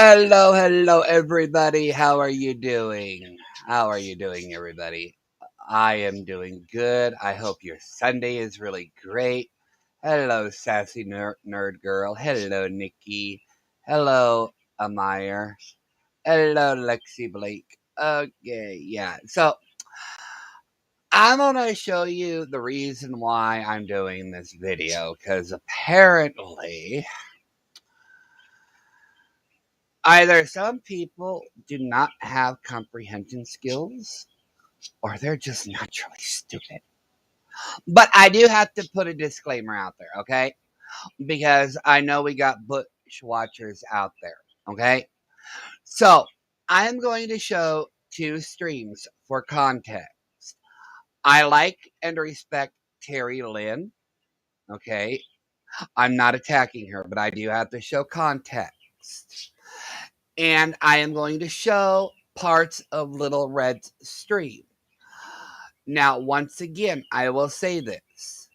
Hello, everybody. How are you doing? How are you doing, everybody? I am doing good. I hope your Sunday is really great. Hello, sassy nerd girl. Hello, Nikki. Hello, Amire. Hello, Lexi Blake. Okay, yeah. So I'm gonna show you the reason why I'm doing this video because apparently either some people do not have comprehension skills or they're just naturally stupid. But I do have to put a disclaimer out there, okay? Because I know we got bushwatchers out there, okay? So I'm going to show two streams for context. I like and respect Terry Lynn, okay? I'm not attacking her, but I do have to show context. And I am going to show parts of Little Red's stream. Now, once again, I will say this.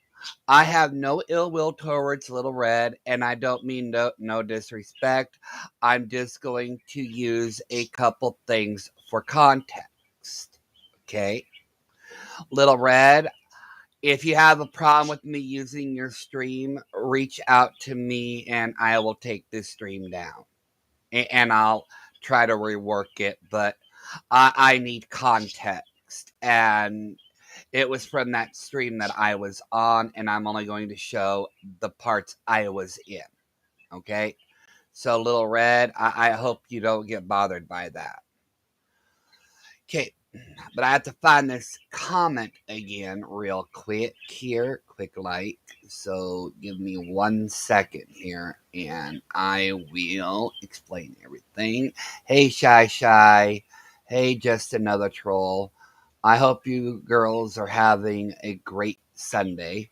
I have no ill will towards Little Red, and I don't mean no disrespect. I'm just going to use a couple things for context. Okay? Little Red, if you have a problem with me using your stream, reach out to me and I will take this stream down. And I'll try to rework it, but I need context. And it was from that stream that I was on, and I'm only going to show the parts I was in. Okay? So, Little Red, I hope you don't get bothered by that. Okay, but I have to find this comment again real quick here. Quick like. So, give me 1 second here, and I will explain everything. Hey, Shy. Hey, just another troll. I hope you girls are having a great Sunday.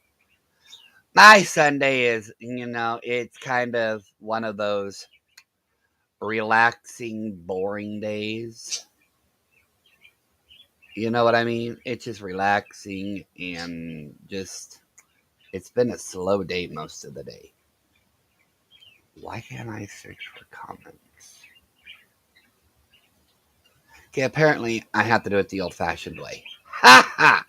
My Sunday is, it's kind of one of those relaxing, boring days. You know what I mean? It's just relaxing and it's been a slow day most of the day. Why can't I search for comments? Okay, apparently I have to do it the old fashioned way. Ha ha!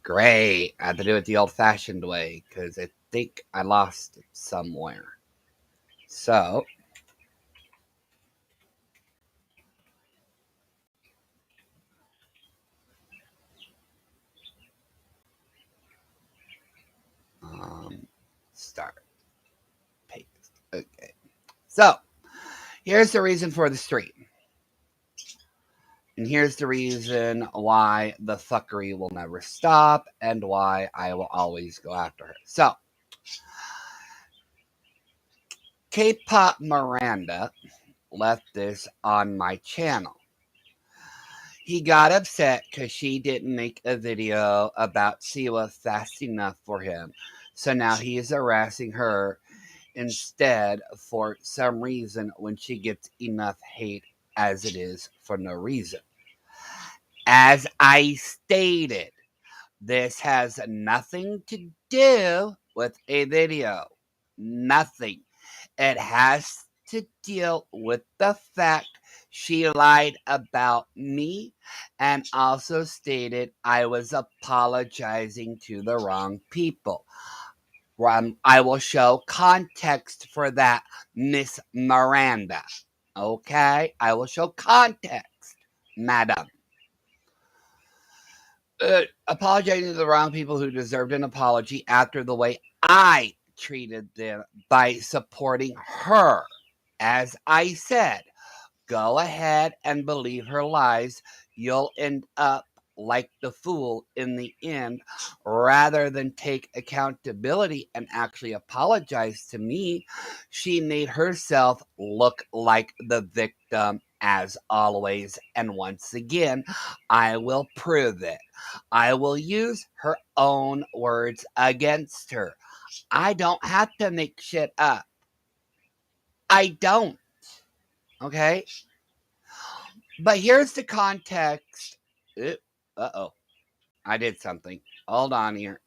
Great. I have to do it the old fashioned way because I think I lost it somewhere. So, start. Paste. Okay. So, here's the reason for the stream. And here's the reason why the fuckery will never stop and why I will always go after her. So, K-pop Miranda left this on my channel. He got upset because she didn't make a video about Siwa fast enough for him. So now he is harassing her instead for some reason when she gets enough hate as it is for no reason. As I stated, this has nothing to do with a video. Nothing. It has to deal with the fact she lied about me and also stated I was apologizing to the wrong people. I will show context for that, Miss Miranda. Okay? I will show context, madam. Apologizing to the wrong people who deserved an apology after the way I treated them by supporting her. As I said, go ahead and believe her lies. You'll end up like the fool in the end rather than take accountability and actually apologize to me. She made herself look like the victim as always. And once again, I will prove it. I will use her own words against her. I don't have to make shit up. I don't. Okay? But here's the context. Uh-oh. I did something. Hold on here.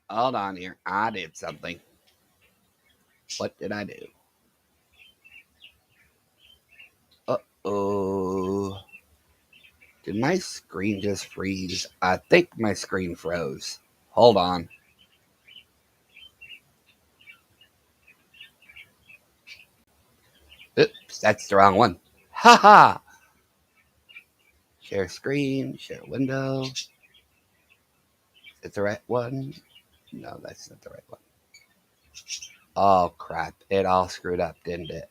I did something. What did I do? Oh, did my screen just freeze? I think my screen froze. Hold on. Oops, that's the wrong one. Haha. Share screen, share window. Is it the right one? No, that's not the right one. Oh crap, it all screwed up, didn't it?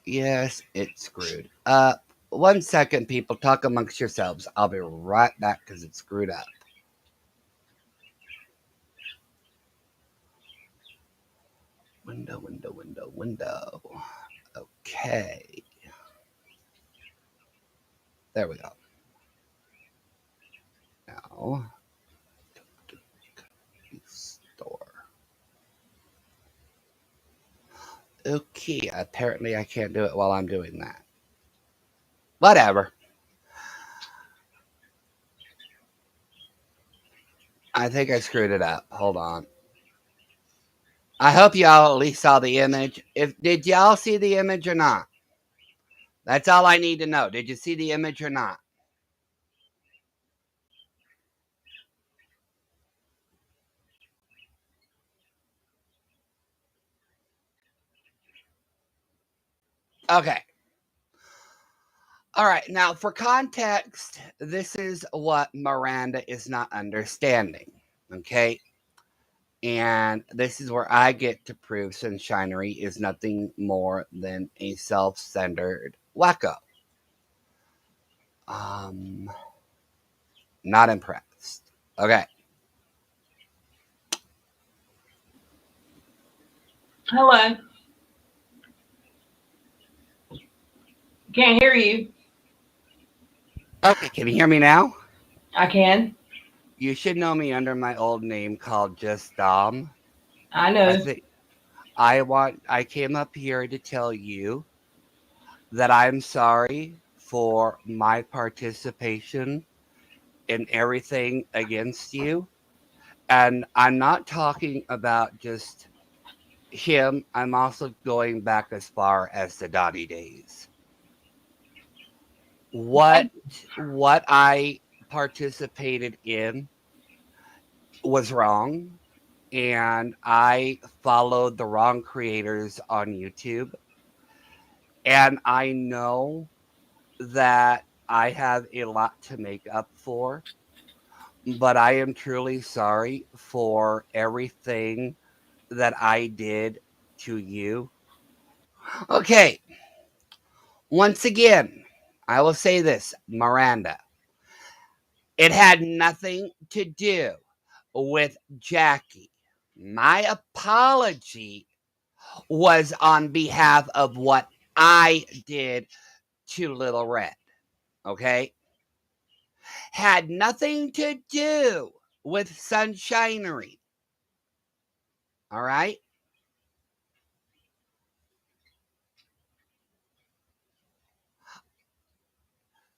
Yes, it screwed up. 1 second, people. Talk amongst yourselves. I'll be right back because it screwed up. Window. Okay. There we go. Now, store. Okay, apparently I can't do it while I'm doing that. Whatever. I think I screwed it up. Hold on. I hope y'all at least saw the image. Did y'all see the image or not? That's all I need to know. Did you see the image or not? Okay. All right. Now, for context, this is what Miranda is not understanding. Okay. And this is where I get to prove Sunshinery is nothing more than a self-centered wacko. Not impressed. Okay. Hello. Can't hear you. Okay. Can you hear me now? I can. You should know me under my old name called Just Dom. I know. I think I came up here to tell you that I'm sorry for my participation in everything against you. And I'm not talking about just him. I'm also going back as far as the Dottie days. What I participated in was wrong, and I followed the wrong creators on YouTube. And I know that I have a lot to make up for, but I am truly sorry for everything that I did to you. Okay, once again, I will say this, Miranda. It had nothing to do with Jackie. My apology was on behalf of what I did to Little Red. Okay? Had nothing to do with Sunshinery. All right?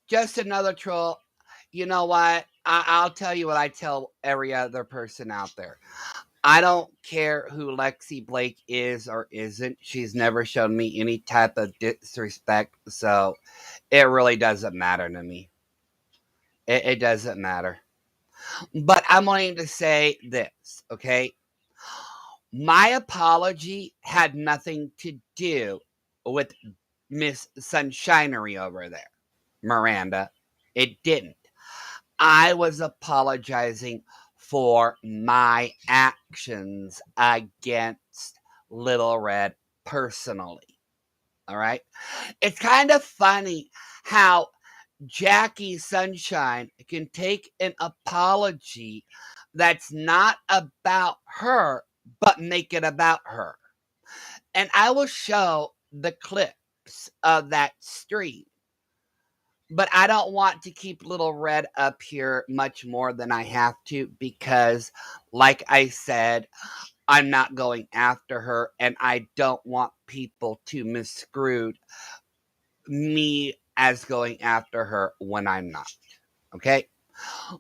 Just another troll. You know what? I'll tell you what I tell every other person out there. I don't care who Lexi Blake is or isn't. She's never shown me any type of disrespect. So it really doesn't matter to me. It doesn't matter. But I'm going to say this, okay? My apology had nothing to do with Miss Sunshinery over there, Miranda. It didn't. I was apologizing for my actions against Little Red personally. All right. It's kind of funny how Jackie Sunshine can take an apology that's not about her, but make it about her. And I will show the clips of that stream. But I don't want to keep Little Red up here much more than I have to because, like I said, I'm not going after her and I don't want people to misconstrue me as going after her when I'm not. Okay?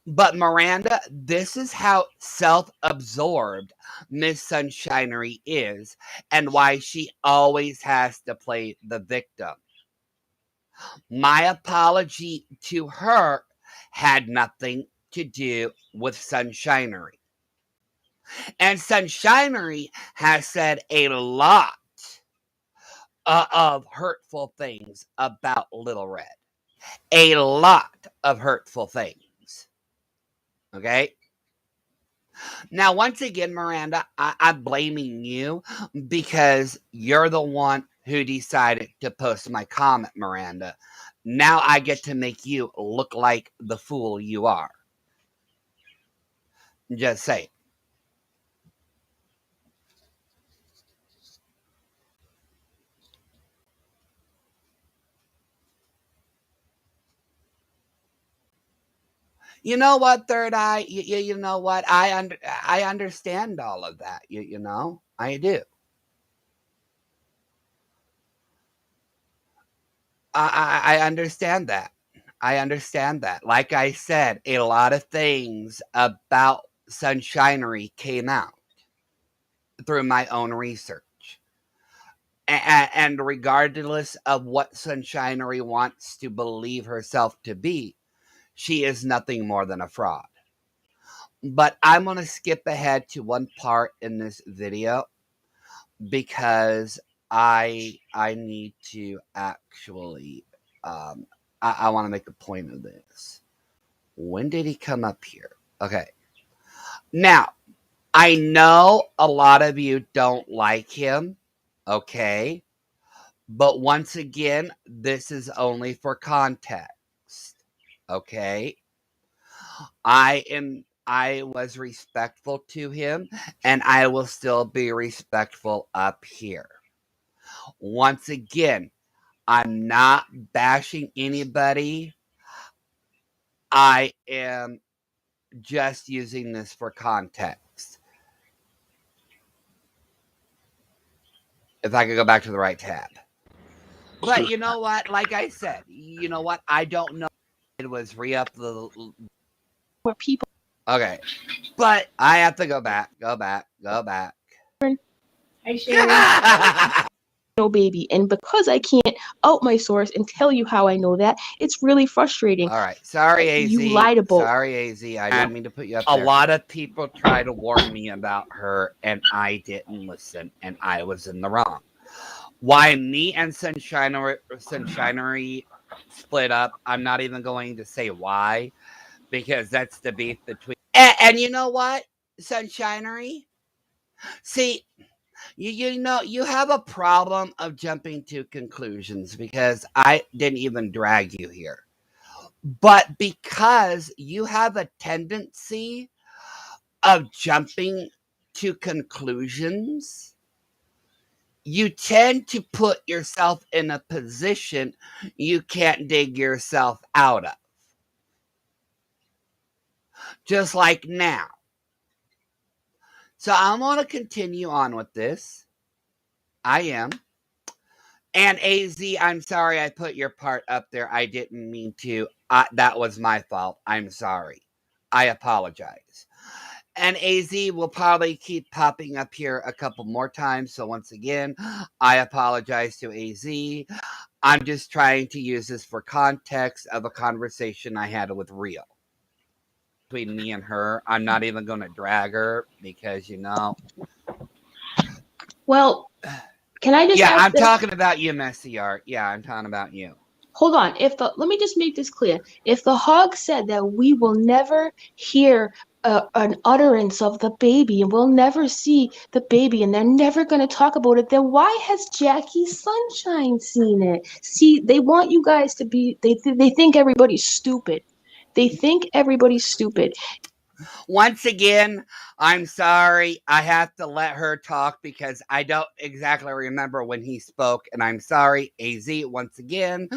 But Miranda, this is how self-absorbed Miss Sunshinery is and why she always has to play the victim. My apology to her had nothing to do with Sunshinery. And Sunshinery has said a lot of hurtful things about Little Red. A lot of hurtful things. Okay? Now, once again, Miranda, I'm blaming you because you're the one who decided to post my comment, Miranda. Now I get to make you look like the fool you are. Just say. You know what, Third Eye? You know what? I understand all of that. You know, I do. I understand that. I understand that. Like I said, a lot of things about Sunshinery came out through my own research. And regardless of what Sunshinery wants to believe herself to be, she is nothing more than a fraud. But I'm going to skip ahead to one part in this video because I need to actually I want to make a point of this. When did he come up here? Okay. Now, I know a lot of you don't like him, okay? But once again, this is only for context, okay? I was respectful to him and I will still be respectful up here. Once again, I'm not bashing anybody. I am just using this for context. If I could go back to the right tab. But you know what? Like I said, you know what? I don't know. It was re-up the where people. Okay. But I have to go back. Hey, Sherry. No baby, and because I can't out my source and tell you how I know that, it's really frustrating. All right. Sorry, AZ. You lied about. Sorry, AZ. I didn't mean to put you up there. A lot of people try to warn me about her, and I didn't listen, and I was in the wrong. Why me and Sunshinery split up, I'm not even going to say why, because that's the beef between. And you know what, Sunshinery? See, you know, you have a problem of jumping to conclusions because I didn't even drag you here. But because you have a tendency of jumping to conclusions, you tend to put yourself in a position you can't dig yourself out of. Just like now. So I'm going to continue on with this. I am. And AZ, I'm sorry I put your part up there. I didn't mean to. That was my fault. I'm sorry. I apologize. And AZ will probably keep popping up here a couple more times. So once again, I apologize to AZ. I'm just trying to use this for context of a conversation I had with Rio. Between me and her, I'm not even going to drag her because, you know. Well, can I just? Yeah, I'm talking about you, Messy Art. Yeah, I'm talking about you. Hold on. Let me just make this clear. If the hog said that we will never hear an utterance of the baby and we'll never see the baby and they're never going to talk about it, then why has Jackie Sunshine seen it? See, they want you guys to be. They think everybody's stupid. They think everybody's stupid. Once again, I'm sorry. I have to let her talk because I don't exactly remember when he spoke. And I'm sorry, AZ, once again.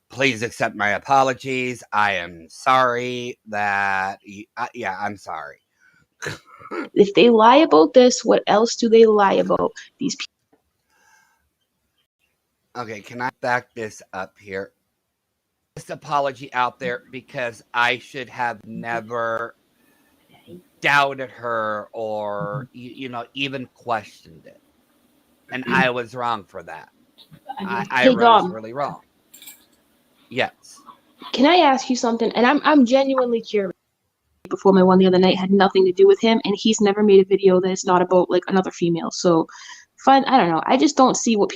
Please accept my apologies. I am sorry that... yeah, I'm sorry. If they lie about this, what else do they lie about? These people. Okay, can I back this up here? this apology out there because I should have never doubted her or even questioned it, and I was wrong for that. I Hey, was Dom, really wrong. Yes. can I ask you something? And I'm genuinely curious. Before my one the other night had nothing to do with him, and he's never made a video that's not about like another female. So, fine. I don't know. I just don't see what.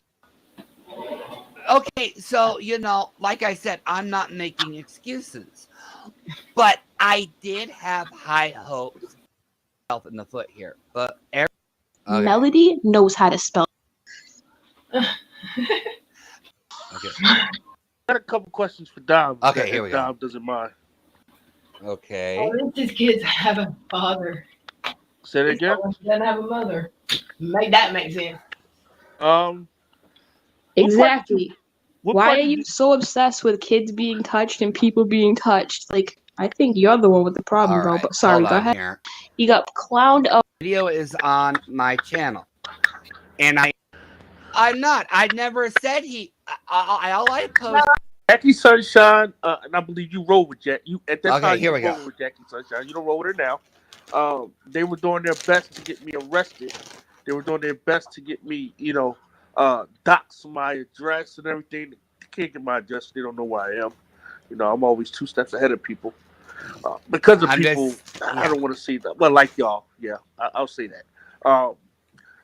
Okay, so like I said, I'm not making excuses, but I did have high hopes in the foot here. But okay. Melody knows how to spell. Okay. I got a couple questions for Dom. Okay, here we go. Dom doesn't mind. Okay. All these kids have a father. Say that again. Doesn't have a mother. Make that make sense. Exactly. What Why part are did you so obsessed with kids being touched and people being touched? Like, I think you're the one with the problem, All bro. right, But sorry, hold go on ahead. here. You got clowned up. Video is on my channel, and I'm not. I never said he. All I post. Jackie Sunshine, and I believe you roll with Jack. You at that Okay, time here you we go. roll with Jackie Sunshine. You don't roll with her now. They were doing their best to get me arrested. They were doing their best to get me, dox my address and everything. They can't get my address. They don't know where I am. I'm always 2 steps ahead of people. Because of people, I don't want to say that. Well, like y'all, yeah, I'll say that.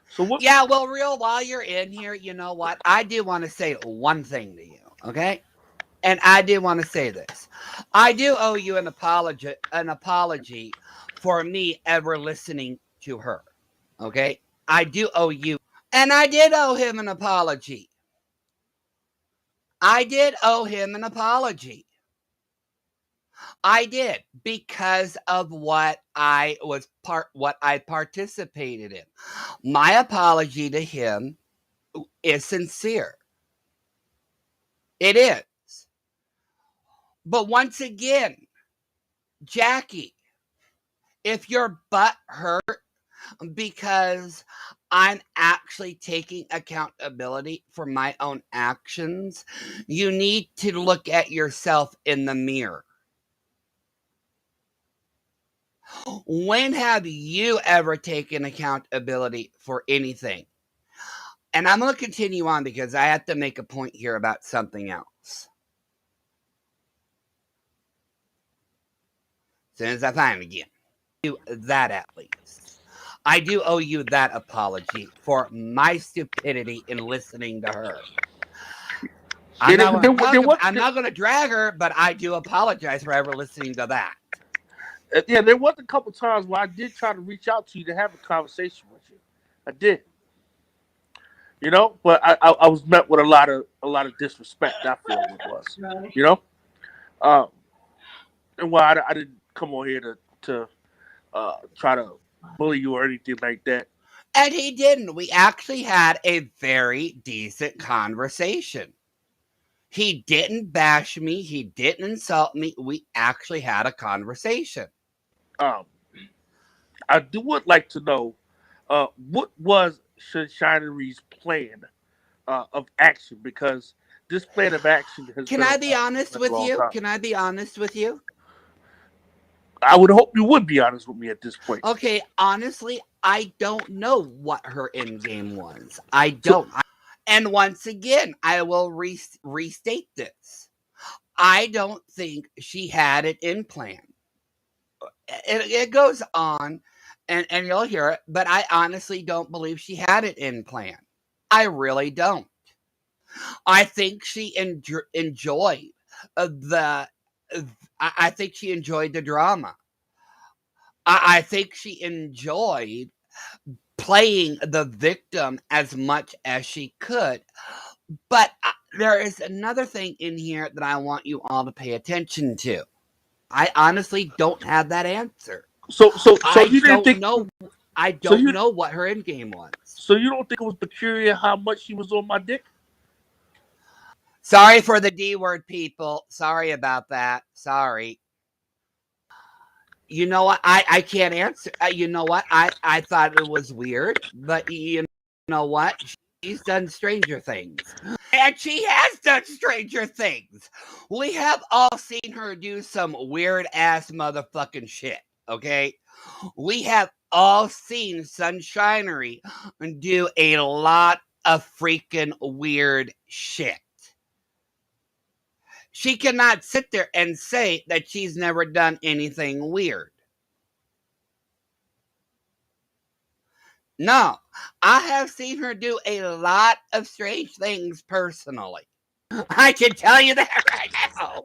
So what? Yeah, well, while you're in here, you know what? I do want to say one thing to you, okay? And I do want to say this. I do owe you an apology for me ever listening to her, okay? I do owe you. And I did owe him an apology. I did owe him an apology. I did, because of what I participated in. My apology to him is sincere. It is. But once again, Jackie, if your butt hurt because I'm actually taking accountability for my own actions, you need to look at yourself in the mirror. When have you ever taken accountability for anything? And I'm going to continue on because I have to make a point here about something else. As soon as I find it again. Do that at least. I do owe you that apology for my stupidity in listening to her. I'm not going to drag her, but I do apologize for ever listening to that. Yeah, there was a couple times where I did try to reach out to you to have a conversation with you. I did. But I was met with a lot of disrespect. I feel it was. Right. And why I didn't come on here to try to bully you or anything like that. And he didn't. We actually had a very decent conversation. He didn't bash me. He didn't insult me. We actually had a conversation. I would like to know what was Sunshinery's plan of action, because this plan of action has Can been I be honest with you? time. Can I be honest with you? I would hope you would be honest with me at this point. Okay, honestly, I don't know what her end game was. I don't. And once again, I will restate this. I don't think she had it in plan. It goes on, and you'll hear it, but I honestly don't believe she had it in plan. I really don't. I think she enjoyed I think she enjoyed the drama. I think she enjoyed playing the victim as much as she could. But there is another thing in here that I want you all to pay attention to. I honestly don't have that answer. So you didn't think? I don't know what her end game was. So you don't think it was peculiar how much she was on my dick? Sorry for the D word, people. Sorry about that. Sorry. You know what? I can't answer. You know what? I thought it was weird, but you know what? She's done stranger things. And she has done stranger things. We have all seen her do some weird ass motherfucking shit, okay? We have all seen Sunshinery do a lot of freaking weird shit. She cannot sit there and say that she's never done anything weird. No, I have seen her do a lot of strange things personally. I can tell you that right now.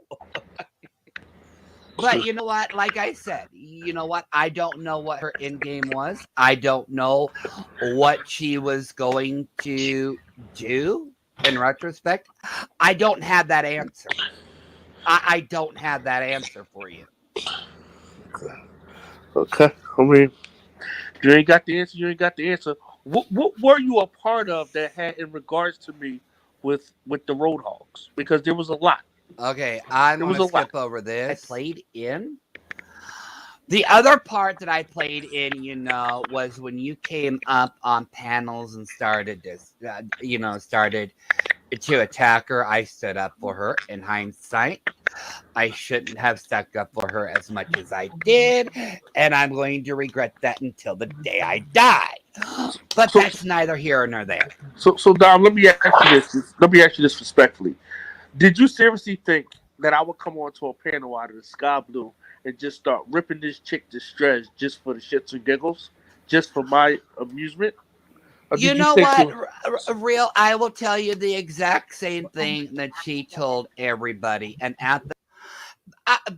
But you know what? Like I said, you know what? I don't know what her end game was. I don't know what she was going to do in retrospect. I don't have that answer. I don't have that answer for you. Okay. I mean, you ain't got the answer. You ain't got the answer. What were you a part of that had in regards to me with the Roadhogs? Because there was a lot. Okay, I'm There going was to a lot. skip over this. I played in. The other part that I played in, was when you came up on panels and started this, started to attack her. I stood up for her. In hindsight, I shouldn't have stuck up for her as much as I did, and I'm going to regret that until the day I die. But So, that's neither here nor there. so Dom, let me ask you this. Let me ask you this respectfully. Did you seriously think that I would come onto a panel out of the sky blue and just start ripping this chick to shreds just for the shits and giggles, just for my amusement? Or You did you know think what, it? Real? I will tell you the exact same thing that she told everybody. And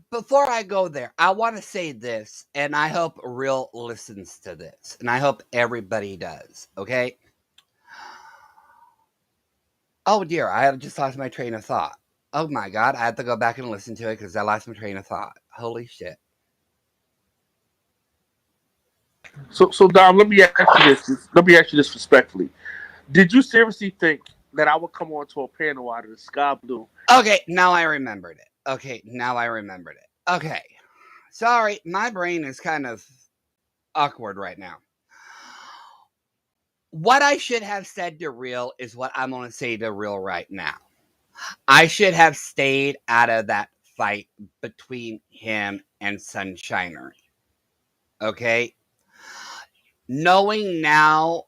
before I go there, I want to say this, and I hope Real listens to this, and I hope everybody does. Okay. Oh dear, I have just lost my train of thought. Oh my god, I have to go back and listen to it because I lost my train of thought. Holy shit. So Dom, let me ask you this. Let me ask you this respectfully. Did you seriously think that I would come onto a panel out of the sky blue? Okay, now I remembered it. Okay. Sorry, my brain is kind of awkward right now. What I should have said to Real is what I'm going to say to Real right now. I should have stayed out of that fight between him and Sunshinery. Okay? Knowing now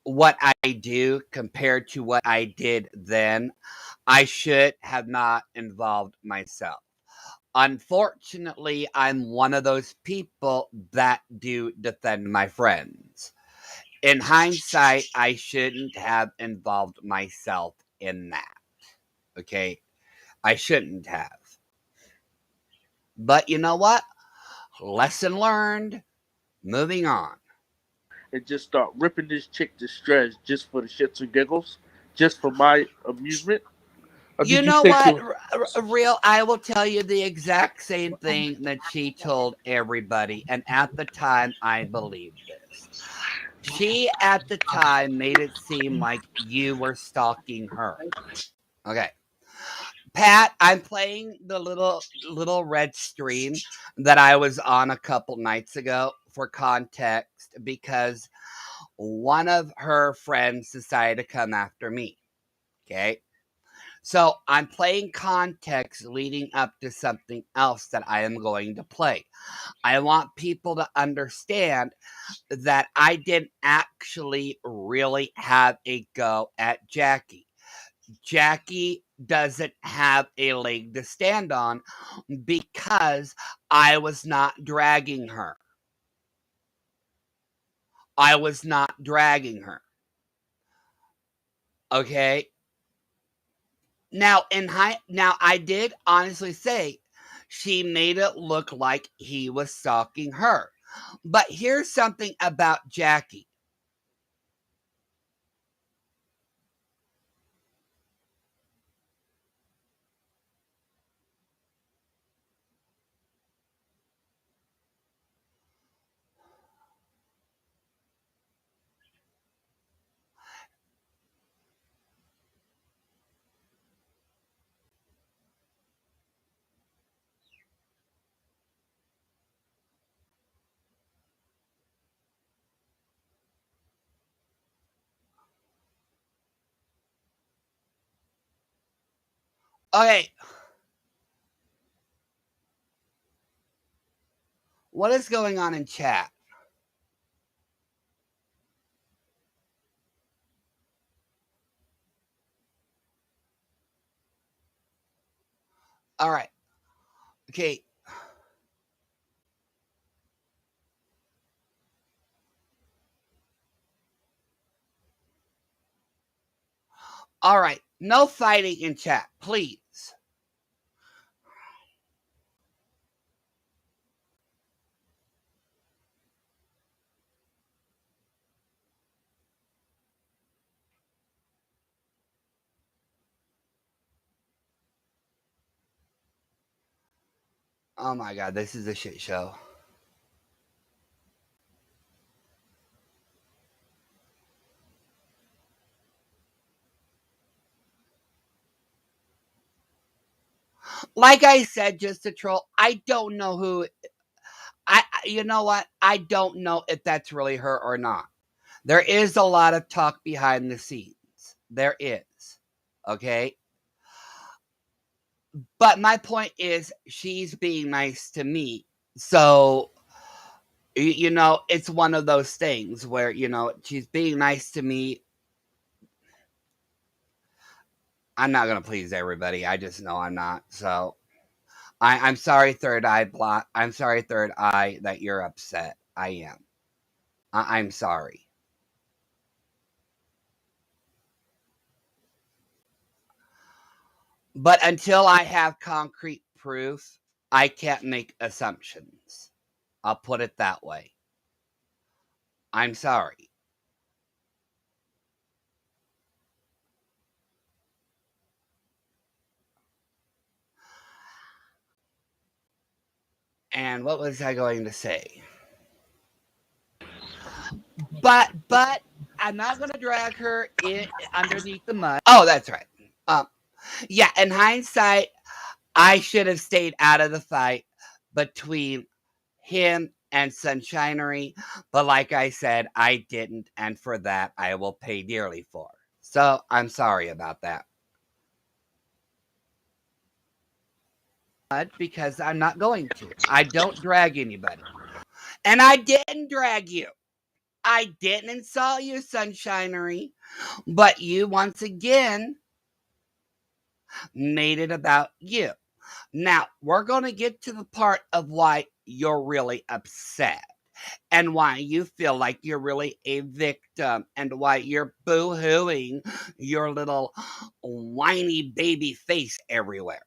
what I do compared to what I did then, I should have not involved myself. Unfortunately, I'm one of those people that do defend my friends. In hindsight, I shouldn't have involved myself in that. Okay? I shouldn't have. But you know what? Lesson learned. Moving on. And just start ripping this chick to shreds just for the shits and giggles, just for my amusement? Or You did you know think what, it? Real? I will tell you the exact same thing that she told everybody. And at the time, I believed this. She, at the time, made it seem like you were stalking her. Okay. Pat, I'm playing the little red stream that I was on a couple nights ago for context because one of her friends decided to come after me. Okay. So I'm playing context leading up to something else that I am going to play. I want people to understand that I didn't actually really have a go at Jackie. Jackie doesn't have a leg to stand on because I was not dragging her. I was not dragging her. Okay? Now I did honestly say she made it look like he was stalking her. But here's something about Jackie. Okay. What is going on in chat? All right. Okay. All right. No fighting in chat, please. Oh my God, this is a shit show. Like I said, just a troll. I don't know who. You know what? I don't know if that's really her or not. There is a lot of talk behind the scenes. There is. Okay. But my point is, she's being nice to me. So, it's one of those things where, she's being nice to me. I'm not going to please everybody. I just know I'm not. So, I'm sorry, Third Eye. I'm sorry, Third Eye, that you're upset. I am. I'm sorry. But until I have concrete proof, I can't make assumptions. I'll put it that way. I'm sorry. And what was I going to say? But I'm not going to drag her underneath the mud. Oh, that's right. Yeah, in hindsight, I should have stayed out of the fight between him and Sunshinery. But like I said, I didn't. And for that, I will pay dearly for. So I'm sorry about that. Because I'm not going to. I don't drag anybody. And I didn't drag you. I didn't insult you, Sunshinery. But you, once again, made it about you. Now, we're going to get to the part of why you're really upset and why you feel like you're really a victim and why you're boo-hooing your little whiny baby face everywhere.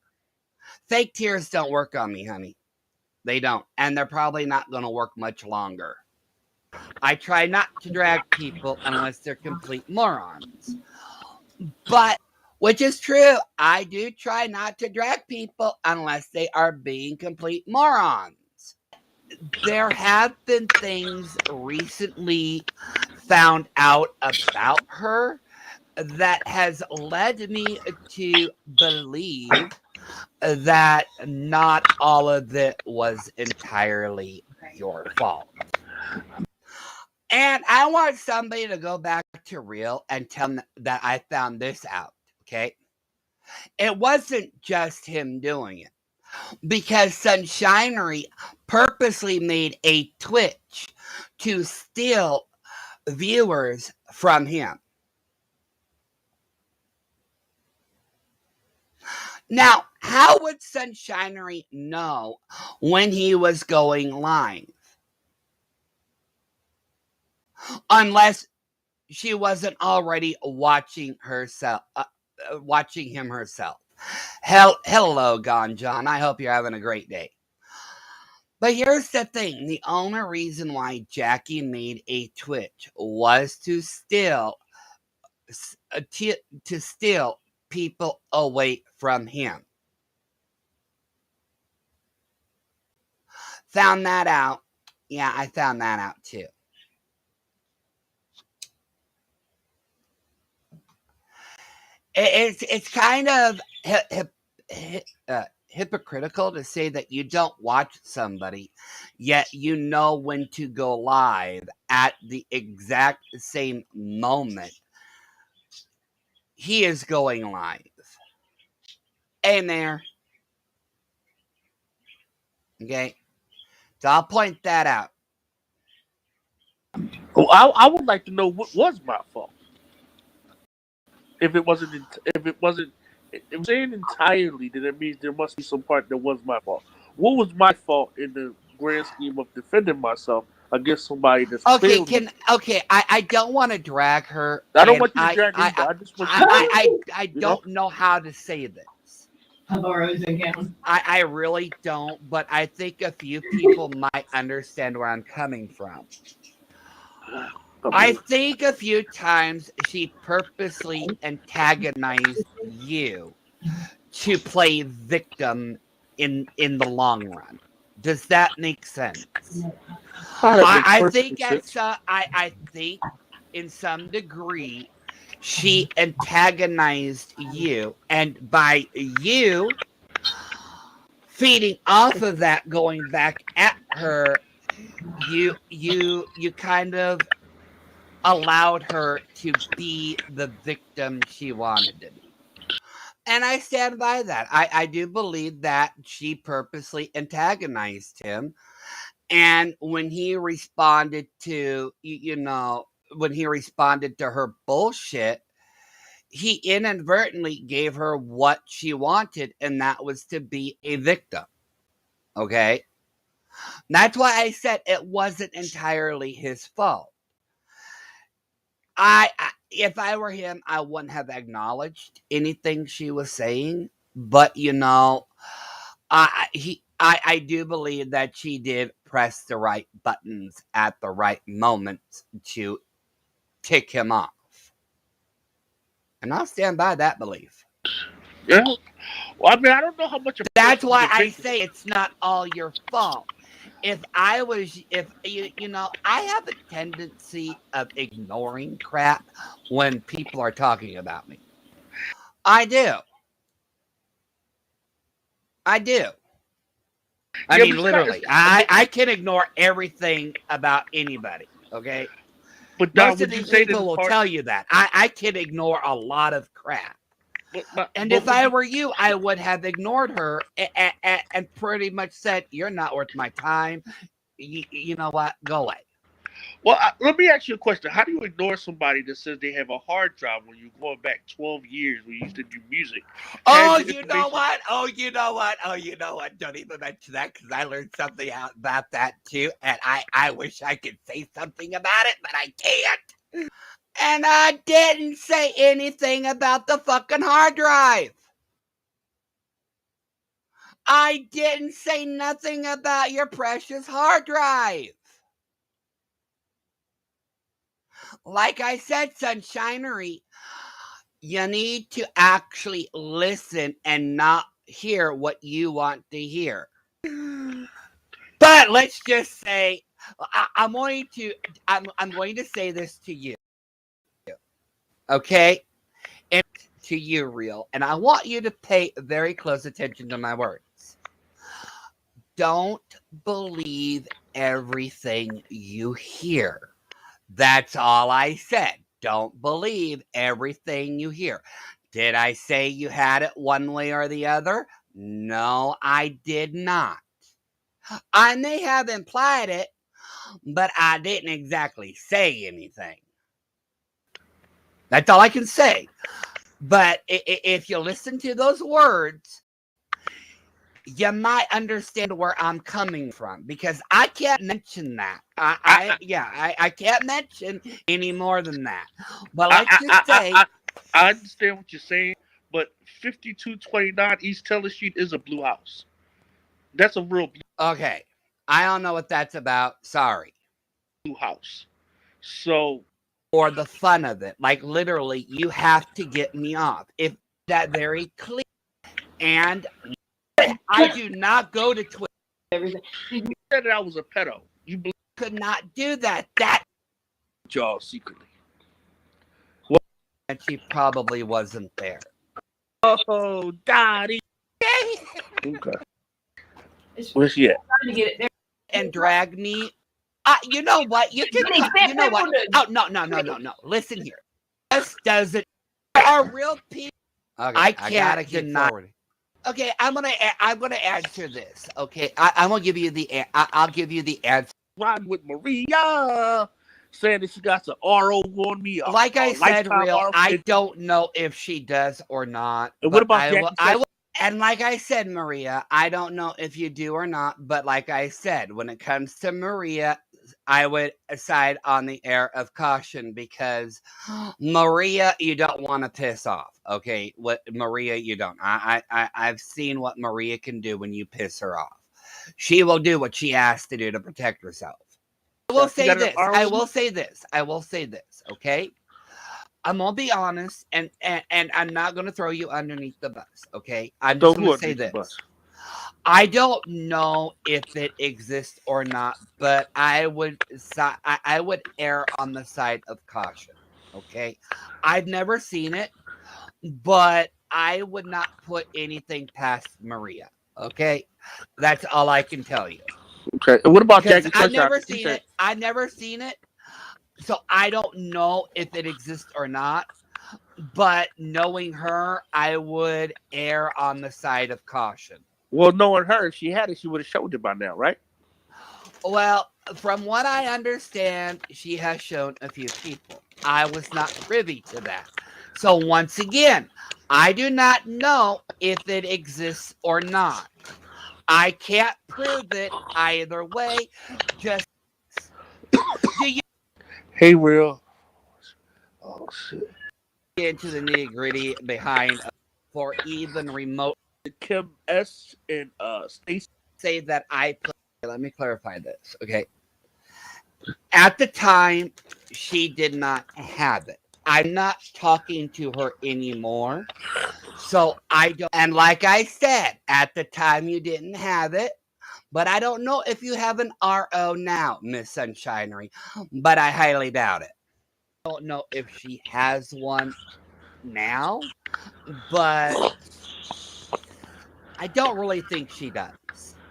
Fake tears don't work on me, honey. They don't. And they're probably not going to work much longer. I try not to drag people unless they're complete morons. But, which is true, I do try not to drag people unless they are being complete morons. There have been things recently found out about her that has led me to believe that not all of it was entirely your fault. And I want somebody to go back to Real and tell them that I found this out, okay? It wasn't just him doing it. Because Sunshinery purposely made a Twitch to steal viewers from him. Now, how would Sunshinery know when he was going live? Unless she wasn't already watching him herself. Hello, Gone John. I hope you're having a great day. But here's the thing. The only reason why Jackie made a Twitch was to steal people away from him. Found that out. Yeah, I found that out too. It's kind of hypocritical to say that you don't watch somebody, yet you know when to go live at the exact same moment he is going live. in there. Okay, so I'll point that out. Well, I would like to know what was my fault. If it wasn't, if saying entirely, then it means there must be some part that was my fault. What was my fault in the grand scheme of defending myself against somebody that's Okay, clearly? I don't want to drag her. I don't And want you to drag me, but I just want you to. I You know? don't know how to say this. Laura's again. I really don't, but I think a few people might understand where I'm coming from. I think a few times she purposely antagonized you to play victim in the long run. Does that make sense? I think I think in some degree she antagonized you, and by you feeding off of that, going back at her, you kind of allowed her to be the victim she wanted to be. And I stand by that. I do believe that she purposely antagonized him. And when he responded to, when he responded to her bullshit, he inadvertently gave her what she wanted, and that was to be a victim. Okay? That's why I said it wasn't entirely his fault. If I were him, I wouldn't have acknowledged anything she was saying. But I do believe that she did press the right buttons at the right moment to tick him off, and I'll stand by that belief. Yeah. Well, I mean, I don't know how much. That's why I say it's not all your fault. If I have a tendency of ignoring crap when people are talking about me. I do. I mean, literally, I can ignore everything about anybody. Okay, but most of these people will tell you that I can ignore a lot of crap. And if I were you, I would have ignored her and pretty much said, "You're not worth my time. You know what? Go away." Well, let me ask you a question. How do you ignore somebody that says they have a hard drive when you're going back 12 years when you used to do music? Oh, you know what? Don't even mention that, because I learned something out about that too. And I wish I could say something about it, but I can't. And I didn't say anything about the fucking hard drive. I didn't say nothing about your precious hard drive. Like I said, Sunshinery, you need to actually listen and not hear what you want to hear. But let's just say, I'm going to say this to you. Okay? And to you, Real. And I want you to pay very close attention to my words. Don't believe everything you hear. That's all I said. Don't believe everything you hear. Did I say you had it one way or the other? No, I did not. I may have implied it, but I didn't exactly say anything. That's all I can say. But if you listen to those words, you might understand where I'm coming from, because I can't mention that. I can't mention any more than that. But let's just say, I understand what you're saying, but 5229 East Taylor Street is a blue house. That's a real okay. I don't know what that's about. Sorry. Blue house. So, or the fun of it, like literally, you have to get me off. If that very clear, and I do not go to Twitter. Everything. You said that I was a pedo. You could not do that. That y'all secretly. And she probably wasn't there. Oh, Daddy. Okay. Where's she at? To get it there. And drag me. You know what? You know what? Oh, no. Listen here. This doesn't. Are real people. Okay, I can't deny. Okay, I'm gonna answer this. Okay, I'm gonna give you I'll give you the answer. Riding with Maria, saying that she got some RO on me, Like a I said, lifetime real, RO. I don't know if she does or not, And what but about Jackie I Sessions? will. And like I said, Maria, I don't know if you do or not, but like I said, when it comes to Maria, I would side on the air of caution because Maria, you don't want to piss off. Okay, what Maria, you don't. I've seen what Maria can do when you piss her off. She will do what she has to do to protect herself. I will She say got an this. I RO. will say this. I will say this. Okay. I'm gonna be honest, and I'm not gonna throw you underneath the bus. Okay. I'm So just who gonna say underneath the bus? this. I don't know if it exists or not, but I would err on the side of caution. Okay. I've never seen it, but I would not put anything past Maria. Okay. That's all I can tell you. Okay. And what about Because Jackie I've Sunshine? never She seen said, it. I've never seen it. So I don't know if it exists or not. But knowing her, I would err on the side of caution. well, knowing her, if she had it, she would have showed it by now, right? Well, from what I understand, she has shown a few people. I was not privy to that. So once again, I do not know if it exists or not. I can't prove it either way. Just do you Hey, real. Oh shit. get into the nitty gritty behind for even remote Kim S and Stacey. say that I play? Let me clarify this, okay? At the time, she did not have it. I'm not talking to her anymore. So I don't. And like I said, at the time you didn't have it. But I don't know if you have an RO now, Miss Sunshinery. But I highly doubt it. I don't know if she has one now. But I don't really think she does.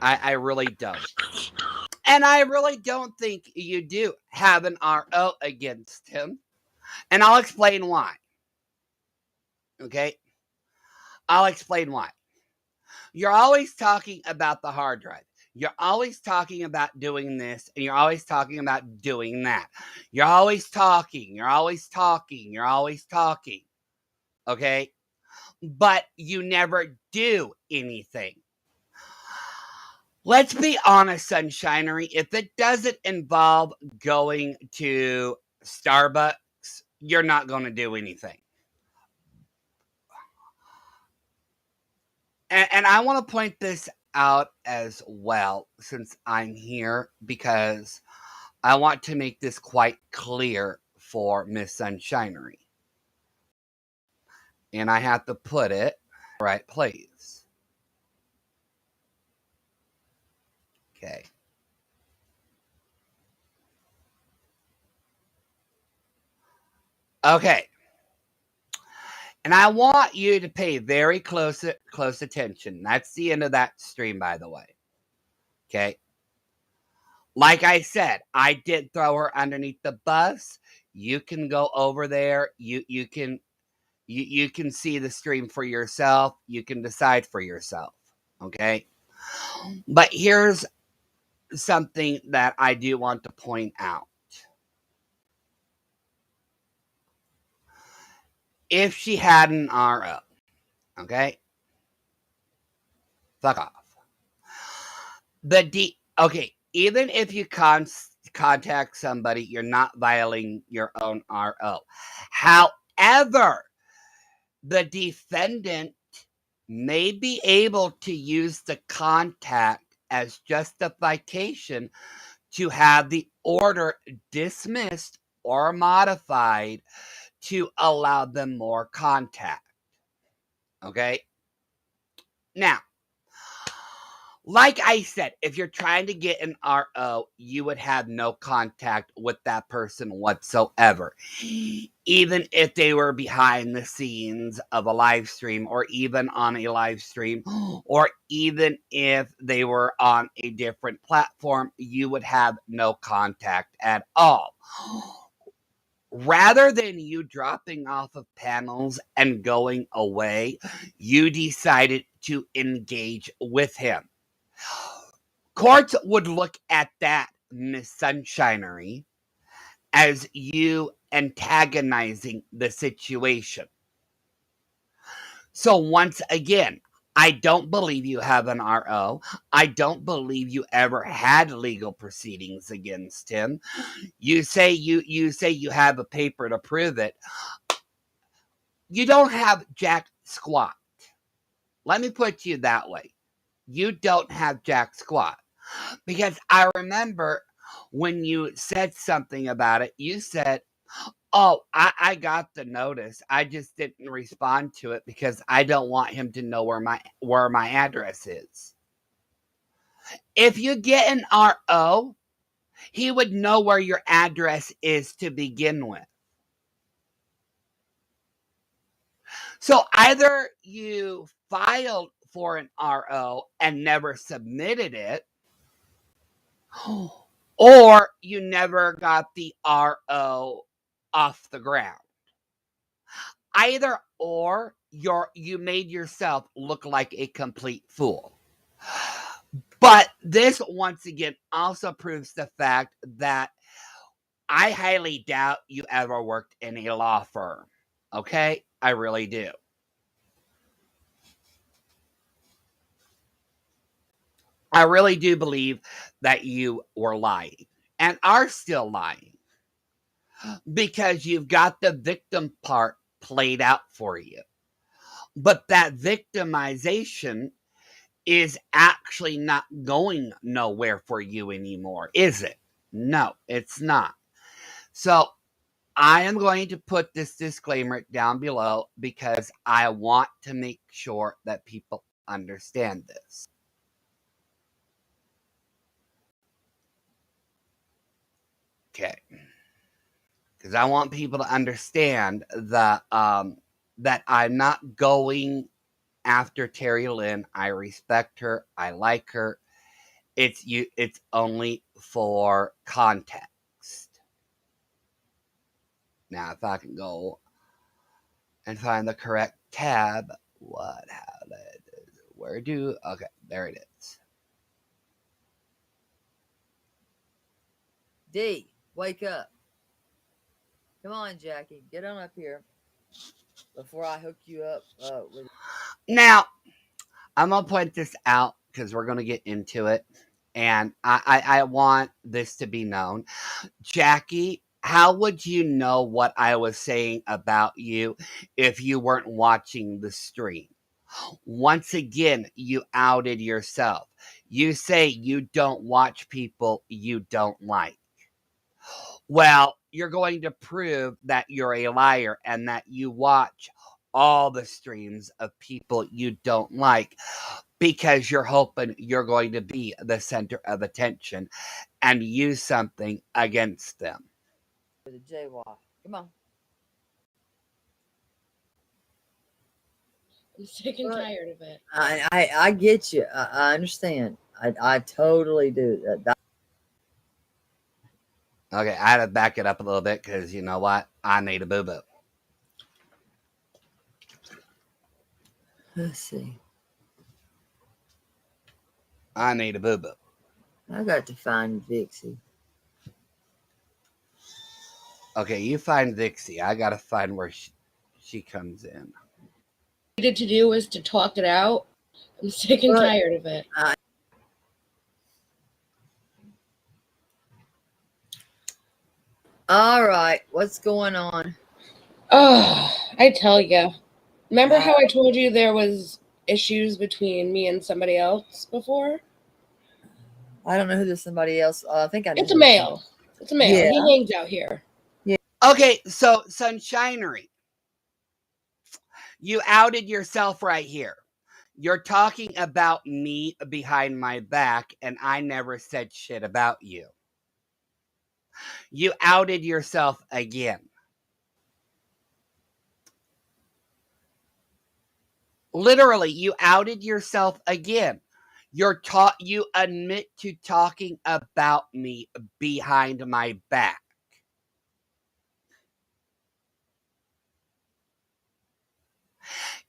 I really don't. And I really don't think you do have an RO against him. And I'll explain why. Okay? I'll explain why. You're always talking about the hard drive. You're always talking about doing this, and you're always talking about doing that. You're always talking. You're always talking. You're always talking. Okay? But you never do anything. Let's be honest, Sunshinery. If it doesn't involve going to Starbucks, you're not going to do anything. And I want to point this out as well, since I'm here, because I want to make this quite clear for Miss Sunshinery. And I have to put it right place. Okay. Okay. And I want you to pay very close attention. That's the end of that stream, by the way. Okay. Like I said, I did throw her underneath the bus. You can go over there. You can see the stream for yourself. You can decide for yourself. Okay. But here's something that I do want to point out. If she had an RO, okay, fuck off. Okay, even if you contact somebody, you're not violating your own RO. However, the defendant may be able to use the contact as justification to have the order dismissed or modified to allow them more contact. Okay? Now, like I said, if you're trying to get an RO, you would have no contact with that person whatsoever. Even if they were behind the scenes of a live stream, or even on a live stream, or even if they were on a different platform, you would have no contact at all. Rather than you dropping off of panels and going away, you decided to engage with him. Courts would look at that, Miss Sunshinery, as you antagonizing the situation. So once again, I don't believe you have an RO. I don't believe you ever had legal proceedings against him. You say you have a paper to prove it. You don't have jack squat. Let me put you that way. You don't have jack squat. Because I remember when you said something about it, you said, oh, I got the notice. I just didn't respond to it because I don't want him to know where my address is. If you get an RO, he would know where your address is to begin with. So either you filed for an RO and never submitted it, or you never got the RO off the ground. Either or, you made yourself look like a complete fool. But this, once again, also proves the fact that I highly doubt you ever worked in a law firm. Okay? I really do. I really do believe that you were lying and are still lying because you've got the victim part played out for you. But that victimization is actually not going nowhere for you anymore, is it? No, it's not. So I am going to put this disclaimer down below because I want to make sure that people understand this. Okay. Because I want people to understand that that I'm not going after Terry Lynn. I respect her. I like her. It's only for context. Now, if I can go and find the correct tab, okay, there it is. D, wake up. Come on, Jackie, get on up here before I hook you up with. Now, I'm going to point this out because we're going to get into it. And I want this to be known. Jackie, how would you know what I was saying about you if you weren't watching the stream? Once again, you outed yourself. You say you don't watch people you don't like. Well, you're going to prove that you're a liar and that you watch all the streams of people you don't like because you're hoping you're going to be the center of attention and use something against them. The jaywalk. Come on. I'm sick and tired of it. I get you. I understand. I totally do. Okay, I had to back it up a little bit because you know what? I need a boo-boo. Let's see. I need a boo-boo. I got to find Vixie. Okay, you find Vixie. I got to find where she comes in. What I needed to do was to talk it out. I'm sick and tired of it. All right, what's going on? Oh, I tell you. Remember how I told you there was issues between me and somebody else before? I don't know who this somebody else. I think I know. It's a male. It's a male. Yeah. He hangs out here. Yeah. Okay, so Sunshinery, you outed yourself right here. You're talking about me behind my back, and I never said shit about you. You outed yourself again. Literally, you outed yourself again. You admit to talking about me behind my back.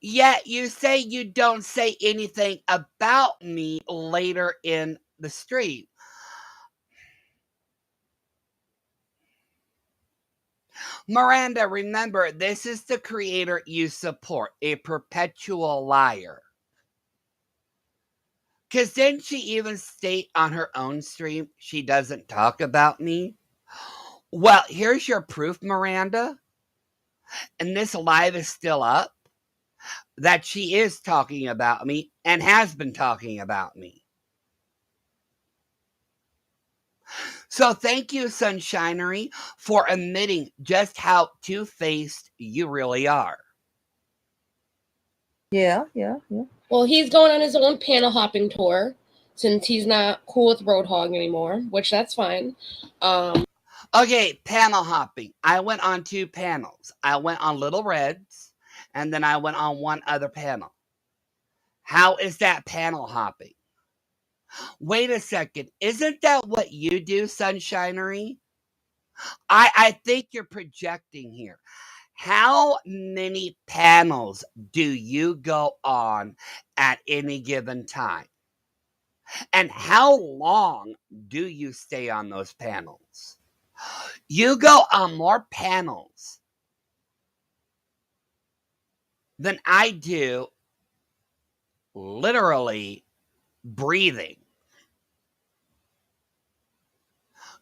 Yet you say you don't say anything about me later in the stream. Miranda, remember, this is the creator you support, a perpetual liar. Because didn't she even state on her own stream she doesn't talk about me? Well, here's your proof, Miranda. And this live is still up. That she is talking about me and has been talking about me. So thank you, Sunshinery, for admitting just how two-faced you really are. Yeah. Well, he's going on his own panel hopping tour since he's not cool with Roadhog anymore, which that's fine. Okay, panel hopping. I went on 2 panels. I went on Little Reds, and then I went on one other panel. How is that panel hopping? Wait a second. Isn't that what you do, Sunshinery? I think you're projecting here. How many panels do you go on at any given time? And how long do you stay on those panels? You go on more panels than I do literally breathing.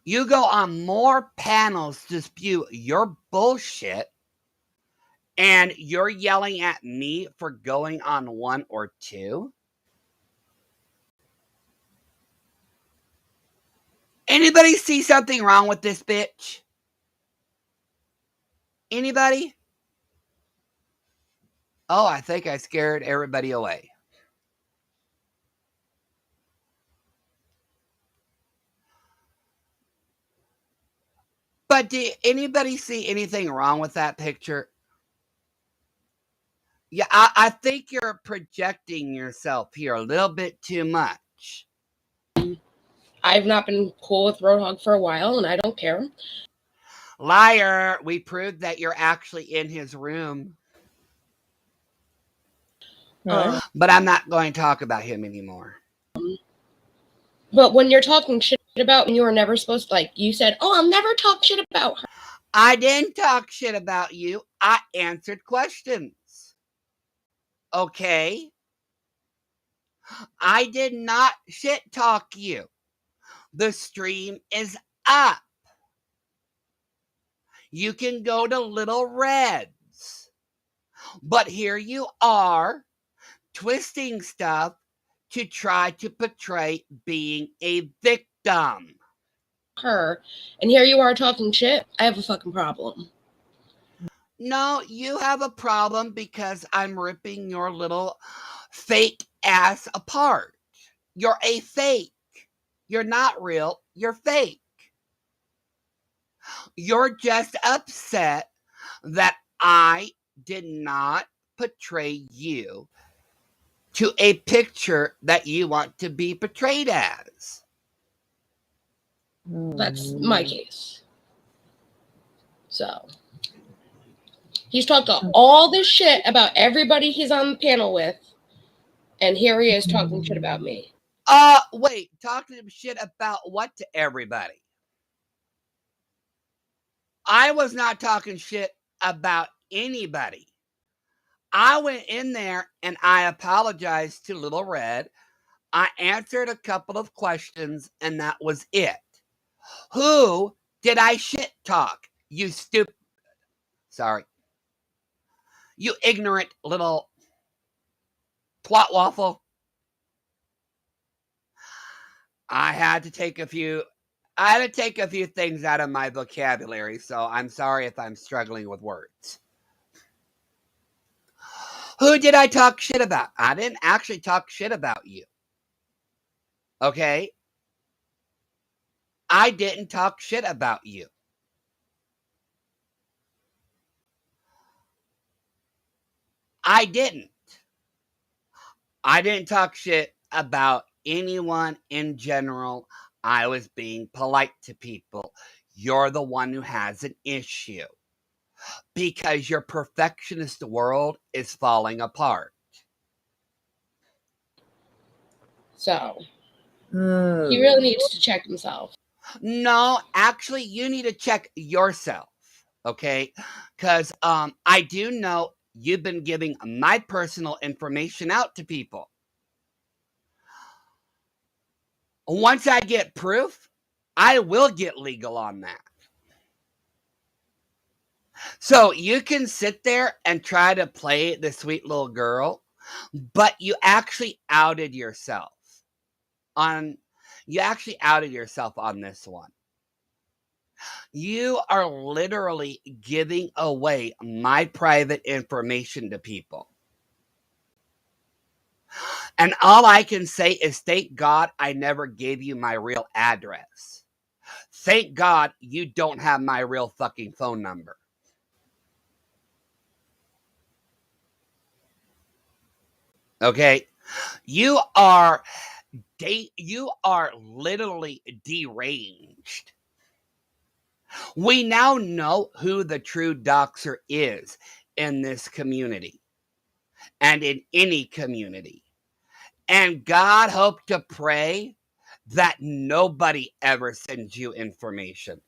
You go on more panels to spew your bullshit, and you're yelling at me for going on 1 or 2? Anybody see something wrong with this bitch? Anybody? Oh, I think I scared everybody away. But did anybody see anything wrong with that picture? Yeah, I think you're projecting yourself here a little bit too much. I've not been cool with Roadhog for a while, and I don't care. Liar, we proved that you're actually in his room. Right. But I'm not going to talk about him anymore. But when you're talking shit about me, you were never supposed to, like, you said, oh, I'll never talk shit about her. I didn't talk shit about you. I answered questions. Okay? I did not shit talk you. The stream is up. You can go to Little Reds. But here you are twisting stuff to try to portray being a victim. Her, and here you are talking shit. I have a fucking problem. No, you have a problem because I'm ripping your little fake ass apart. You're a fake. You're not real. You're fake. You're just upset that I did not portray you to a picture that you want to be portrayed as. That's my case. So he's talked all this shit about everybody he's on the panel with, and here he is talking shit about me. Wait, talking shit about what to everybody? I was not talking shit about anybody. I went in there and I apologized to Little Red. I answered a couple of questions and that was it. Who did I shit talk? You stupid. Sorry. You ignorant little plot waffle. I had to take a few things out of my vocabulary, so I'm sorry if I'm struggling with words. Who did I talk shit about? I didn't actually talk shit about you. Okay? I didn't talk shit about you. I didn't. I didn't talk shit about anyone in general. I was being polite to people. You're the one who has an issue. because your perfectionist world is falling apart. So he Oh. really needs to check himself. No, actually, you need to check yourself, okay? Because I do know you've been giving my personal information out to people. Once I get proof, I will get legal on that. So you can sit there and try to play the sweet little girl, but you actually outed yourself on this one. You are literally giving away my private information to people. And all I can say is thank God I never gave you my real address. Thank God you don't have my real fucking phone number. Okay? You are literally deranged. We now know who the true doxer is in this community and in any community. And God hope to pray that nobody ever sends you information.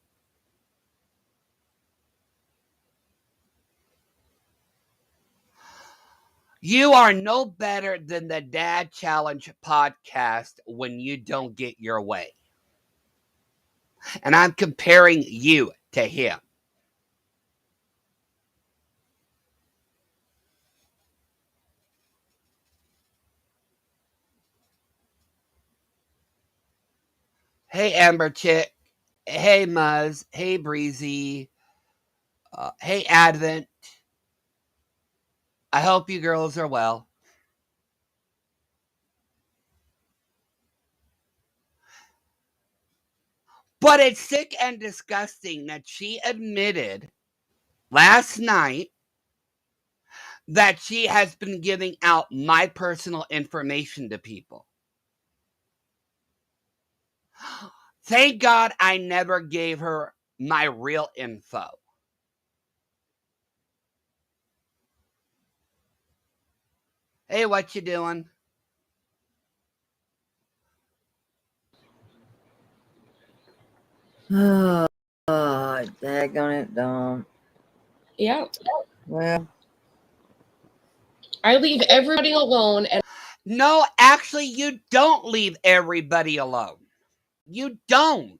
You are no better than the Dad Challenge podcast when you don't get your way. And I'm comparing you to him. Hey, Amber Chick. Hey, Muzz. Hey, Breezy. Hey, Advent. I hope you girls are well. But it's sick and disgusting that she admitted last night that she has been giving out my personal information to people. Thank God I never gave her my real info. Hey, what you doing? Oh, daggone it, Dom. Yeah. Well, I leave everybody alone and No, actually, you don't leave everybody alone. You don't.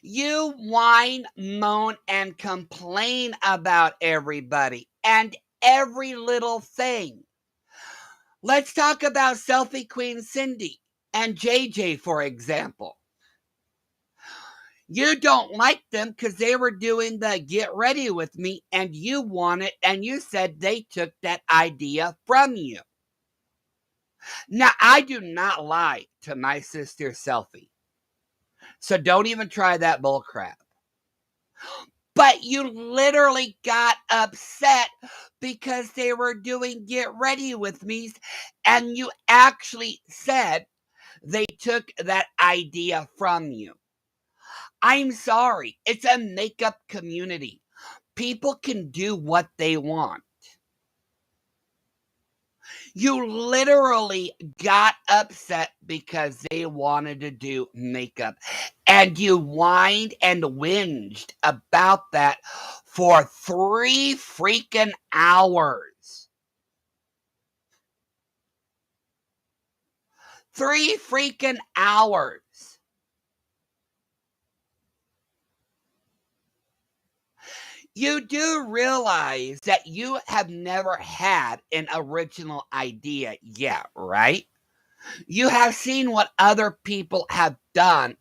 You whine, moan, and complain about everybody and every little thing. Let's talk about Selfie Queen Cindy and JJ, for example. You don't like them because they were doing the get ready with me and you want it, and you said they took that idea from you. Now, I do not lie to my sister Selfie. So don't even try that bullcrap. But you literally got upset because they were doing get ready with me, and you actually said they took that idea from you. I'm sorry. It's a makeup community. People can do what they want. You literally got upset because they wanted to do makeup. And you whined and whinged about that for 3 freaking hours. 3 freaking hours. You do realize that you have never had an original idea yet, right? You have seen what other people have done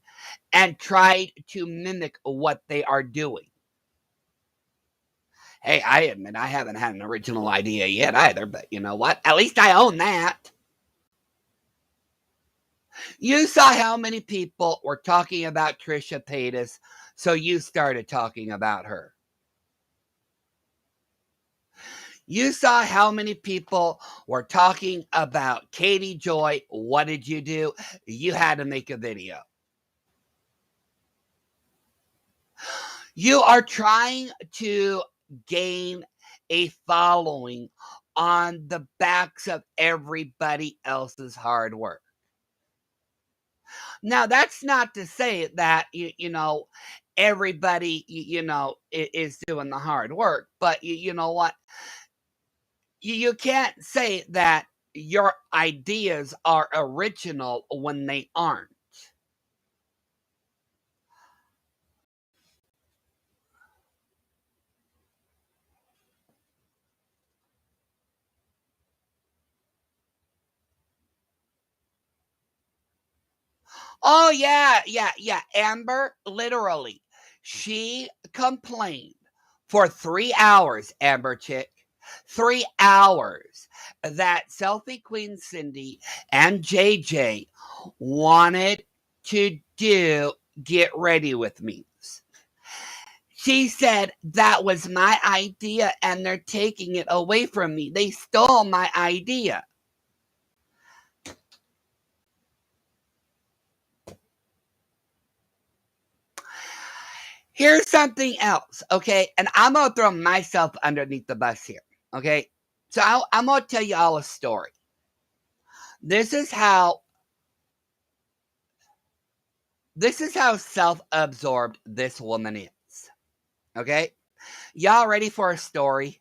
and tried to mimic what they are doing. Hey, I admit I haven't had an original idea yet either, but you know what? At least I own that. You saw how many people were talking about Trisha Paytas, so you started talking about her. You saw how many people were talking about Katie Joy. What did you do? You had to make a video. You are trying to gain a following on the backs of everybody else's hard work. Now, that's not to say that, everybody, is doing the hard work, but you know what? You can't say that your ideas are original when they aren't. Oh, yeah. Amber, literally, she complained for 3 hours, Amber Chick. 3 hours that Selfie Queen Cindy and JJ wanted to do Get Ready With Me. She said that was my idea and they're taking it away from me. They stole my idea. Here's something else, okay? And I'm going to throw myself underneath the bus here, okay? So I'm going to tell you all a story. This is how self-absorbed this woman is, okay? Y'all ready for a story?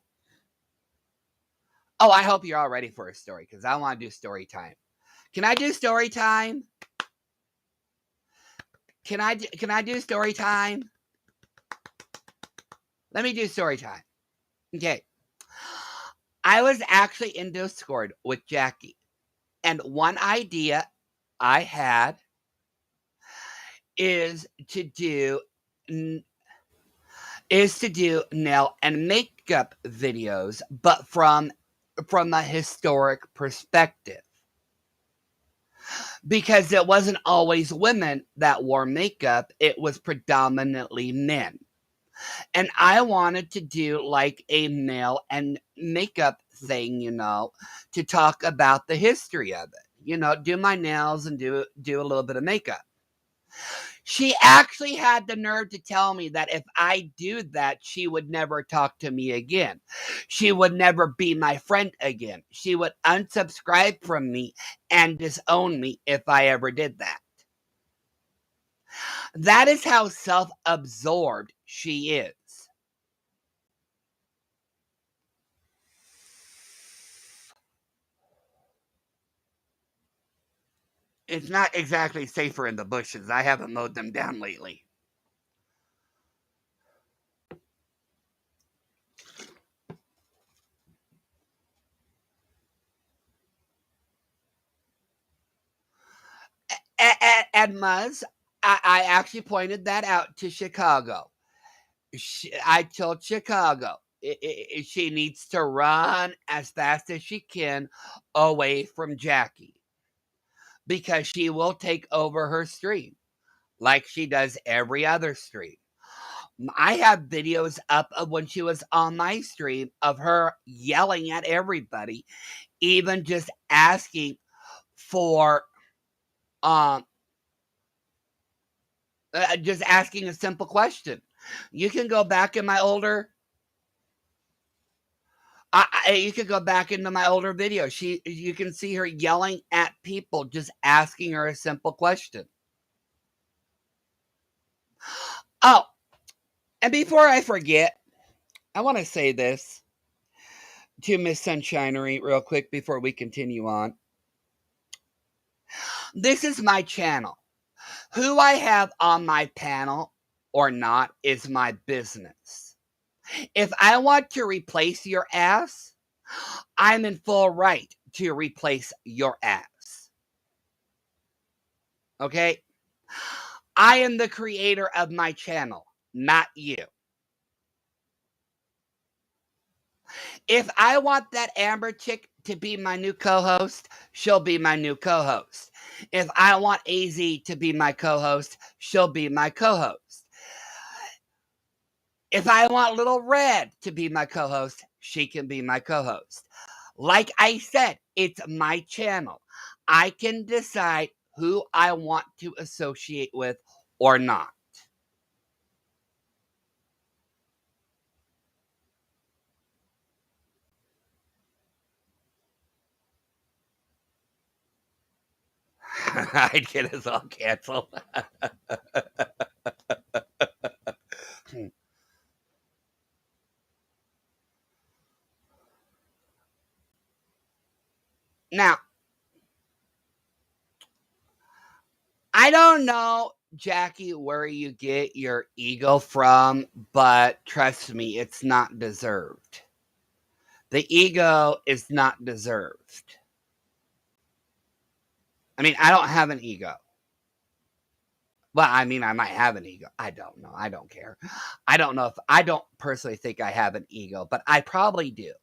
Oh, I hope you're all ready for a story because I want to do story time. Can I do story time? Can I do story time? Let me do story time. Okay. I was actually in Discord with Jackie, and one idea I had is to do nail and makeup videos, but from a historic perspective. Because it wasn't always women that wore makeup, it was predominantly men. And I wanted to do like a nail and makeup thing, to talk about the history of it. Do my nails and do a little bit of makeup. She actually had the nerve to tell me that if I do that, she would never talk to me again. She would never be my friend again. She would unsubscribe from me and disown me if I ever did that. That is how self-absorbed she is. It's not exactly safer in the bushes. I haven't mowed them down lately. At Muzz, I actually pointed that out to Chicago. I told Chicago she needs to run as fast as she can away from Jackie because she will take over her stream like she does every other stream. I have videos up of when she was on my stream of her yelling at everybody, even just asking for just asking a simple question. You can go back in my older you could go back into my older video. You can see her yelling at people, just asking her a simple question. Oh, and before I forget, I want to say this to Miss Sunshinery real quick before we continue on. This is my channel. Who I have on my panel or not is my business. If I want to replace your ass, I'm in full right to replace your ass. Okay? I am the creator of my channel, not you. If I want that Amber chick to be my new co-host, she'll be my new co-host. If I want AZ to be my co-host, she'll be my co-host. If I want Little Red to be my co-host, she can be my co-host. Like I said, it's my channel. I can decide who I want to associate with or not. I'd get us all canceled. Now, I don't know, Jackie, where you get your ego from, but trust me, it's not deserved. The ego is not deserved. I mean, I don't have an ego. Well, I mean, I might have an ego. I don't know. I don't care. I don't know if I don't personally think I have an ego, but I probably do.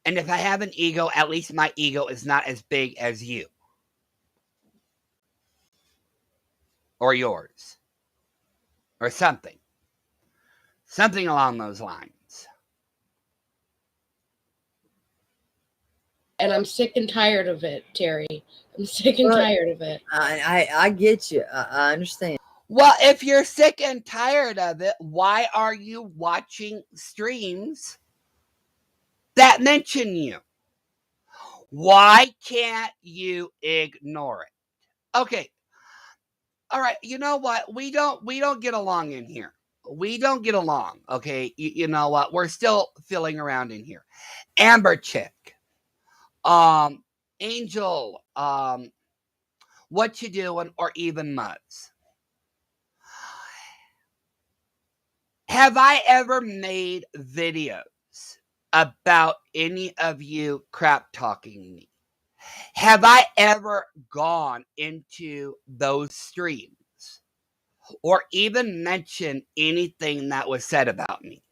And if I have an ego, at least my ego is not as big as you or yours or something. Something along those lines. And I'm sick and tired of it, Terry. I'm sick and tired of it. I get you. I understand. Well, if you're sick and tired of it, why are you watching streams that mention you? Why can't you ignore it? Okay. All right. You know what? We don't get along in here. We don't get along. Okay. You know what? We're still filling around in here. Amber Chick. Angel. What you doing? Or even Muzz. Have I ever made videos about any of you crap talking me? Have I ever gone into those streams or even mentioned anything that was said about me?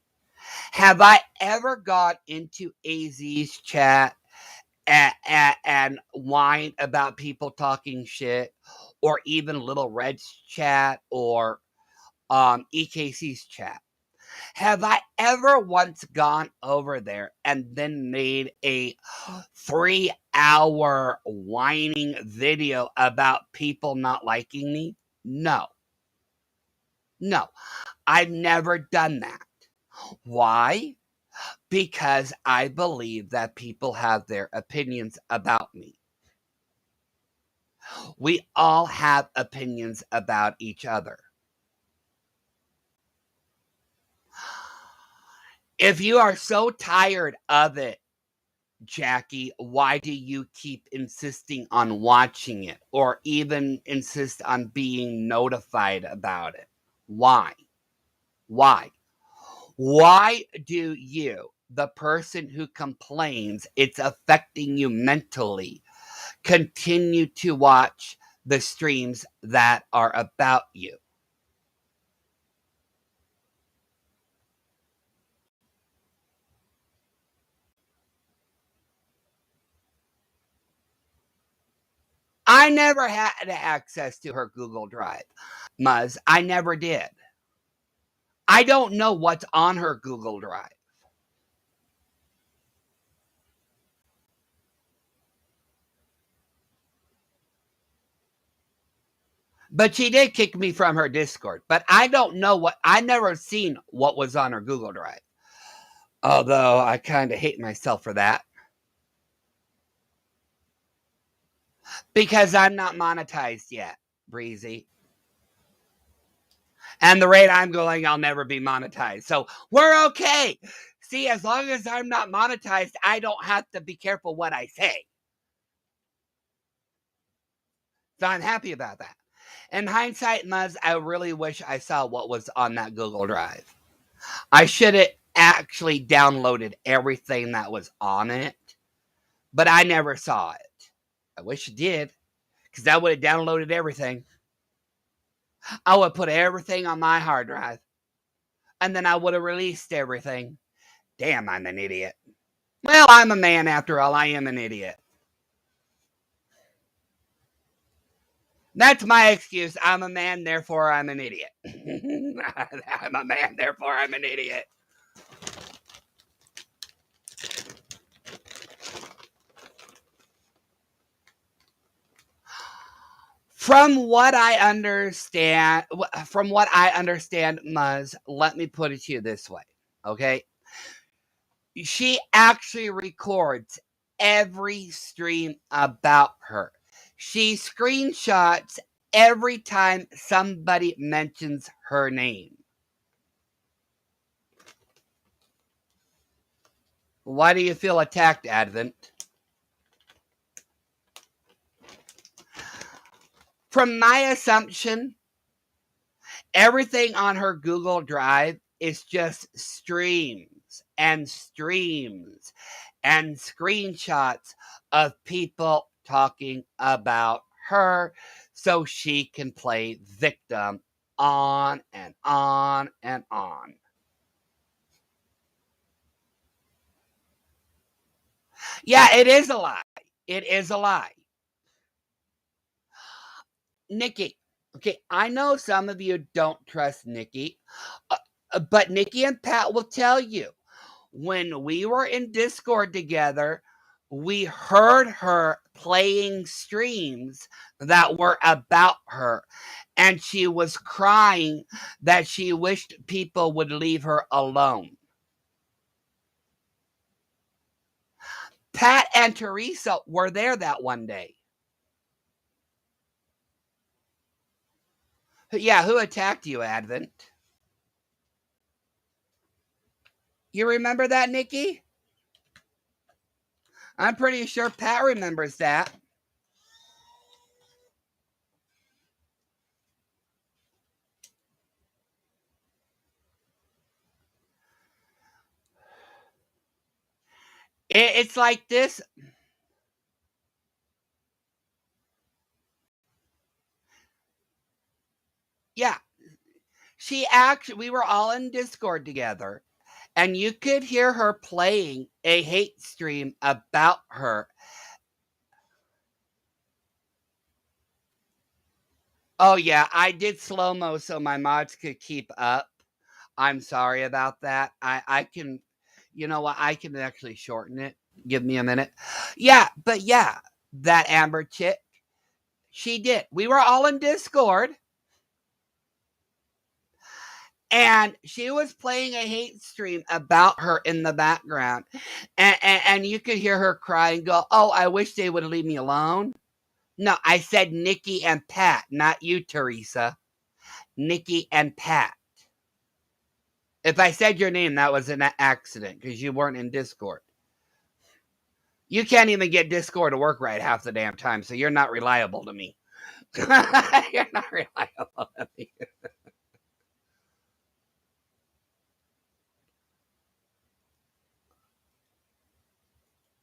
Have I ever gone into AZ's chat and whined about people talking shit, or even Little Red's chat or EKC's chat? Have I ever once gone over there and then made a 3-hour whining video about people not liking me? No. No, I've never done that. Why? Because I believe that people have their opinions about me. We all have opinions about each other. If you are so tired of it, Jackie, why do you keep insisting on watching it or even insist on being notified about it? Why? Why? Why do you, the person who complains it's affecting you mentally, continue to watch the streams that are about you? I never had access to her Google Drive, Muzz. I never did. I don't know what's on her Google Drive. But she did kick me from her Discord. But I don't know I never seen what was on her Google Drive. Although I kind of hate myself for that. Because I'm not monetized yet, Breezy. And the rate I'm going, I'll never be monetized. So we're okay. See, as long as I'm not monetized, I don't have to be careful what I say. So I'm happy about that. In hindsight, Muzz, I really wish I saw what was on that Google Drive. I should have actually downloaded everything that was on it, but I never saw it. I wish I did, because I would have downloaded everything. I would have put everything on my hard drive, and then I would have released everything. Damn, I'm an idiot. Well, I'm a man after all. I am an idiot. That's my excuse. I'm a man, therefore I'm an idiot. I'm a man, therefore I'm an idiot. From what I understand, Muzz, let me put it to you this way, okay? She actually records every stream about her. She screenshots every time somebody mentions her name. Why do you feel attacked, Advent? From my assumption, everything on her Google Drive is just streams and streams and screenshots of people talking about her so she can play victim on and on and on. Yeah, it is a lie. It is a lie. Nikki, okay, I know some of you don't trust Nikki, but Nikki and Pat will tell you, when we were in Discord together, we heard her playing streams that were about her, and she was crying that she wished people would leave her alone. Pat and Teresa were there that one day. Yeah, who attacked you, Advent? You remember that, Nikki? I'm pretty sure Pat remembers that. It's like this. Yeah. We were all in Discord together, and you could hear her playing a hate stream about her. Oh, yeah, I did slow-mo so my mods could keep up. I'm sorry about that. I can, you know what? I can actually shorten it. Give me a minute. Yeah, but yeah, that Amber chick, she did. We were all in Discord, and she was playing a hate stream about her in the background. And you could hear her cry and go, oh, I wish they would leave me alone. No, I said Nikki and Pat, not you, Teresa. Nikki and Pat. If I said your name, that was an accident because you weren't in Discord. You can't even get Discord to work right half the damn time, so you're not reliable to me. You're not reliable to me.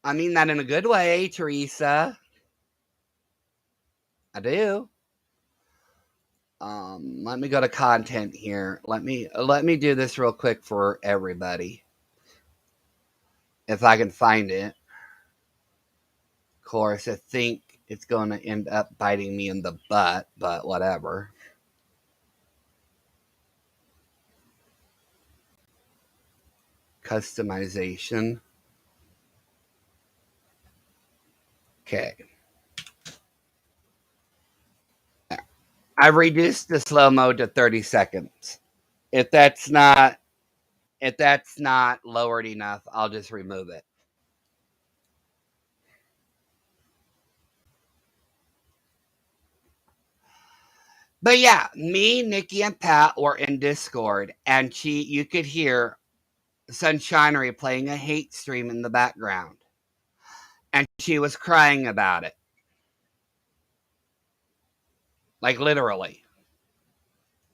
I mean that in a good way, Teresa. I do. Let me go to content here. Let me do this real quick for everybody. If I can find it. Of course, I think it's going to end up biting me in the butt, but whatever. Customization. Okay. I've reduced the slow mode to 30 seconds. If that's not lowered enough, I'll just remove it. But yeah, me, Nikki, and Pat were in Discord, and you could hear Sunshinery playing a hate stream in the background. And she was crying about it. Like literally.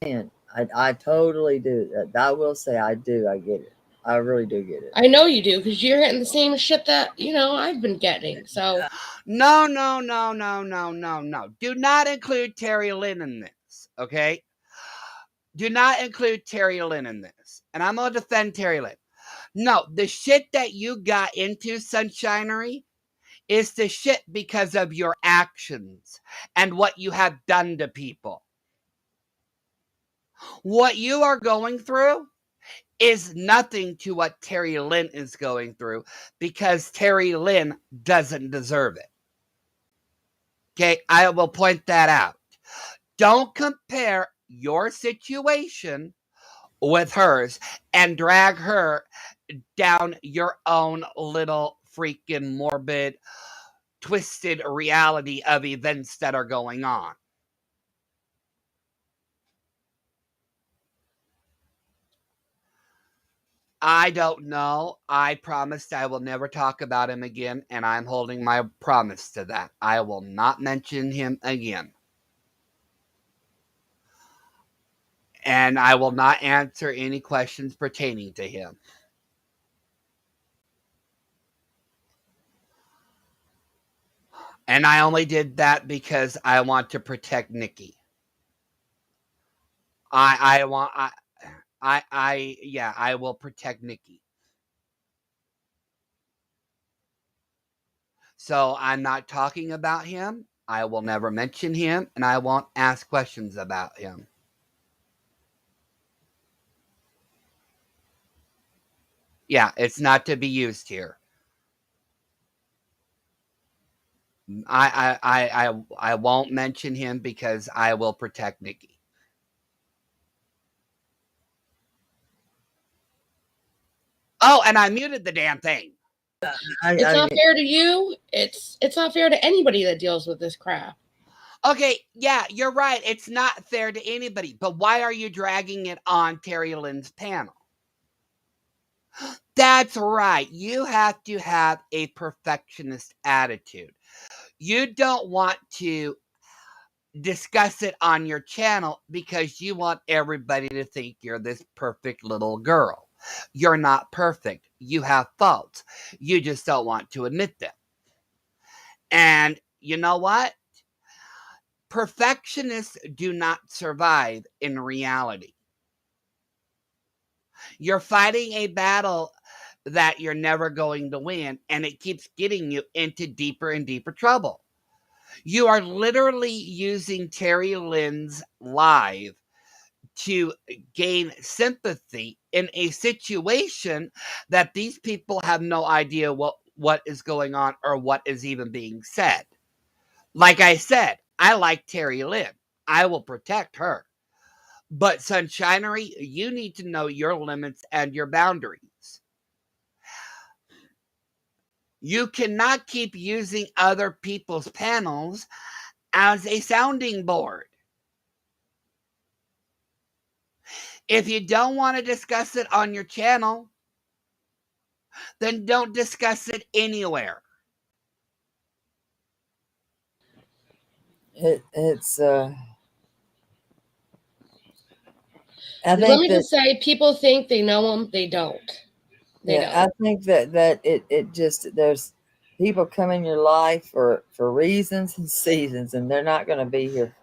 Man, I totally do. I will say I do. I get it. I really do get it. I know you do, because you're getting the same shit that, I've been getting. So No. Do not include Terry Lynn in this, okay? Do not include Terry Lynn in this. And I'm going to defend Terry Lynn. No, the shit that you got into, Sunshinery, is the shit because of your actions and what you have done to people. What you are going through is nothing to what Terry Lynn is going through because Terry Lynn doesn't deserve it. Okay, I will point that out. Don't compare your situation with hers and drag her down your own little freaking morbid twisted reality of events that are going on. I don't know. I promised I will never talk about him again, and I'm holding my promise to that. I will not mention him again. And I will not answer any questions pertaining to him. And I only did that because I want to protect Nikki. I will protect Nikki. So I'm not talking about him. I will never mention him, and I won't ask questions about him. Yeah, it's not to be used here. I won't mention him because I will protect Nikki. Oh, and I muted the damn thing. It's not fair to you. It's not fair to anybody that deals with this crap. Okay, yeah, you're right. It's not fair to anybody. But why are you dragging it on Terry Lynn's panel? That's right. You have to have a perfectionist attitude. You don't want to discuss it on your channel because you want everybody to think you're this perfect little girl. You're not perfect. You have faults. You just don't want to admit them. And you know what? Perfectionists do not survive in reality. You're fighting a battle that you're never going to win, and it keeps getting you into deeper and deeper trouble. You are literally using Terry Lynn's live to gain sympathy in a situation that these people have no idea what is going on or what is even being said. Like I said, I like Terry Lynn. I will protect her. But Sunshinery, you need to know your limits and your boundaries. You cannot keep using other people's panels as a sounding board. If you don't want to discuss it on your channel, then don't discuss it anywhere. Let me just say, people think they know him. They don't. They don't. I think that it just, there's people come in your life for reasons and seasons, and they're not going to be here.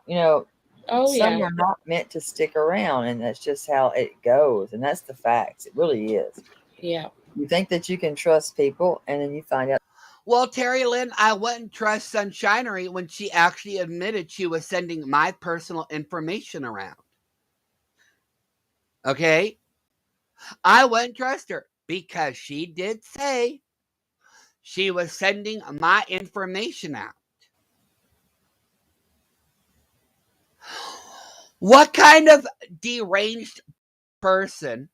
Some are not meant to stick around, and that's just how it goes, and that's the facts. It really is. Yeah. You think that you can trust people, and then you find out. Well, Terry Lynn, I wouldn't trust Sunshinery when she actually admitted she was sending my personal information around. Okay? I wouldn't trust her because she did say she was sending my information out. What kind of deranged person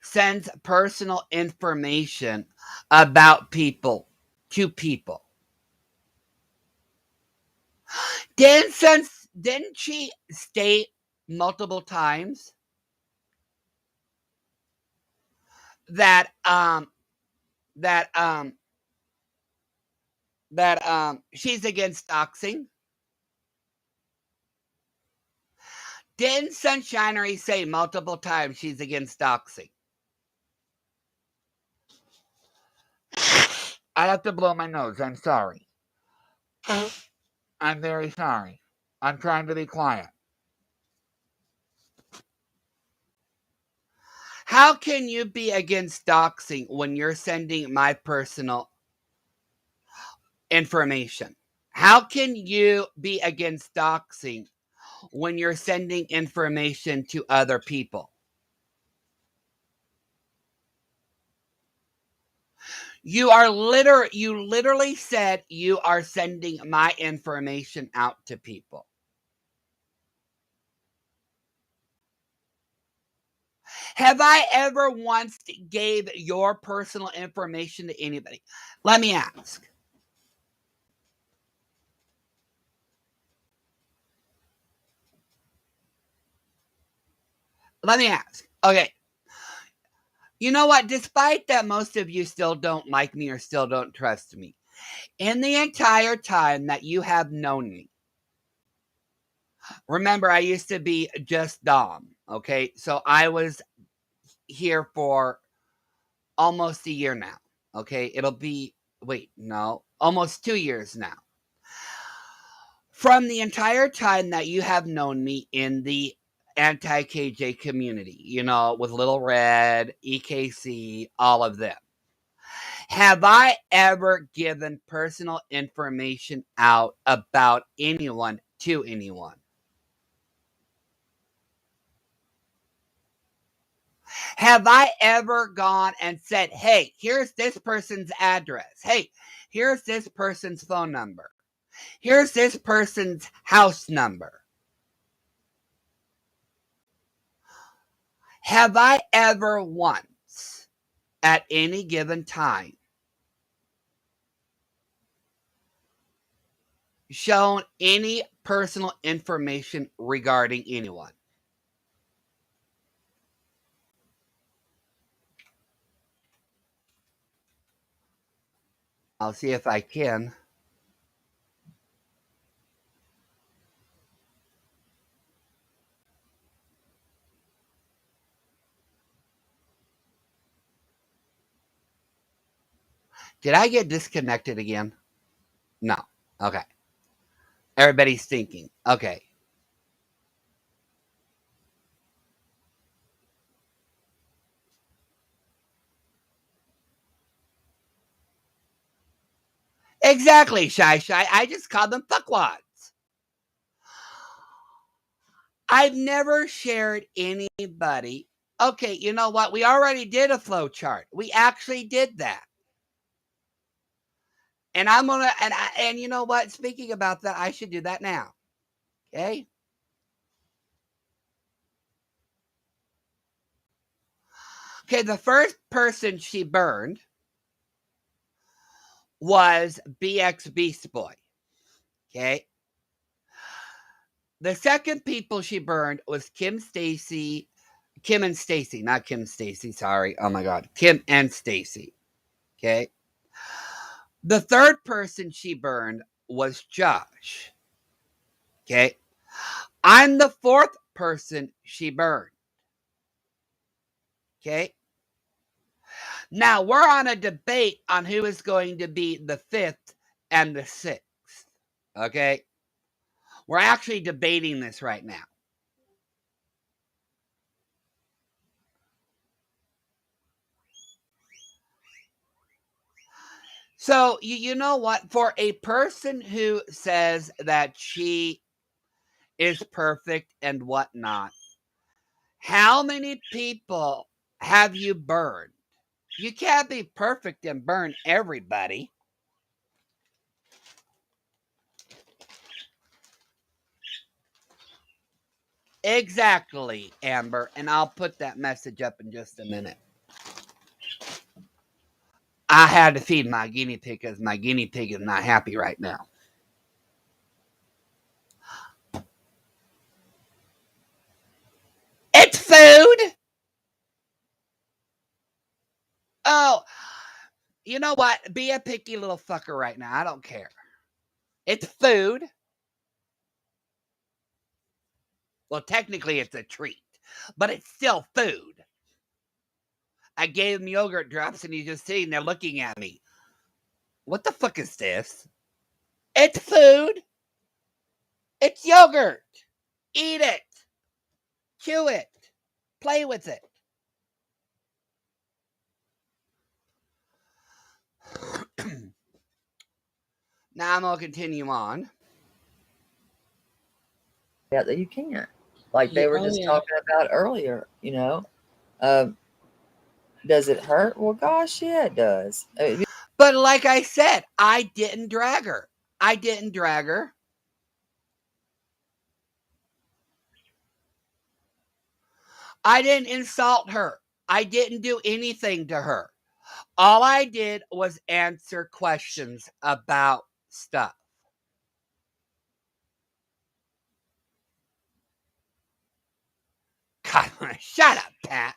sends personal information about people to people? Didn't she state multiple times that she's against doxing? Didn't Sunshinery say multiple times she's against doxing? I have to blow my nose. I'm sorry. I'm very sorry. I'm trying to be quiet. How can you be against doxing when you're sending my personal information? How can you be against doxing when you're sending information to other people? You literally said you are sending my information out to people. Have I ever once gave your personal information to anybody? Let me ask. Let me ask. Okay. You know what? Despite that most of you still don't like me or still don't trust me, in the entire time that you have known me, remember, I used to be just Dom. Okay. So I was here for almost a year now. Okay. It'll be, almost 2 years now. From the entire time that you have known me in the anti-KJ community, with Little Red, EKC, all of them, have I ever given personal information out about anyone to anyone? Have I ever gone and said, hey, here's this person's address. Hey, here's this person's phone number. Here's this person's house number. Have I ever once, at any given time, shown any personal information regarding anyone? I'll see if I can. Did I get disconnected again? No. Okay. Everybody's thinking. Okay. Exactly, Shy. I just call them fuckwads. I've never shared anybody. Okay, you know what? We already did a flow chart. We actually did that. And I'm gonna and you know what? Speaking about that, I should do that now. Okay. Okay, the first person she burned was BX Beast Boy. Okay. The second people she burned was Kim and Stacy, not Kim Stacy, sorry. Oh my God. Kim and Stacy. Okay. The third person she burned was Josh. Okay. I'm the fourth person she burned. Okay. Now we're on a debate on who is going to be the fifth and the sixth. Okay. We're actually debating this right now. So, you know what? For a person who says that she is perfect and whatnot, how many people have you burned? You can't be perfect and burn everybody. Exactly, Amber. And I'll put that message up in just a minute. I had to feed my guinea pig because my guinea pig is not happy right now. It's food. Oh, you know what? Be a picky little fucker right now. I don't care. It's food. Well, technically it's a treat, but it's still food. I gave him yogurt drops and he's just sitting there looking at me. What the fuck is this? It's food. It's yogurt. Eat it. Chew it. Play with it. Now I'm going to continue on. Yeah, that you can't. Like they were just talking about earlier, does it hurt? Well, gosh, yeah, it does. But like I said, I didn't drag her. I didn't drag her. I didn't insult her. I didn't do anything to her. All I did was answer questions about stuff. God, shut up, Pat.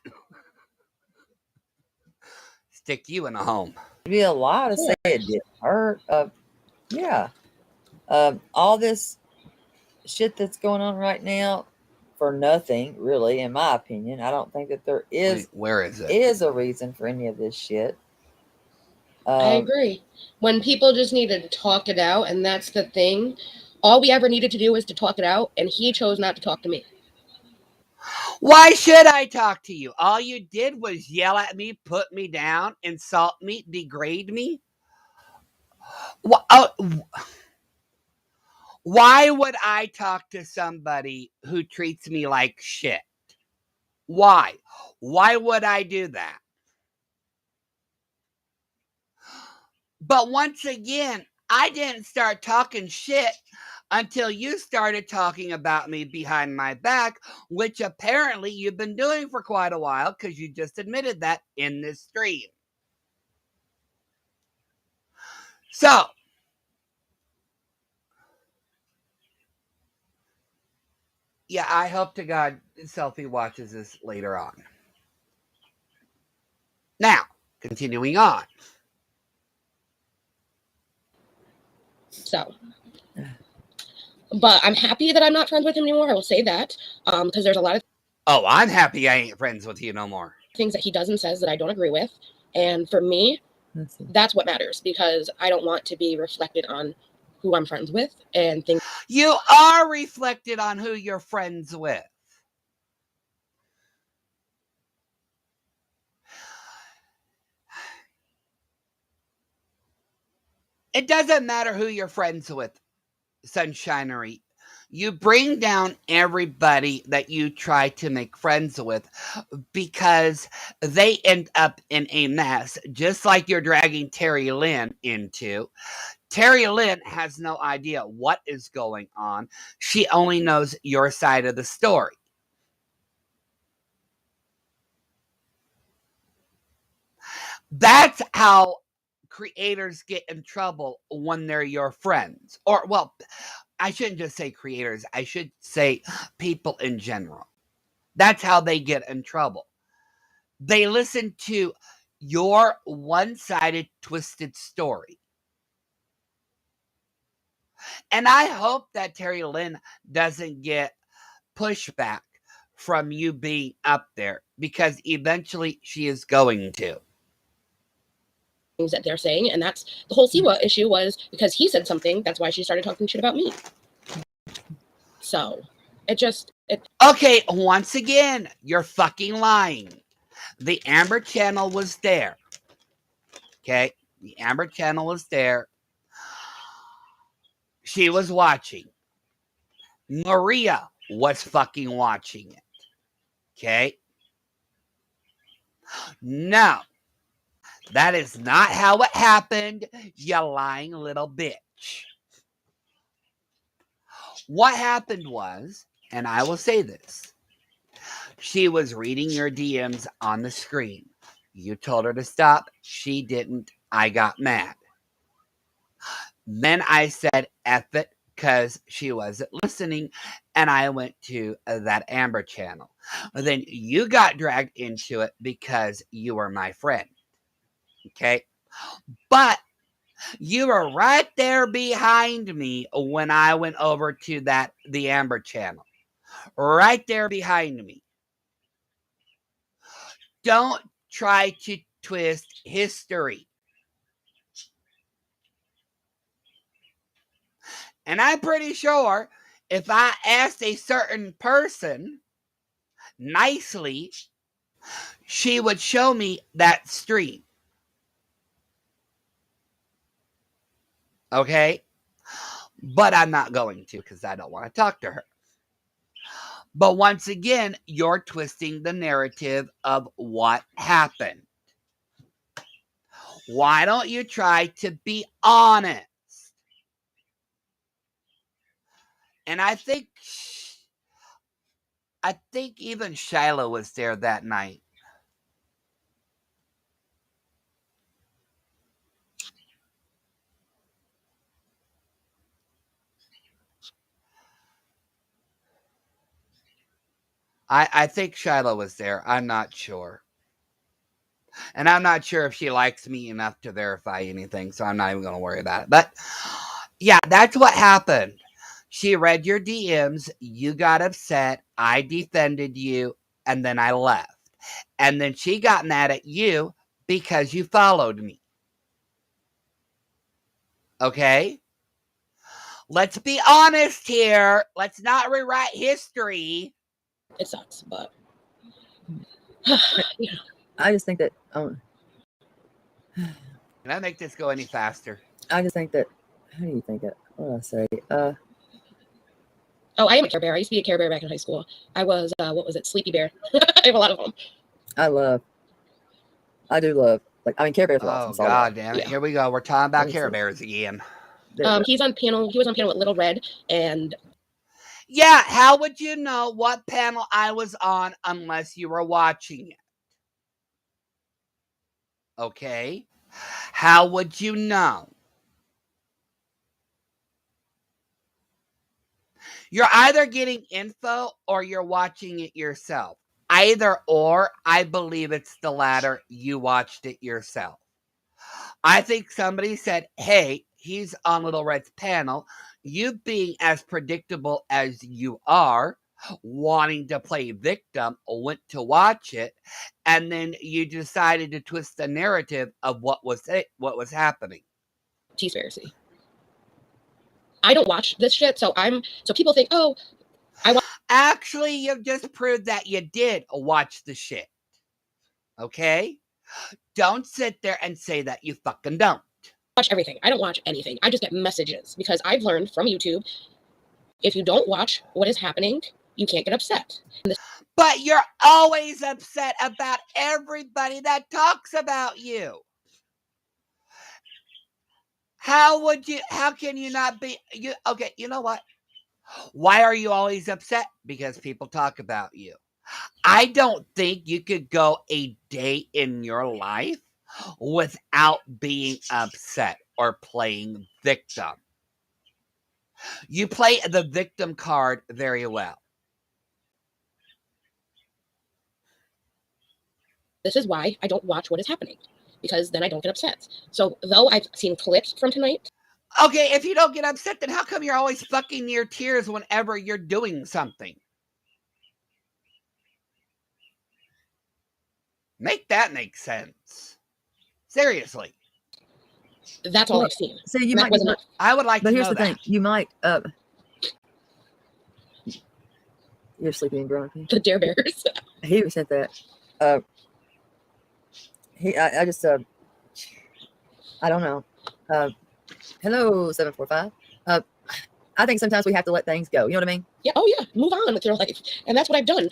Stick you in a home. It'd be a lie to say it didn't hurt. Yeah. All this shit that's going on right now for nothing, really, in my opinion. I don't think that there is. Wait, where is it? Is a reason for any of this shit. I agree. When people just needed to talk it out, and that's the thing. All we ever needed to do was to talk it out, and he chose not to talk to me. Why should I talk to you? All you did was yell at me, put me down, insult me, degrade me. Why would I talk to somebody who treats me like shit? Why? Why would I do that? But once again, I didn't start talking shit until you started talking about me behind my back, which apparently you've been doing for quite a while because you just admitted that in this stream. So, yeah, I hope to God Selfie watches this later on. Now, continuing on. So, but I'm happy that I'm not friends with him anymore. I will say that, because there's a lot of. Oh, I'm happy I ain't friends with you no more. Things that he does and says that I don't agree with, and for me, that's what matters, because I don't want to be reflected on who I'm friends with and things. You are reflected on who you're friends with. It doesn't matter who you're friends with, Sunshinery. You bring down everybody that you try to make friends with because they end up in a mess, just like you're dragging Terry Lynn into. Terry Lynn has no idea what is going on. She only knows your side of the story. That's how creators get in trouble when they're your friends. Or, well, I shouldn't just say creators. I should say people in general. That's how they get in trouble. They listen to your one-sided, twisted story. And I hope that Terry Lynn doesn't get pushback from you being up there, because eventually she is going to. Things that they're saying, and that's the whole Siwa issue, was because he said something. That's why she started talking shit about me. So okay, once again, you're fucking lying. The Amber Channel was there. Okay, the Amber Channel was there. She was watching. Maria was fucking watching it. Okay? No. That is not how it happened, you lying little bitch. What happened was, and I will say this, she was reading your DMs on the screen. You told her to stop. She didn't. I got mad. Then I said, F it, because she wasn't listening, and I went to that Amber Channel. Then you got dragged into it because you were my friend. Okay? But you were right there behind me when I went over to the Amber Channel. Right there behind me. Don't try to twist history. And I'm pretty sure if I asked a certain person nicely, she would show me that stream. Okay? But I'm not going to, because I don't want to talk to her. But once again, you're twisting the narrative of what happened. Why don't you try to be honest? And I think I think even Shiloh was there that night. I think Shiloh was there. I'm not sure. And I'm not sure if she likes me enough to verify anything, so I'm not even going to worry about it. But yeah, that's what happened. She read your DMs, you got upset, I defended you, and then I left. And then she got mad at you because you followed me. Okay? Let's be honest here. Let's not rewrite history. It sucks, but yeah. I just think that Can I make this go any faster? I just think that how do you think that? What do I say? Oh, I am a Care Bear. I used to be a Care Bear back in high school. I was what was it? Sleepy Bear. I have a lot of them. I do love Care Bears. Oh God damn it! Yeah. Here we go. We're talking about Care Bears again. He's on panel. He was on panel with Little Red and. Yeah, how would you know what panel I was on unless you were watching it? Okay. How would you know? You're either getting info or you're watching it yourself. Either or, I believe it's the latter. You watched it yourself. I think somebody said, hey, he's on Little Red's panel. You being as predictable as you are, wanting to play victim, went to watch it, and then you decided to twist the narrative of what was happening. Conspiracy. I don't watch this shit, so people think, oh, Actually, you've just proved that you did watch the shit. Okay? Don't sit there and say that you fucking don't. Watch everything. I don't watch anything. I just get messages because I've learned from YouTube, if you don't watch what is happening, you can't get upset. But you're always upset about everybody that talks about you. How can you not be, okay, you know what? Why are you always upset? Because people talk about you. I don't think you could go a day in your life without being upset or playing victim. You play the victim card very well. This is why I don't watch what is happening, because then I don't get upset. So though I've seen clips from tonight. Okay, if you don't get upset, then how come you're always fucking near tears whenever you're doing something? Make that make sense. Seriously. That's all I've seen. So you might. I would like to know that. But here's the thing: you might. You're sleeping, grumpy. The Dare Bears. He said that. I just. I don't know. Hello, 745. I think sometimes we have to let things go. You know what I mean? Yeah. Oh yeah. Move on with your life, and that's what I've done.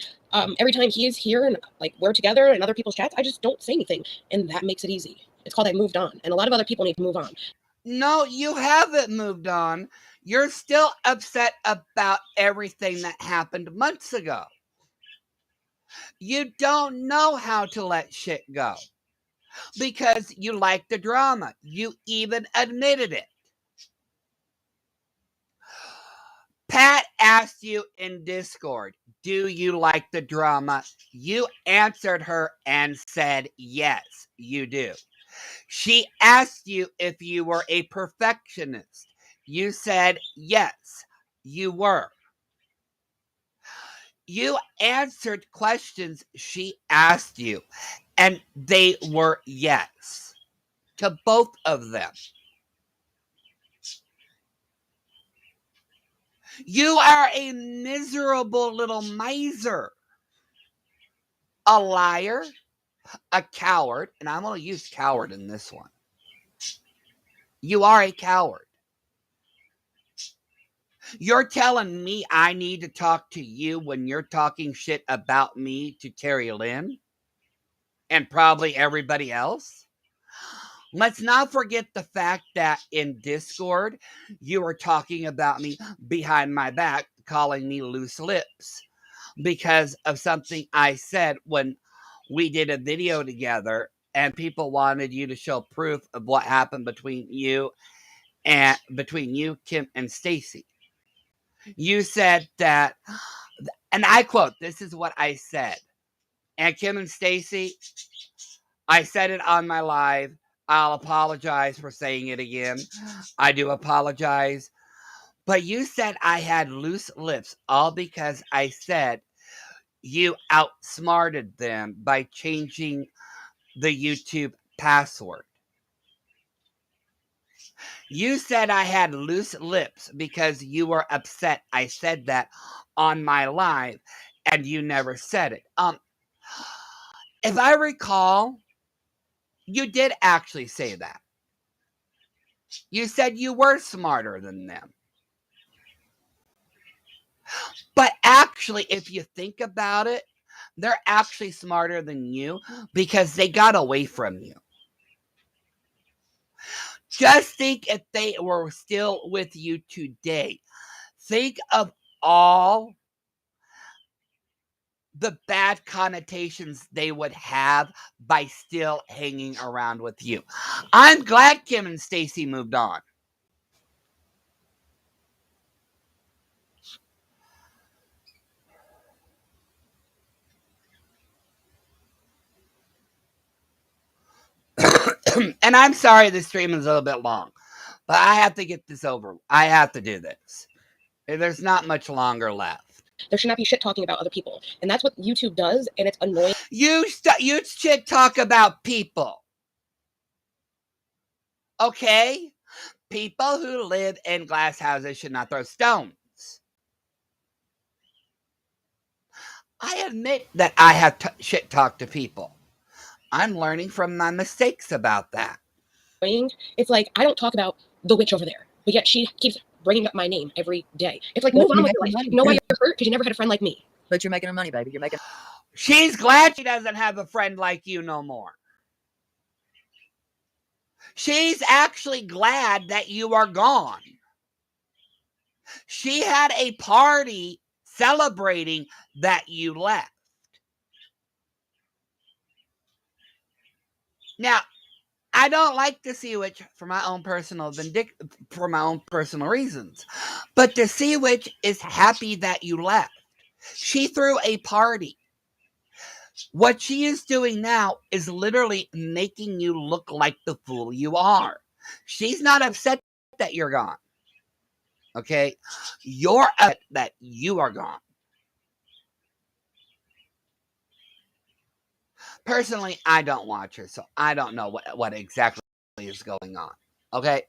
Every time he is here and we're together in other people's chats, I just don't say anything, and that makes it easy. It's called I moved on, and a lot of other people need to move on. No, you haven't moved on. You're still upset about everything that happened months ago. You don't know how to let shit go because you like the drama. You even admitted it. Pat asked you in Discord, do you like the drama? You answered her and said, yes, you do. She asked you if you were a perfectionist. You said, yes, you were. You answered questions she asked you, and they were yes to both of them. You are a miserable little miser, a liar, a coward, and I'm going to use coward in this one. You are a coward. You're telling me I need to talk to you when you're talking shit about me to Terry Lynn and probably everybody else? Let's not forget the fact that in Discord, you were talking about me behind my back, calling me loose lips. because of something I said when we did a video together and people wanted you to show proof of what happened between you, Kim, and Stacy. You said that, and I quote, this is what I said. And Kim and Stacy, I said it on my live. I'll apologize for saying it again. I do apologize. But you said I had loose lips, all because I said you outsmarted them by changing the YouTube password. You said I had loose lips because you were upset I said that on my live, and you never said it. If I recall, you did actually say that. You said you were smarter than them. But actually, if you think about it, they're actually smarter than you because they got away from you. Just think if they were still with you today. Think of all the bad connotations they would have by still hanging around with you. I'm glad Kim and Stacy moved on. And I'm sorry the stream is a little bit long, but I have to get this over. I have to do this. There's not much longer left. There should not be shit talking about other people. And that's what YouTube does, and it's annoying. You shit talk about people. Okay? People who live in glass houses should not throw stones. I admit that I have shit talked to people. I'm learning from my mistakes about that. It's like, I don't talk about the witch over there, but yet she keeps bringing up my name every day. It's like, move on with your life. You know why you're hurt? Because you never had a friend like me. But you're making her money, baby. You're making. She's glad she doesn't have a friend like you no more. She's actually glad that you are gone. She had a party celebrating that you left. Now, I don't like the Sea Witch for my own personal reasons, but the Sea Witch is happy that you left. She threw a party. What she is doing now is literally making you look like the fool you are. She's not upset that you're gone. Okay? You're upset that you are gone. Personally, I don't watch her, so I don't know what exactly is going on. Okay?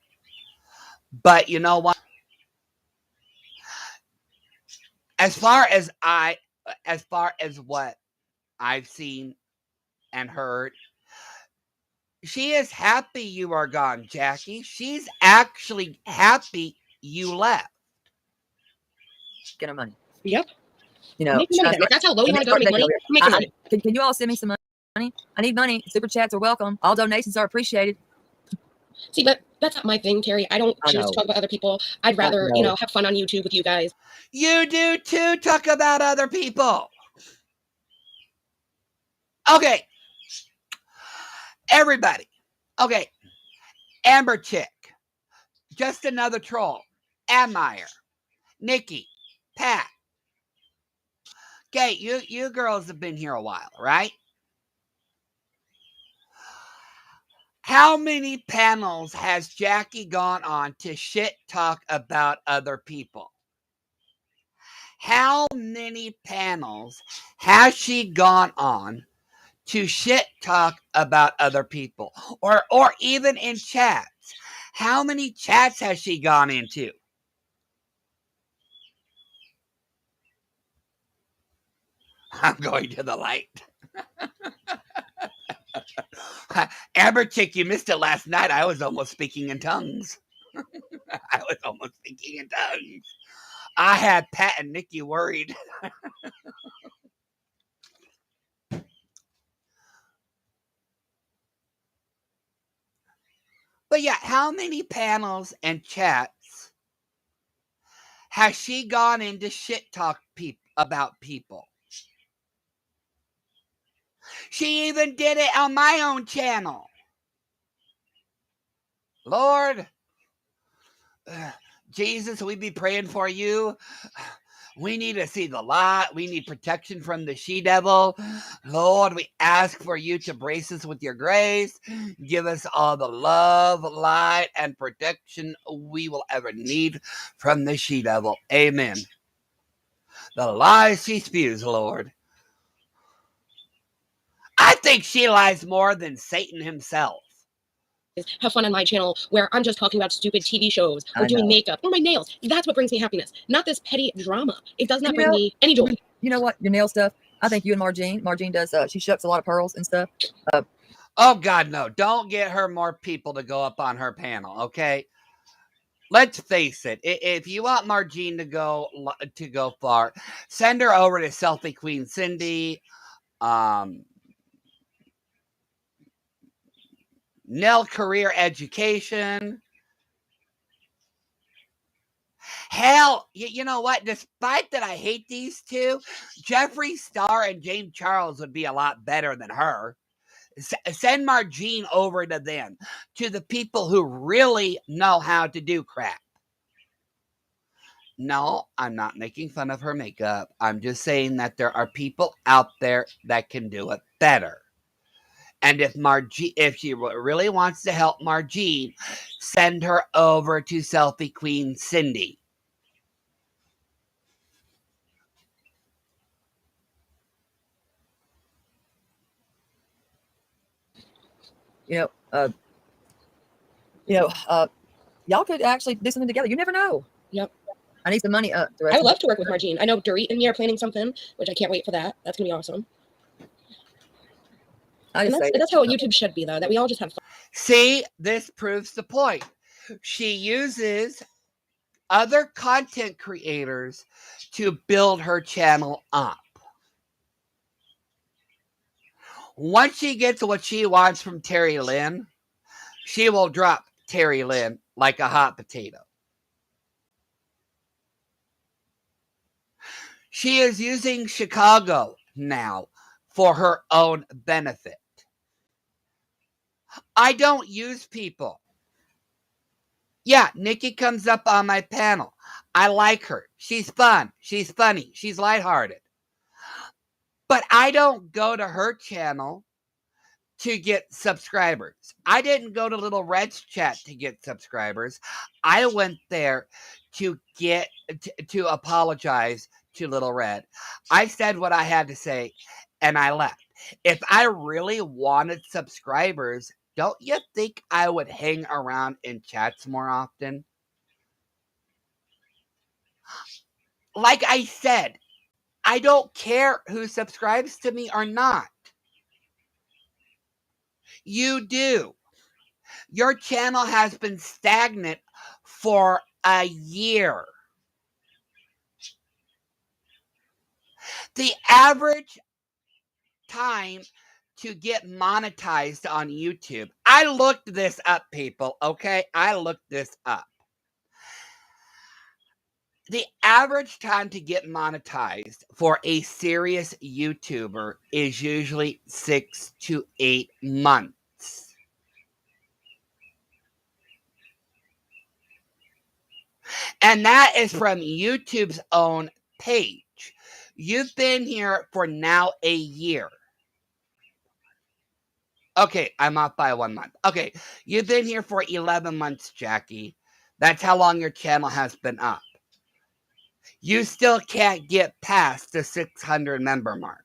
But you know what? As far as what I've seen and heard, she is happy you are gone, Jackie. She's actually happy you left. Get her money. Yep. You know, if that's how low you want to go to make money, make money. Can you all send me some money? I need money. Super chats are welcome. All donations are appreciated. See, but that's not my thing, Terry. I don't choose to talk about other people. I'd rather, have fun on YouTube with you guys. You do too, talk about other people. Okay. Everybody. Okay. Amber Chick. Just another troll. Admire. Nikki. Pat. Okay, you girls have been here a while, right? How many panels has Jackie gone on to shit talk about other people? How many panels has she gone on to shit talk about other people? Or even in chats. How many chats has she gone into? I'm going to the light. Amber Chick, you missed it last night. I was almost speaking in tongues. I had Pat and Nikki worried. But yeah, how many panels and chats has she gone into shit talk about people. She even did it on my own channel. Lord, Jesus, we be praying for you. We need to see the light. We need protection from the she-devil. Lord, we ask for you to brace us with your grace. Give us all the love, light, and protection we will ever need from the she-devil. Amen. The lies she spews, Lord. I think she lies more than Satan himself. Have fun on my channel where I'm just talking about stupid TV shows or doing makeup or my nails. That's what brings me happiness, not this petty drama. It does not bring me any joy. You know what? Your nail stuff. I think you and Margene does. She shucks a lot of pearls and stuff. Oh, God, no. Don't get her more people to go up on her panel, okay? Let's face it. If you want Margene to go far, send her over to Selfie Queen Cindy, Nell Career Education. Hell, you know what? Despite that I hate these two, Jeffree Star and James Charles would be a lot better than her. Send Margene over to them, to the people who really know how to do crap. No, I'm not making fun of her makeup. I'm just saying that there are people out there that can do it better. And if she really wants to help Margene, send her over to Selfie Queen Cindy. Y'all could actually do something together. You never know. Yep. I need some money. I would love to work with Margene. I know Dorit and me are planning something, which I can't wait for that. That's gonna be awesome. That's how YouTube should be, though. That we all just have fun. See, this proves the point. She uses other content creators to build her channel up. Once she gets what she wants from Terry Lynn, she will drop Terry Lynn like a hot potato. She is using Chicago now for her own benefit. I don't use people. Yeah, Nikki comes up on my panel. I like her. She's fun. She's funny. She's lighthearted. But I don't go to her channel to get subscribers. I didn't go to Little Red's chat to get subscribers. I went there to apologize to Little Red. I said what I had to say, and I left. If I really wanted subscribers, don't you think I would hang around in chats more often? Like I said, I don't care who subscribes to me or not. You do. Your channel has been stagnant for a year. The average time to get monetized on YouTube. I looked this up, people, okay? I looked this up. The average time to get monetized for a serious YouTuber is usually 6 to 8 months. And that is from YouTube's own page. You've been here for now a year. Okay, I'm off by 1 month. Okay, you've been here for 11 months, Jackie. That's how long your channel has been up. You still can't get past the 600 member mark.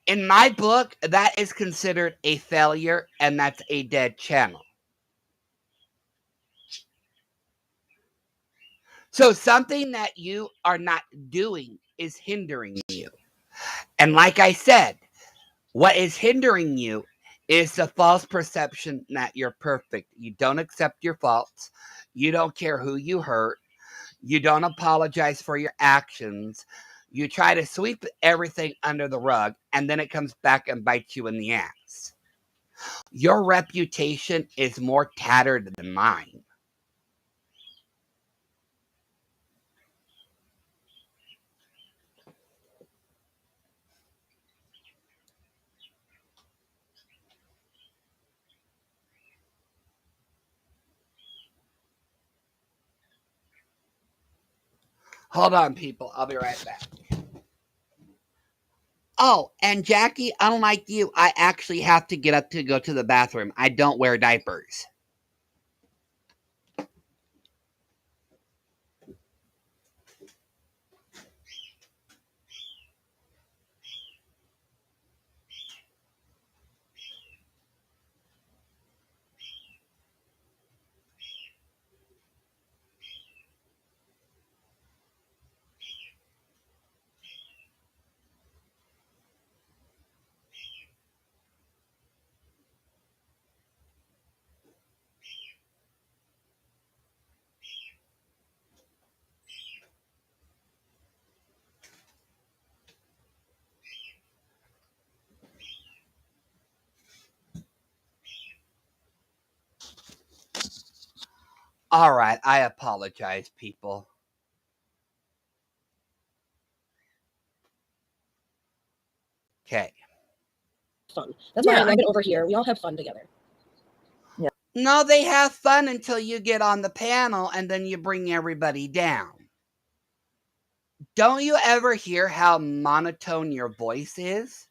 In my book, that is considered a failure, and that's a dead channel. So something that you are not doing is hindering you. And like I said, what is hindering you is the false perception that you're perfect. You don't accept your faults. You don't care who you hurt. You don't apologize for your actions. You try to sweep everything under the rug, and then it comes back and bites you in the ass. Your reputation is more tattered than mine. Hold on, people. I'll be right back. Oh, and Jackie, unlike you, I actually have to get up to go to the bathroom. I don't wear diapers. All right, I apologize, people. Okay. Fun. That's why I love it over here. We all have fun together. Yeah. No, they have fun until you get on the panel and then you bring everybody down. Don't you ever hear how monotone your voice is?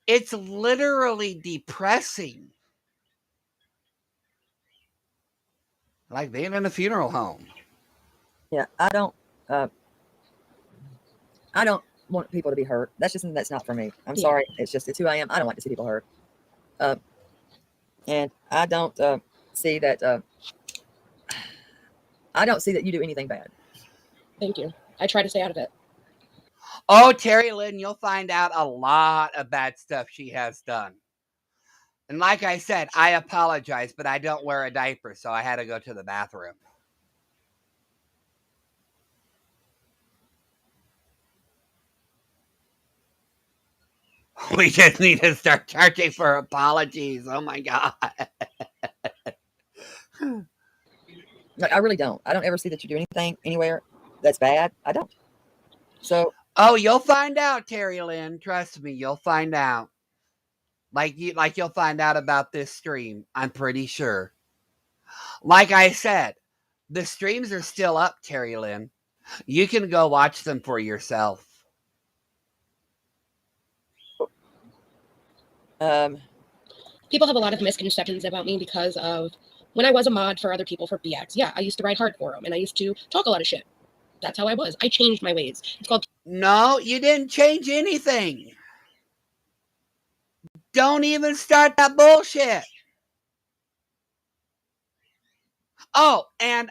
It's literally depressing. Like being in a funeral home. Yeah, I don't want people to be hurt. That's not for me. I'm sorry. It's who I am. I don't like to see people hurt. And I don't see that. I don't see that you do anything bad. Thank you. I try to stay out of it. Oh, Terry Lynn, you'll find out a lot of bad stuff she has done. And like I said, I apologize, but I don't wear a diaper, so I had to go to the bathroom. We just need to start charging for apologies. Oh my God. Like, I really don't. I don't ever see that you do anything anywhere that's bad. I don't. So. Oh, you'll find out, Terry Lynn. Trust me, you'll find out. Like you'll find out about this stream. I'm pretty sure. Like I said, the streams are still up, Terry Lynn. You can go watch them for yourself. People have a lot of misconceptions about me because of when I was a mod for other people for BX. Yeah, I used to ride hard for them, and I used to talk a lot of shit. That's how I was. I changed my ways. It's called. No, you didn't change anything. Don't even start that bullshit. Oh, and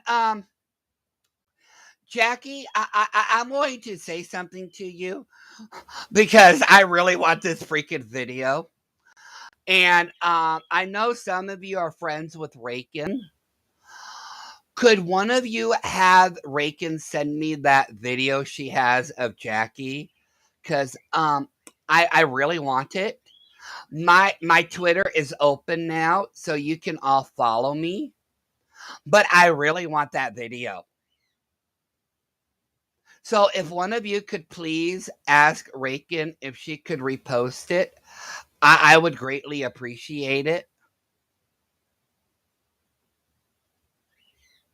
Jackie, I'm going to say something to you because I really want this freaking video. And I know some of you are friends with Rakin. Could one of you have Rakin send me that video she has of Jackie? Because I really want it. My Twitter is open now, so you can all follow me. But I really want that video. So if one of you could please ask Rakin if she could repost it, I would greatly appreciate it.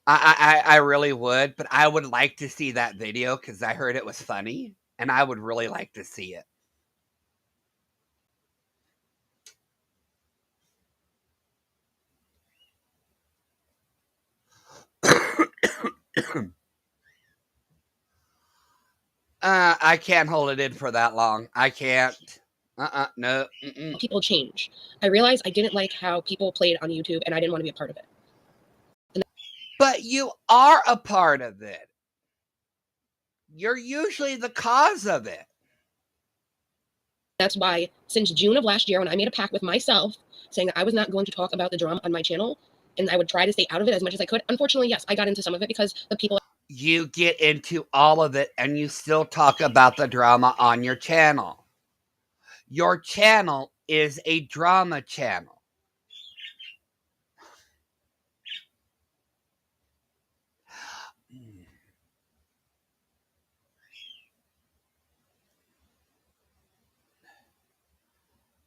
I really would, but I would like to see that video because I heard it was funny, and I would really like to see it. I can't hold it in for that long. I can't. No. Mm-mm. People change. I realized I didn't like how people played on YouTube, and I didn't want to be a part of it. But you are a part of it. You're usually the cause of it. That's why, since June of last year, when I made a pact with myself, saying that I was not going to talk about the drama on my channel, and I would try to stay out of it as much as I could. Unfortunately, yes, I got into some of it because the people... You get into all of it, and you still talk about the drama on your channel. Your channel is a drama channel.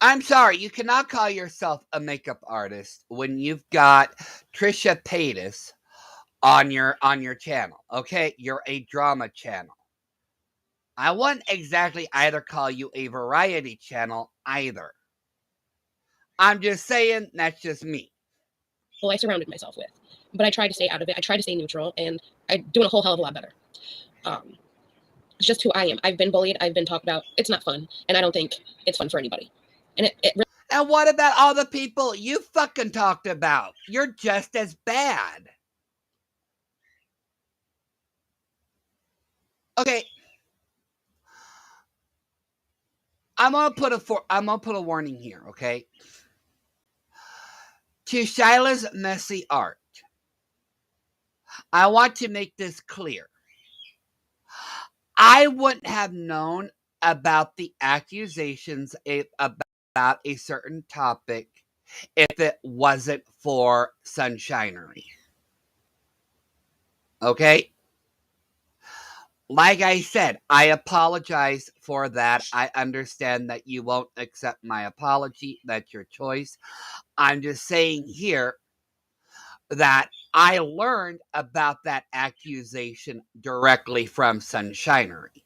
I'm sorry, you cannot call yourself a makeup artist when you've got Trisha Paytas on your channel. Okay, you're a drama channel. I wouldn't exactly either call you a variety channel either. I'm just saying that's just me. Well, I surrounded myself with, but I try to stay out of it. I try to stay neutral, and I'm doing a whole hell of a lot better. It's just who I am. I've been bullied. I've been talked about. It's not fun, and I don't think it's fun for anybody. And it really. And what about all the people you fucking talked about? You're just as bad. Okay. I'm gonna put a warning here, okay? To Shyla's messy art, I want to make this clear. I wouldn't have known about the accusations about a certain topic if it wasn't for Sunshinery. Okay? Like I said, I apologize for that. I understand that you won't accept my apology. That's your choice. I'm just saying here that I learned about that accusation directly from Sunshinery.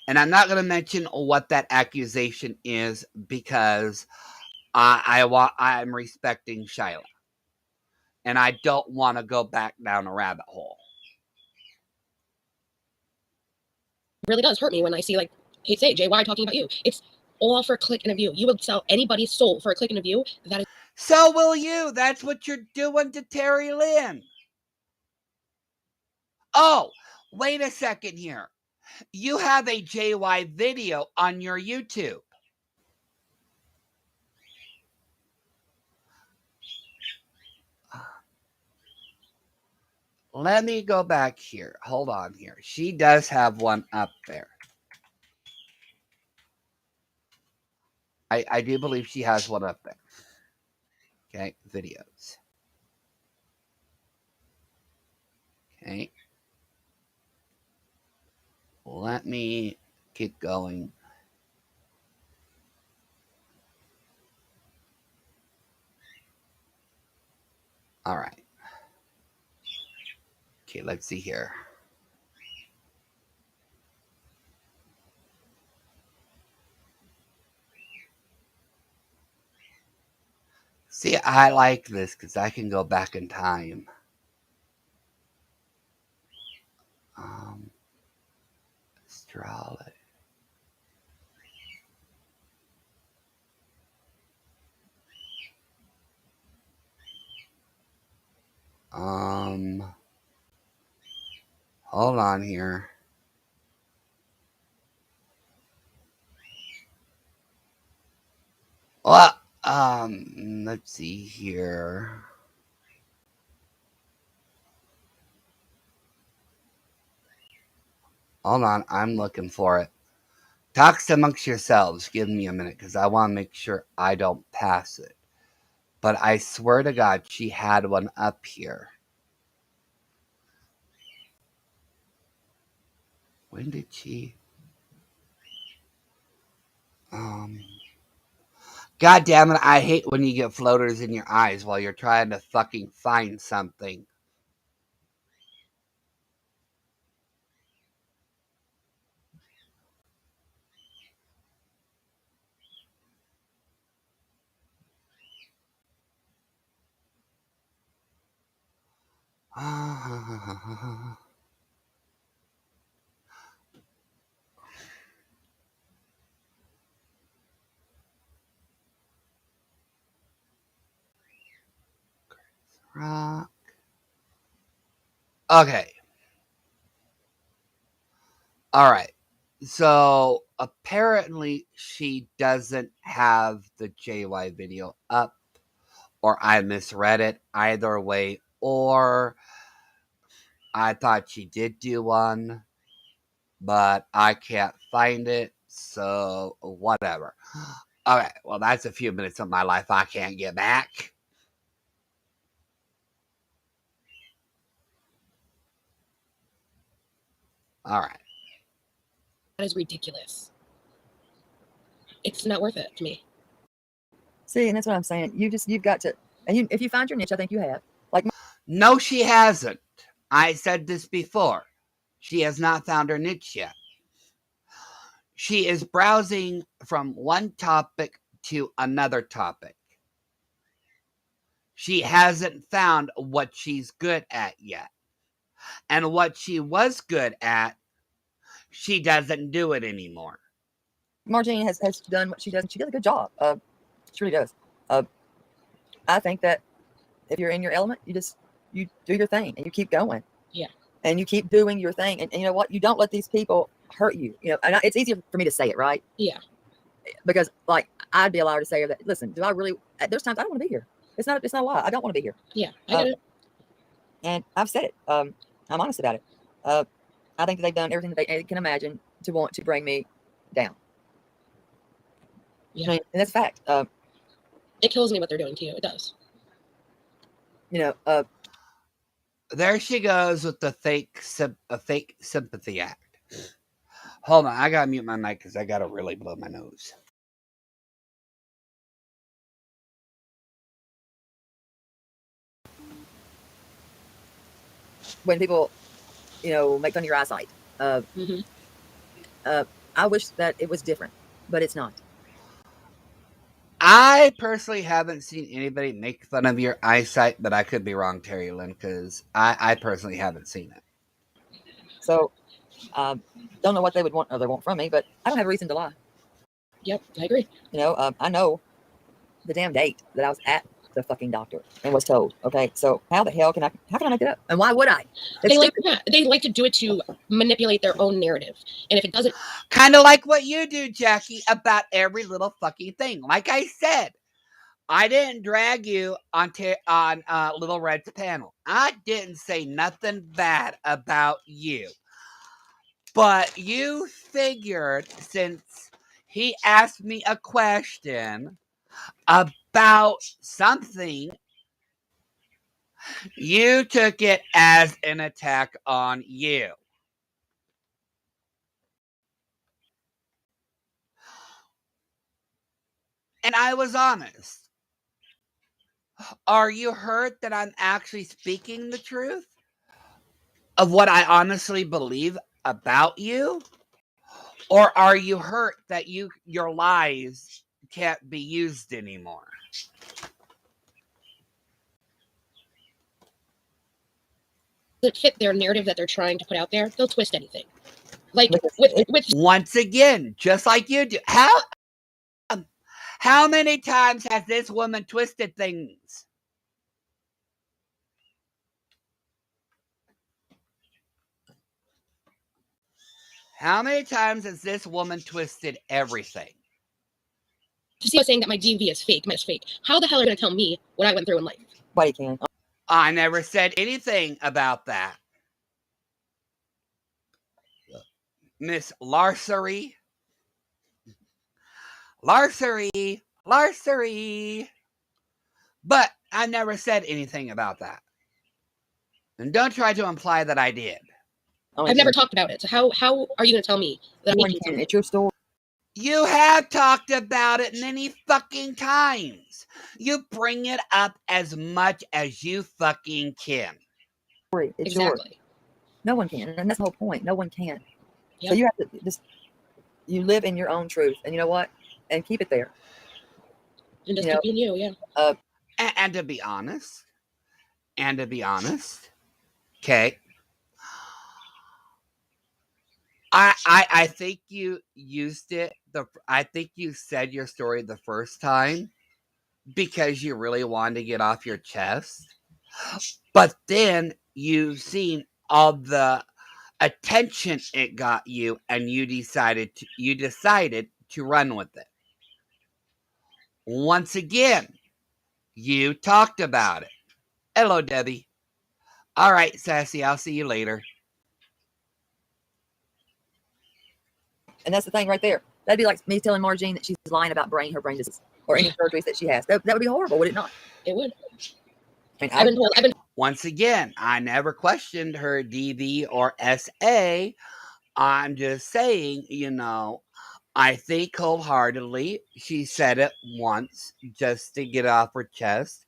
And I'm not going to mention what that accusation is because I'm respecting Shyla. And I don't want to go back down a rabbit hole. It really does hurt me when I see, like, hey, say, JY talking about you. It's all for a click and a view. You would sell anybody's soul for a click and a view. That is. So will you. That's what you're doing to Terry Lynn. Oh, wait a second here. You have a JY video on your YouTube. Let me go back here. Hold on here. She does have one up there. I do believe she has one up there. Okay, videos. Okay. Let me keep going. All right. Okay, let's see here. See, I like this because I can go back in time. Astrology. Hold on here. Well, let's see here. Hold on, I'm looking for it. Talk amongst yourselves. Give me a minute because I want to make sure I don't pass it. But I swear to God, she had one up here. When did she? God damn it, I hate when you get floaters in your eyes while you're trying to fucking find something. Rock. Okay. All right. So apparently she doesn't have the JY video up, or I misread it either way, or I thought she did do one, but I can't find it. So whatever. Okay. Well, that's a few minutes of my life I can't get back. All right. That is ridiculous. It's not worth it to me. See, and that's what I'm saying. You've got to And if you find your niche, I think you have. No, she hasn't. I said this before. She has not found her niche yet. She is browsing from one topic to another topic. She hasn't found what she's good at yet. And what she was good at, she doesn't do it anymore. Margene has done what she does, and she does a good job. She really does. I think that if you're in your element, you do your thing and you keep going. Yeah. And you keep doing your thing. And you know what? You don't let these people hurt you. And it's easier for me to say it, right? Yeah. Because I'd be allowed to say that, listen, do I really, there's times I don't want to be here. It's not a lie. I don't want to be here. Yeah. I get it. And I've said it. I'm honest about it. I think that they've done everything that they can imagine to want to bring me down. Yeah. And that's a fact. It kills me what they're doing to you. It does. There she goes with the fake sympathy act. Hold on, I gotta mute my mic because I gotta really blow my nose. When people, make fun of your eyesight, I wish that it was different, but it's not. I personally haven't seen anybody make fun of your eyesight, but I could be wrong, Terry Lynn, because I personally haven't seen it. So, don't know what they would want or they want from me, but I don't have a reason to lie. Yep, I agree. I know the damn date that I was at the fucking doctor and was told. Okay, so how can I make it up? And why would I? They like to do it to manipulate their own narrative, and if it doesn't, kind of like what you do, Jackie, about every little fucking thing. Like I said, I didn't drag you on Little Red's panel. I didn't say nothing bad about you, but you figured since he asked me a question about something, you took it as an attack on you. And I was honest. Are you hurt that I'm actually speaking the truth of what I honestly believe about you? Or are you hurt that your lies can't be used anymore? Doesn't fit their narrative that they're trying to put out there, they'll twist anything. Like with once again, just like you do. How many times has this woman twisted things? How many times has this woman twisted everything? She's saying that my DV is fake, it's fake. How the hell are you going to tell me what I went through in life? Nobody can. I never said anything about that. Miss Larcery. But I never said anything about that. And don't try to imply that I did. I've never talked about it. So how are you going to tell me that I'm making something? It's your story. You have talked about it many fucking times. You bring it up as much as you fucking can. It's exactly. Yours. No one can. And that's the whole point. No one can. Yep. So you have to you live in your own truth. And you know what? And keep it there. And just keep being you, yeah. And to be honest, okay, I think you used it. I think you said your story the first time because you really wanted to get off your chest. But then you've seen all the attention it got you, and you decided to run with it. Once again, you talked about it. Hello, Debbie. All right, Sassy, I'll see you later. And that's the thing right there. That'd be like me telling Margene that she's lying about her brain disease or any surgeries that she has. That would be horrible, would it not? It would. I mean, I've been. Once again, I never questioned her DV or SA. I'm just saying, I think wholeheartedly she said it once just to get off her chest.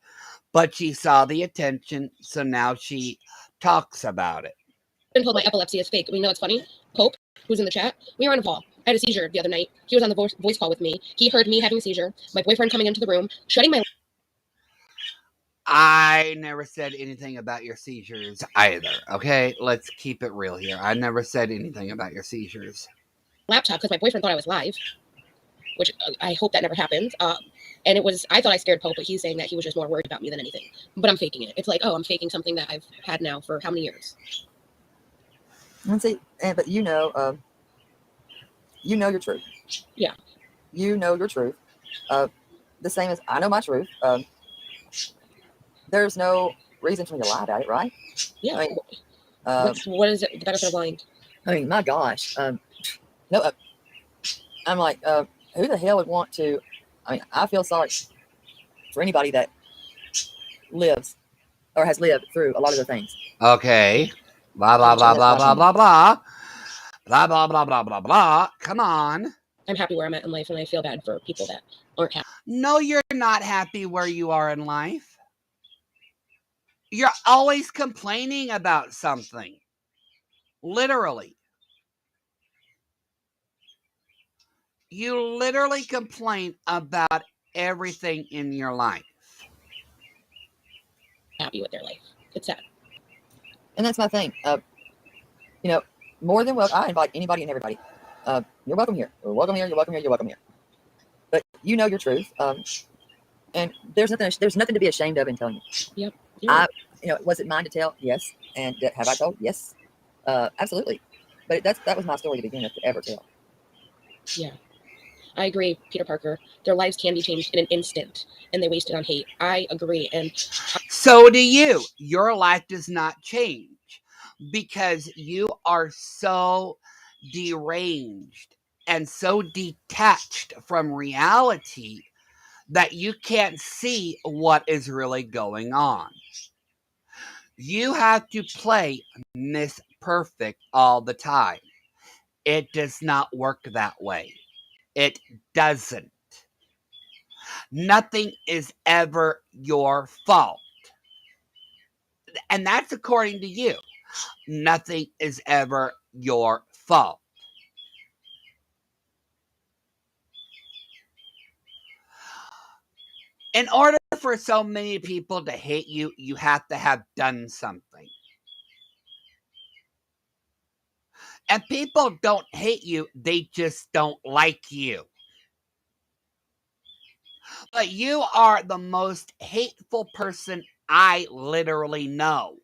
But she saw the attention, so now she talks about it. Been told my epilepsy is fake. We know it's funny. Pope, who's in the chat, we were on a call. I had a seizure the other night. He was on the voice call with me. He heard me having a seizure. My boyfriend coming into the room, shutting my. I never said anything about your seizures either. Okay, let's keep it real here. I never said anything about your seizures. Laptop because my boyfriend thought I was live, which I hope that never happens. And it was, I thought I scared Pope, but he's saying that he was just more worried about me than anything. But I'm faking it. It's like, oh, I'm faking something that I've had now for how many years? And see, but you know your truth. Yeah. You know your truth. The same as I know my truth. There's no reason for me to lie about it, right? Yeah. I mean, what is it? The better for blind. I mean, my gosh. No, I'm like, who the hell would want to? I mean, I feel sorry for anybody that lives or has lived through a lot of the things. Okay. Blah, blah, blah, blah, blah, blah, blah. Blah, blah, blah, blah, blah, blah. Come on. I'm happy where I'm at in life, and I feel bad for people that aren't happy. No, you're not happy where you are in life. You're always complaining about something. Literally. You literally complain about everything in your life. Happy with their life. It's sad. And that's my thing. You know, more than well, I invite anybody and everybody. You're welcome here. You're welcome here. You're welcome here. You're welcome here. But you know your truth. And there's nothing to be ashamed of in telling you. Yep. Was it mine to tell? Yes. And have I told? Yes. Absolutely. But that was my story to begin with, to ever tell. Yeah. I agree, Peter Parker. Their lives can be changed in an instant, and they waste it on hate. I agree. And so do you. Your life does not change because you are so deranged and so detached from reality that you can't see what is really going on. You have to play Miss Perfect all the time. It does not work that way. It doesn't. Nothing is ever your fault. And that's according to you. Nothing is ever your fault. In order for so many people to hate you, you have to have done something. And people don't hate you, they just don't like you. But you are the most hateful person I literally know,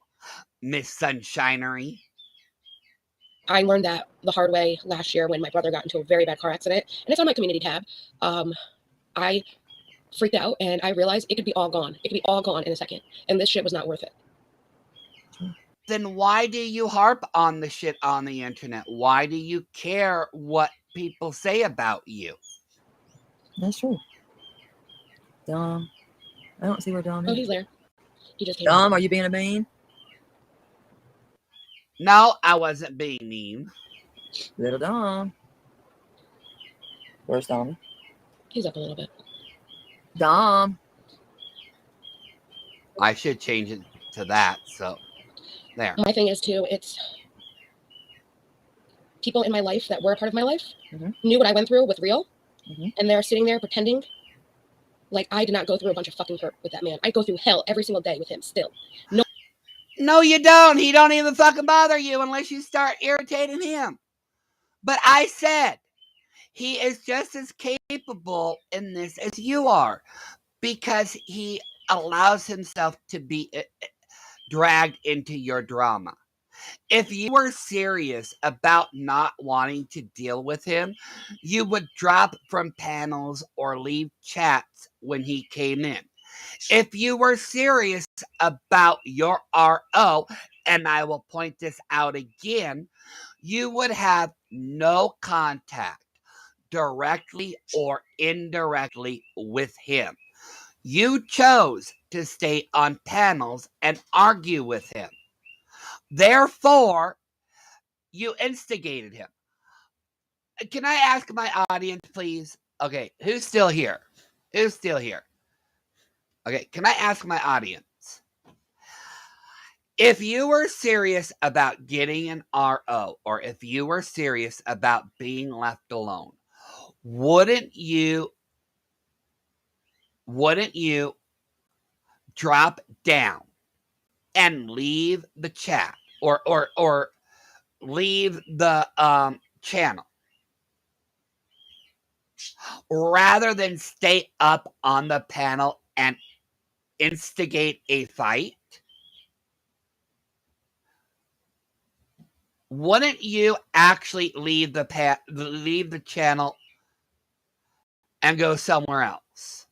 Miss Sunshinery. I learned that the hard way last year when my brother got into a very bad car accident, and it's on my community tab. I freaked out, and I realized it could be all gone. It could be all gone in a second, and this shit was not worth it. Then why do you harp on the shit on the internet? Why do you care what people say about you? That's true. Dom. I don't see where Dom is. Oh, he's there. He just came Dom, are you being a mean? No, I wasn't being mean. Little Dom. Where's Dom? He's up a little bit. Dom. I should change it to that, so there. My thing is, too, it's people in my life that were a part of my life knew what I went through was real, and they're sitting there pretending like I did not go through a bunch of fucking hurt with that man. I go through hell every single day with him still. No, you don't. He don't even fucking bother you unless you start irritating him. But I said, he is just as capable in this as you are because he allows himself to be dragged into your drama. If you were serious about not wanting to deal with him, you would drop from panels or leave chats when he came in. If you were serious about your RO, and I will point this out again, you would have no contact directly or indirectly with him. You chose to stay on panels and argue with him. Therefore, you instigated him. Can I ask my audience, please? Okay, who's still here? Who's still here? Okay, can I ask my audience? If you were serious about getting an RO, or if you were serious about being left alone, wouldn't you drop down and leave the chat or leave the channel rather than stay up on the panel and instigate a fight? Wouldn't you actually leave the channel and go somewhere else?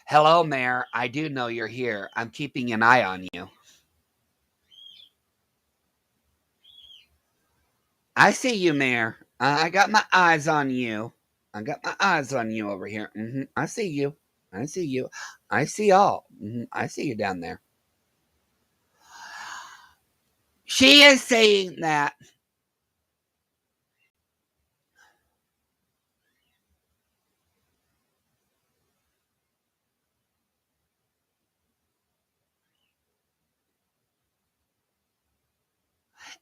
Hello, Mayor. I do know you're here. I'm keeping an eye on you. I see you, Mayor. I got my eyes on you. I got my eyes on you over here. I see you. I see you. I see all. I see you down there. She is saying that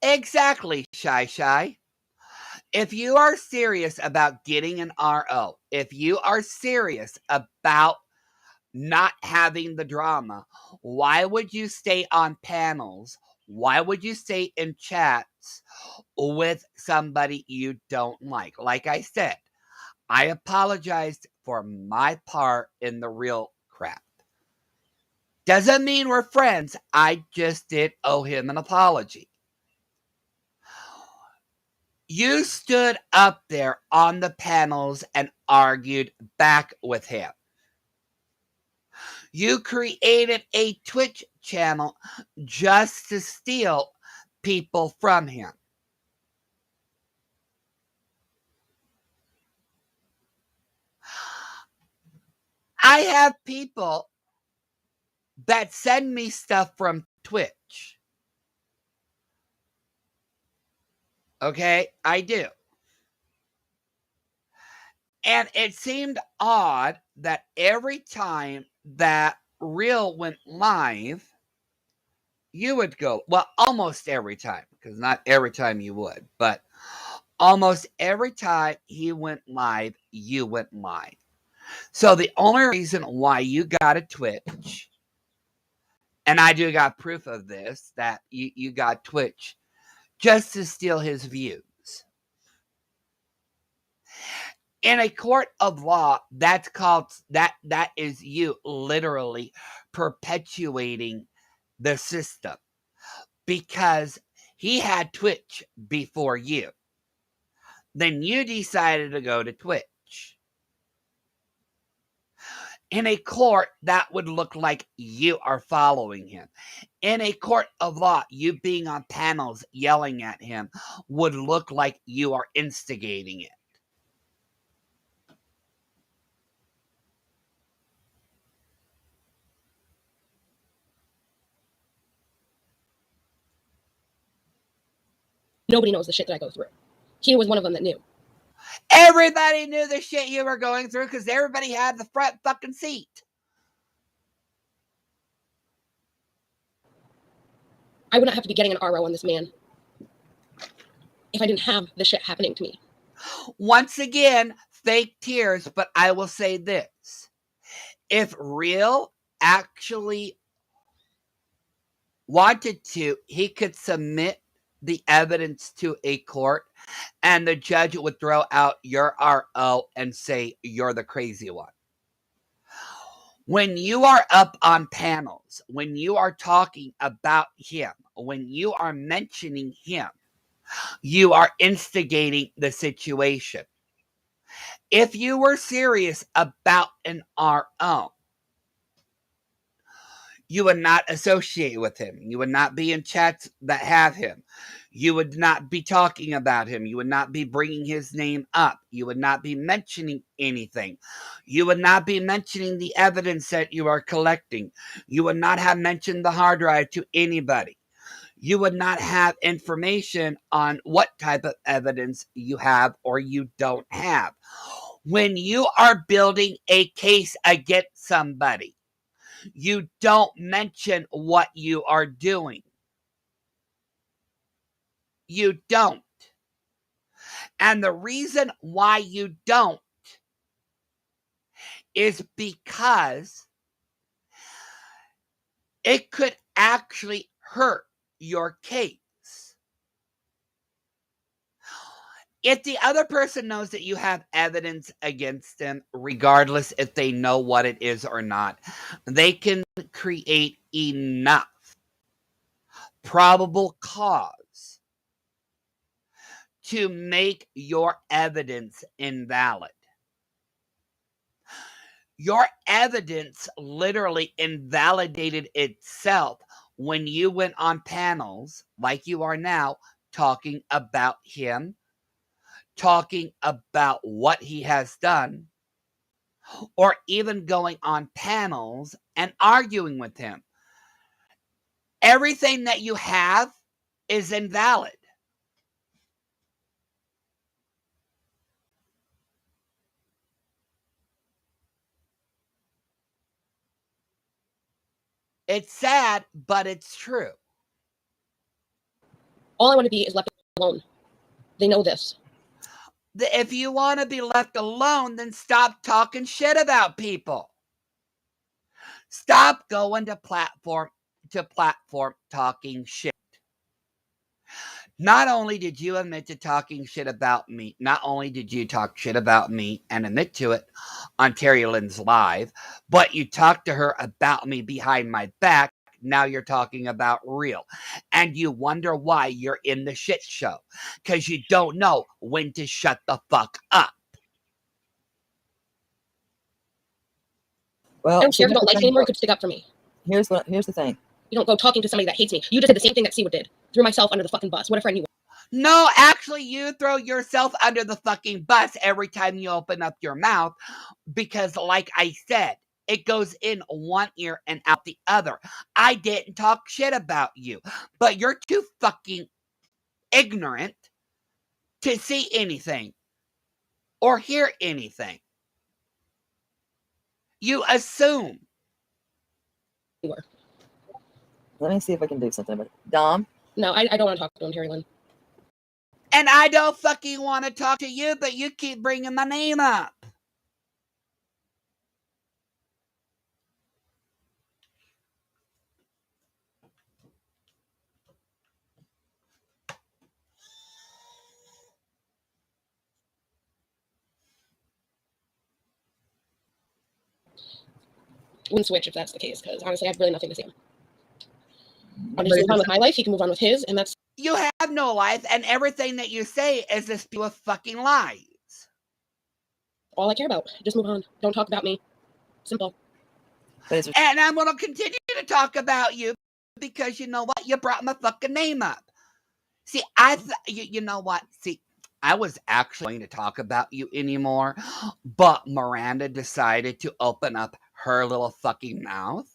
exactly, Shy. If you are serious about getting an RO, if you are serious about not having the drama, why would you stay on panels? Why would you stay in chats with somebody you don't like? Like I said, I apologized for my part in the real crap. Doesn't mean we're friends. I just did owe him an apology. You stood up there on the panels and argued back with him. You created a Twitch channel just to steal people from him. I have people that send me stuff from Twitch. Okay, I do. And it seemed odd that every time that Real went live, you would go, well, almost every time, because not every time you would, but almost every time he went live, you went live. So the only reason why you got a Twitch, and I do got proof of this, that you got Twitch just to steal his views. In a court of law, that's called that is you literally perpetuating the system, because he had Twitch before you. Then you decided to go to Twitch. In a court, that would look like you are following him. In a court of law, you being on panels yelling at him would look like you are instigating it. Nobody knows the shit that I go through. He was one of them that knew. Everybody knew the shit you were going through because everybody had the front fucking seat. I would not have to be getting an RO on this man if I didn't have this shit happening to me. Once again, fake tears, but I will say this. If Real actually wanted to, he could submit the evidence to a court and the judge would throw out your RO and say you're the crazy one. When you are up on panels, when you are talking about him, when you are mentioning him, you are instigating the situation. If you were serious about an RO, you would not associate with him. You would not be in chats that have him. You would not be talking about him. You would not be bringing his name up. You would not be mentioning anything. You would not be mentioning the evidence that you are collecting. You would not have mentioned the hard drive to anybody. you would not have information on what type of evidence you have or you don't have. When you are building a case against somebody, you don't mention what you are doing. You don't. And the reason why you don't is because it could actually hurt your case. If the other person knows that you have evidence against them, regardless if they know what it is or not, they can create enough probable cause to make your evidence invalid. Your evidence literally invalidated itself when you went on panels like you are now, talking about him, talking about what he has done, or even going on panels and arguing with him. Everything that you have is invalid. It's sad, but it's true. All I want to be is left alone. They know this. If you want to be left alone, then stop talking shit about people. Stop going to platform talking shit. Not only did you admit to talking shit about me, not only did you talk shit about me and admit to it on Terry Lynn's live, but you talked to her about me behind my back. Now you're talking about real. And you wonder why you're in the shit show. Because you don't know when to shut the fuck up. I don't care if you don't like me anymore, you could stick up for me. Here's the thing. You don't go talking to somebody that hates me. You just did the same thing that Seawood did. Threw myself under the fucking bus. What a friend you were. No, actually, you throw yourself under the fucking bus every time you open up your mouth. Because like I said, it goes in one ear and out the other. I didn't talk shit about you. But you're too fucking ignorant to see anything or hear anything. You assume. Let me see if I can do something about it. Dom? No, I don't want to talk to him, Terry Lynn. And I don't fucking want to talk to you, but you keep bringing my name up. Wouldn't switch if that's the case, because honestly, I have really nothing to say. I'll just move on with my life. He can move on with his, and that's. You have no life, and everything that you say is this pure fucking lies. All I care about. Just move on. Don't talk about me. Simple. And I'm going to continue to talk about you because you know what? You brought my fucking name up. See, you know what? See, I was actually going to talk about you anymore, but Miranda decided to open up her little fucking mouth.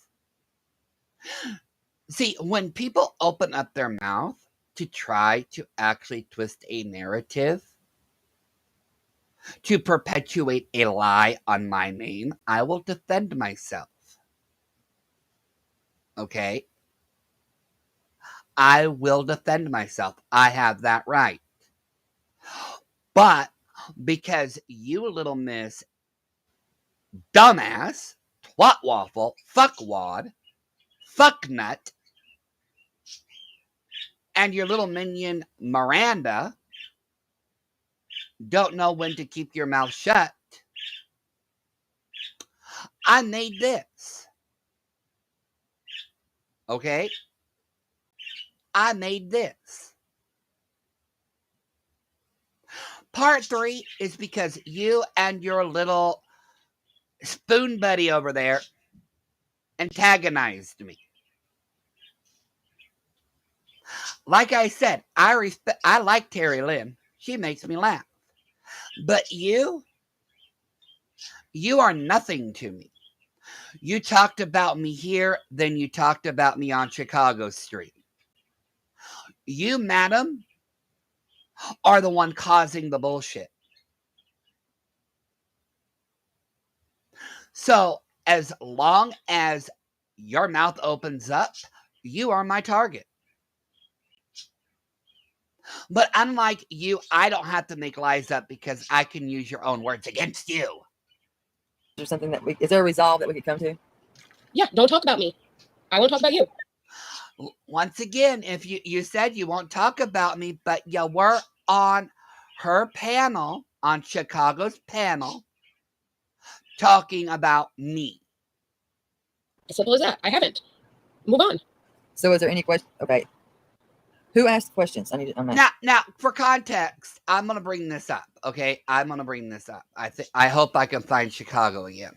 See, when people open up their mouth to try to actually twist a narrative, to perpetuate a lie on my name, I will defend myself. Okay? I will defend myself. I have that right. But because you little miss dumbass, twat waffle, fuckwad, fucknut, and your little minion Miranda don't know when to keep your mouth shut, I made this. Okay? I made this. Part 3 is because you and your little spoon buddy over there antagonized me. Like I said, I like Terry Lynn. She makes me laugh. But you are nothing to me. You talked about me here, then you talked about me on Chicago Street. You, madam, are the one causing the bullshit. So as long as your mouth opens up, you are my target. But unlike you, I don't have to make lies up because I can use your own words against you. Is there something that is there a resolve that we could come to? Yeah, don't talk about me. I won't talk about you. Once again, if you said you won't talk about me, but you were on her panel, on Chicago's panel, talking about me. As simple as that. I haven't. Move on. So is there any question? Okay. Who asked questions? Now, for context, I'm gonna bring this up. Okay, I'm gonna bring this up. I hope I can find Chicago again.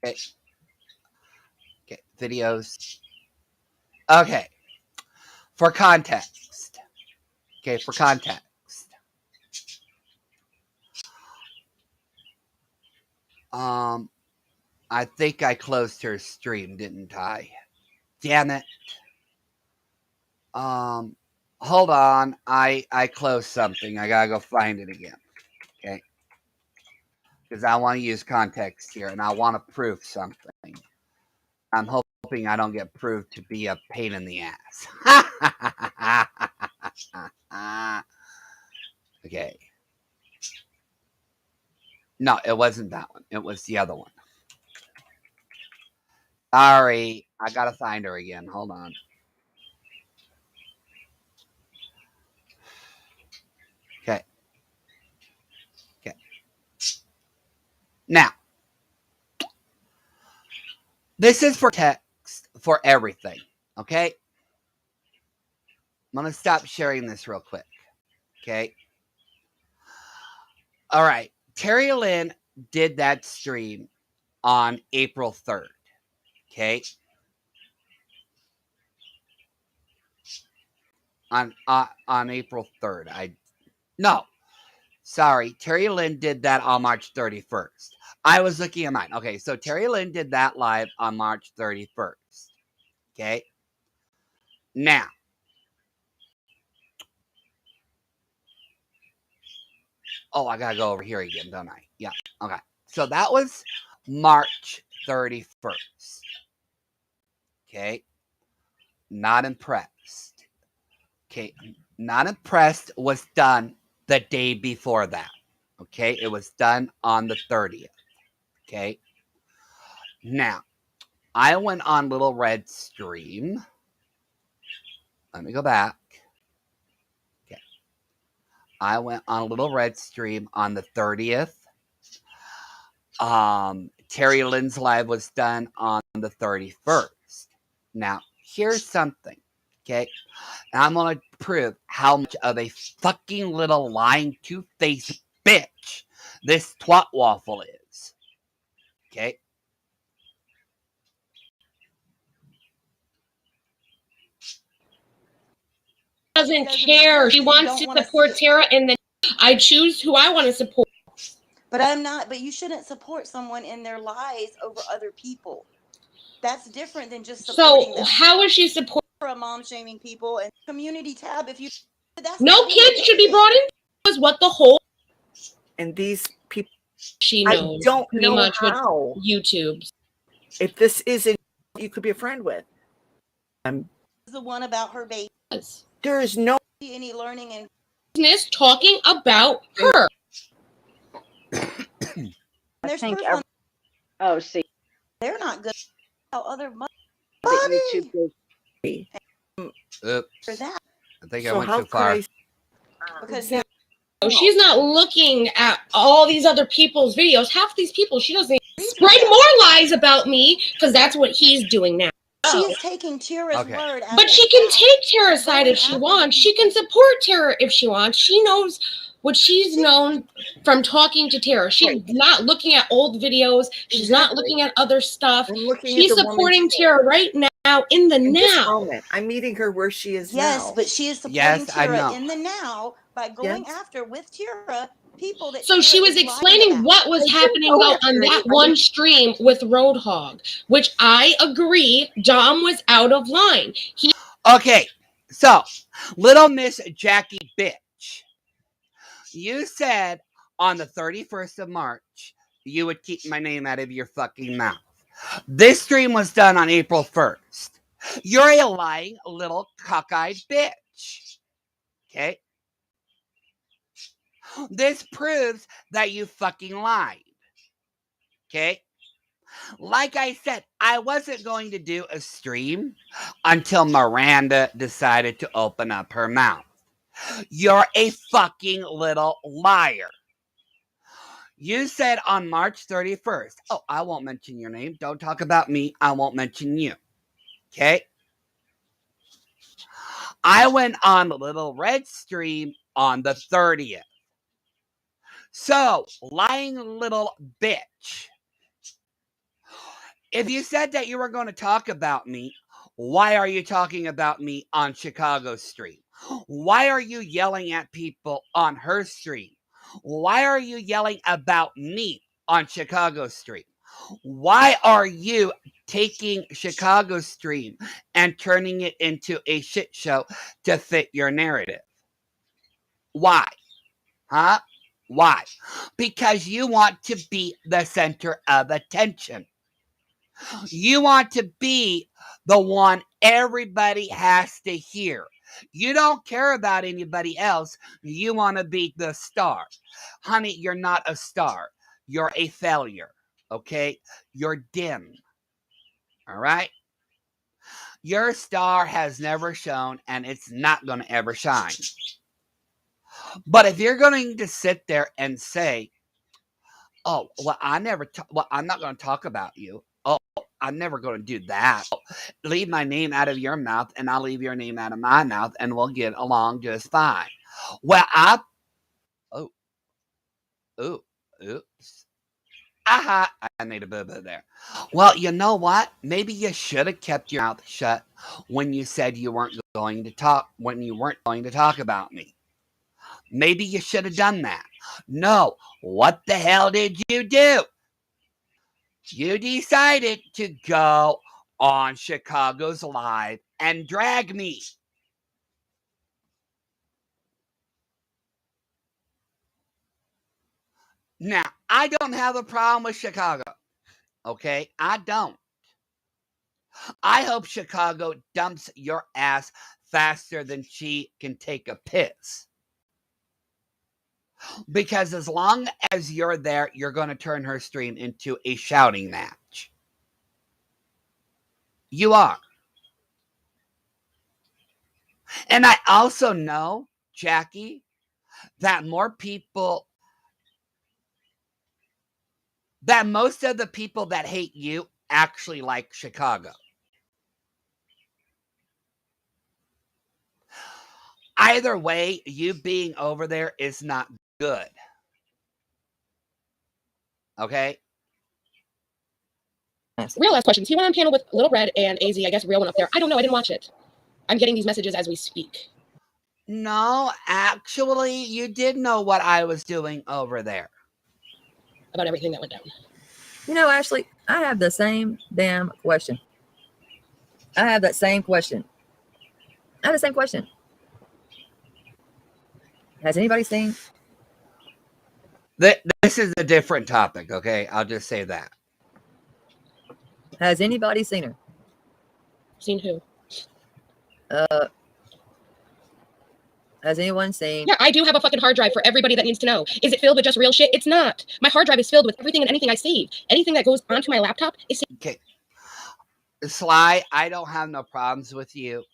Okay. Okay, videos. Okay, for context. Okay, for context. I think I closed her stream, didn't I? Damn it. Hold on. I closed something. I gotta go find it again. Okay. Because I want to use context here and I want to prove something. I'm hoping I don't get proved to be a pain in the ass. Okay. No, it wasn't that one. It was the other one. Sorry. I gotta find her again. Hold on. Okay. Okay. Now, this is for text for everything. Okay. I'm gonna stop sharing this real quick. Okay. All right. Terry Lynn did that stream on April 3rd. Okay. On April 3rd. Sorry. Terry Lynn did that on March 31st. I was looking at mine. Okay. So Terry Lynn did that live on March 31st. Okay. Now, I gotta go over here again, don't I? Yeah. Okay. So that was March 31st. Okay. Not impressed. Okay. Not impressed was done the day before that. Okay. It was done on the 30th. Okay. Now, I went on Little Red stream. Let me go back. Okay. I went on Little Red stream on the 30th. Terry Lynn's live was done on the 31st. Now, here's something, okay? And I'm going to prove how much of a fucking little lying two-faced bitch this twat waffle is. Okay? Doesn't care. She wants to support Tara, and then I choose who I want to support. But I'm not. But you shouldn't support someone in their lies over other people. That's different than just supporting them. How is she supporting? For a mom shaming people and community tab. If you, that's no kids should be brought in. Was what the whole. And these people, she knows. I don't know much how. YouTube. If this isn't, you could be a friend with. The one about her baby. There is no any learning and business talking about her. I think see, they're not good. How other YouTube for that. I think I went too far. Because she's not looking at all these other people's videos. Half these people, she doesn't spread more lies about me because that's what he's doing now. She is taking Tara's word. But she can take Tara's side if she wants. She can support Tara if she wants. She knows what she's known from talking to Tara. She's not looking at old videos. She's not looking at other stuff. She's supporting Tara right now in the now. I'm meeting her where she is now. Yes, but she is supporting Tara in the now by going after with Tara people that So she was explaining what was happening though on that one stream with Roadhog, which I agree Dom was out of line. Okay, so little Miss Jackie bitch, you said on the 31st of March you would keep my name out of your fucking mouth. This stream was done on April 1st. You're a lying little cockeyed bitch. Okay? This proves that you fucking lied. Okay? Like I said, I wasn't going to do a stream until Miranda decided to open up her mouth. You're a fucking little liar. You said on March 31st, oh, I won't mention your name. Don't talk about me. I won't mention you. Okay? I went on the Little Red stream on the 30th. So, lying little bitch. If you said that you were going to talk about me, why are you talking about me on Chicago stream? Why are you yelling at people on her stream? Why are you yelling about me on Chicago stream? Why are you taking Chicago stream and turning it into a shit show to fit your narrative? Why? Huh? Why? Because you want to be the center of attention. You want to be the one everybody has to hear. You don't care about anybody else. You want to be the star. Honey, you're not a star. You're a failure. Okay? You're dim. All right? Your star has never shone and it's not going to ever shine. But if you're going to sit there and say, oh, well, I'm not going to talk about you. Oh, I'm never going to do that. Leave my name out of your mouth and I'll leave your name out of my mouth and we'll get along just fine. Well, oops. Aha, I made a boo-boo there. Well, you know what? Maybe you should have kept your mouth shut when you said you weren't going to talk about me. Maybe you should have done that. No, what the hell did you do? You decided to go on Chicago's Live and drag me. Now, I don't have a problem with Chicago. Okay? I don't. I hope Chicago dumps your ass faster than she can take a piss. Because as long as you're there, you're going to turn her stream into a shouting match. You are. And I also know, Jackie, that most of the people that hate you actually like Chicago. Either way, you being over there is not good. Okay? Real last question. He went on panel with Little Red and AZ. I guess Real went up there. I don't know. I didn't watch it. I'm getting these messages as we speak. No, actually, you did know what I was doing over there. About everything that went down. You know, Ashley, I have the same damn question. I have that same question. I have the same question. Has anybody seen? This is a different topic, okay? I'll just say that. Has anybody seen her? Seen who? Has anyone seen? Yeah, I do have a fucking hard drive for everybody that needs to know. Is it filled with just real shit? It's not. My hard drive is filled with everything and anything I save. Anything that goes onto my laptop is saved. Okay. Sly, I don't have no problems with you.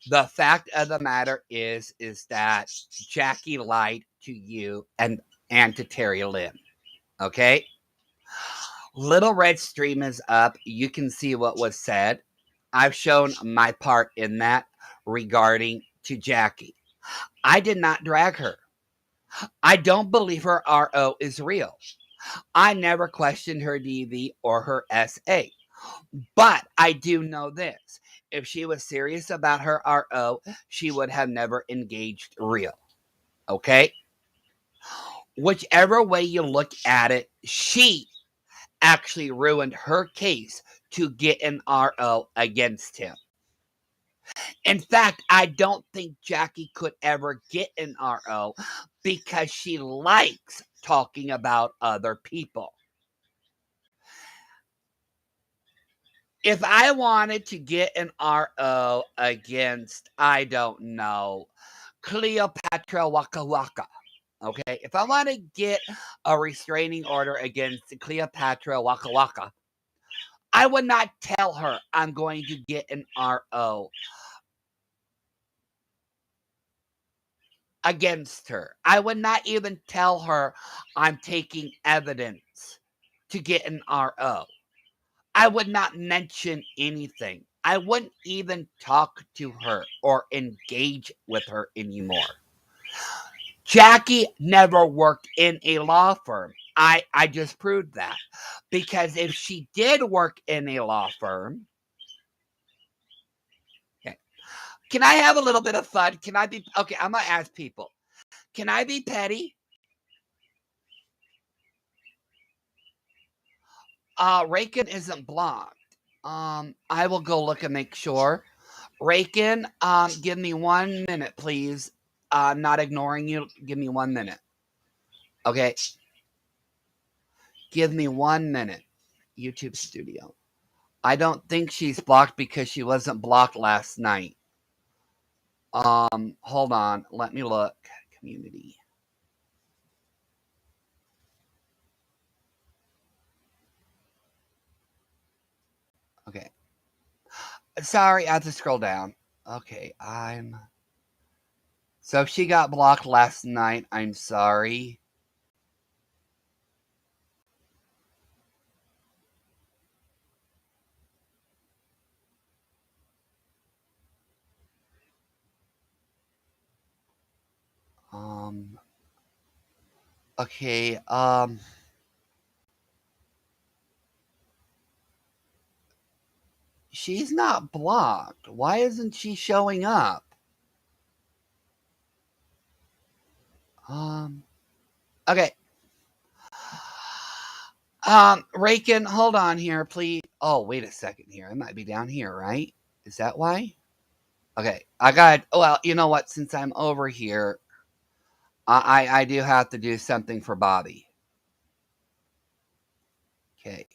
The fact of the matter is that Jackie lied to you and to Terry Lynn. Okay? Little Red stream is up. You can see what was said. I've shown my part in that regarding to Jackie. I did not drag her. I don't believe her RO is real. I never questioned her DV or her SA. But I do know this. If she was serious about her RO, she would have never engaged real. Okay? whichever way you look at it, she actually ruined her case to get an RO against him. In fact, I don't think Jackie could ever get an RO because she likes talking about other people. If I wanted to get an RO against, I don't know, Cleopatra Waka Waka, okay? If I want to get a restraining order against Cleopatra Waka Waka, I would not tell her I'm going to get an RO against her. I would not even tell her I'm taking evidence to get an RO. I would not mention anything. I wouldn't even talk to her or engage with her anymore. Jackie never worked in a law firm. I just proved that. Because if she did work in a law firm, okay, can I have a little bit of fun? Can I be, okay, I'm going to ask people, can I be petty? Raken isn't blocked. I will go look and make sure. Raken, give me 1 minute, please. I'm not ignoring you. Give me 1 minute. Okay. Give me 1 minute. YouTube Studio. I don't think she's blocked because she wasn't blocked last night. Hold on. Let me look. Community. Okay. Sorry, I have to scroll down. Okay, so if she got blocked last night, I'm sorry. Okay, she's not blocked. Why isn't she showing up? Okay. Raken, hold on here, please. Oh, wait a second here. It might be down here, right? Is that why? Okay, I got, well, you know what? Since I'm over here, I do have to do something for Bobby. Okay.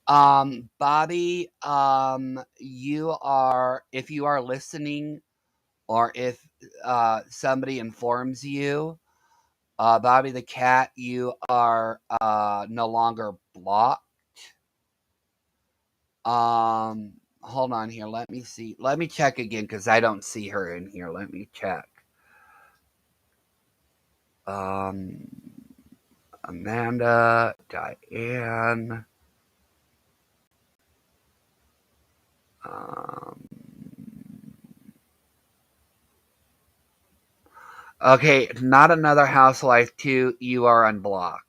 Bobby, you are, if you are listening, or if somebody informs you, Bobby the cat, you are no longer blocked. Hold on here. Let me see. Let me check again because I don't see her in here. Let me check. Amanda, Diane. Okay, not another housewife 2. You are unblocked.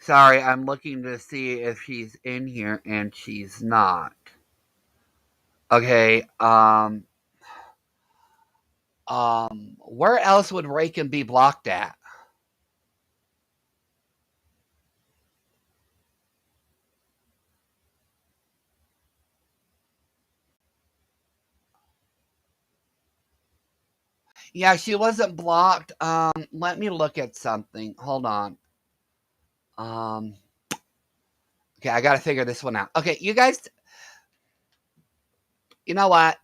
Sorry, I'm looking to see if she's in here, and she's not. Okay, where else would Raken be blocked at? Yeah, she wasn't blocked. Let me look at something. Hold on. Okay, I gotta figure this one out. Okay, you guys, you know what?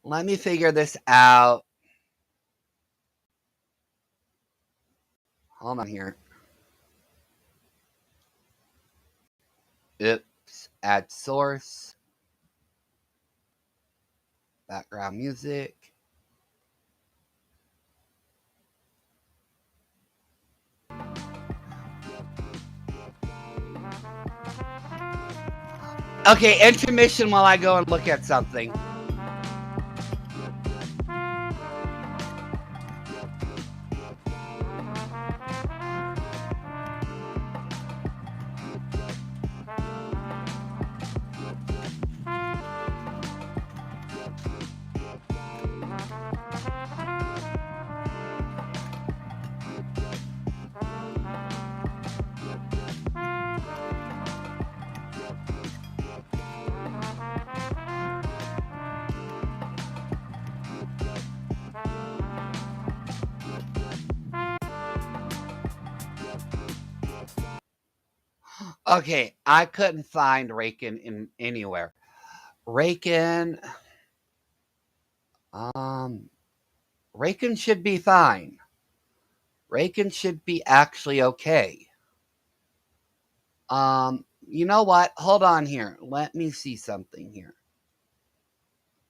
Let me figure this out. Hold on here. Oops. Add source. Background music. Okay, intermission while I go and look at something. Okay, I couldn't find Raken in anywhere. Raken, Raken should be fine. Raken should be actually okay. You know what? Hold on here. Let me see something here.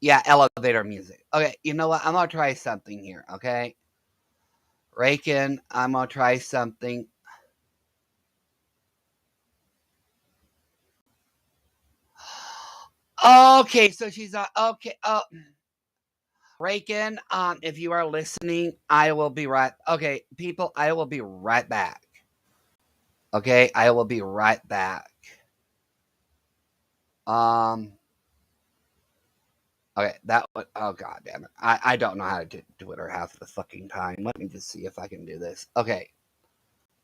Yeah, elevator music. Okay, you know what? I'm gonna try something here, okay? Raken, I'm gonna try something. Okay, so she's okay. Raken, if you are listening, I will be right. Okay, people, I will be right back. Okay, I will be right back. Okay, that would. Oh god damn it! I don't know how to do Twitter half the fucking time. Let me just see if I can do this. Okay,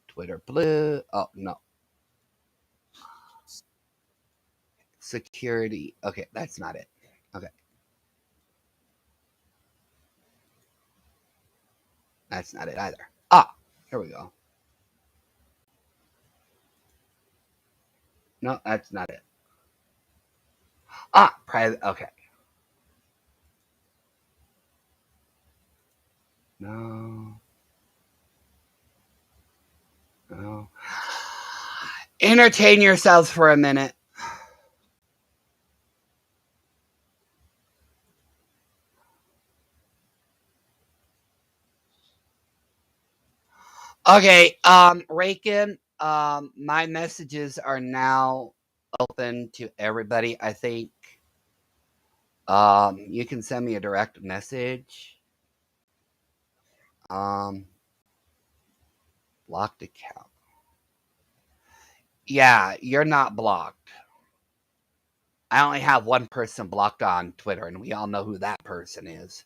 Twitter blue. Oh no, security. Okay, that's not it. Okay, that's not it either. Ah, here we go. No, that's not it. Ah, private. Okay. No. No. Entertain yourselves for a minute. Okay, Raken, my messages are now open to everybody. I think you can send me a direct message. Blocked account. Yeah, you're not blocked. I only have one person blocked on Twitter, and we all know who that person is.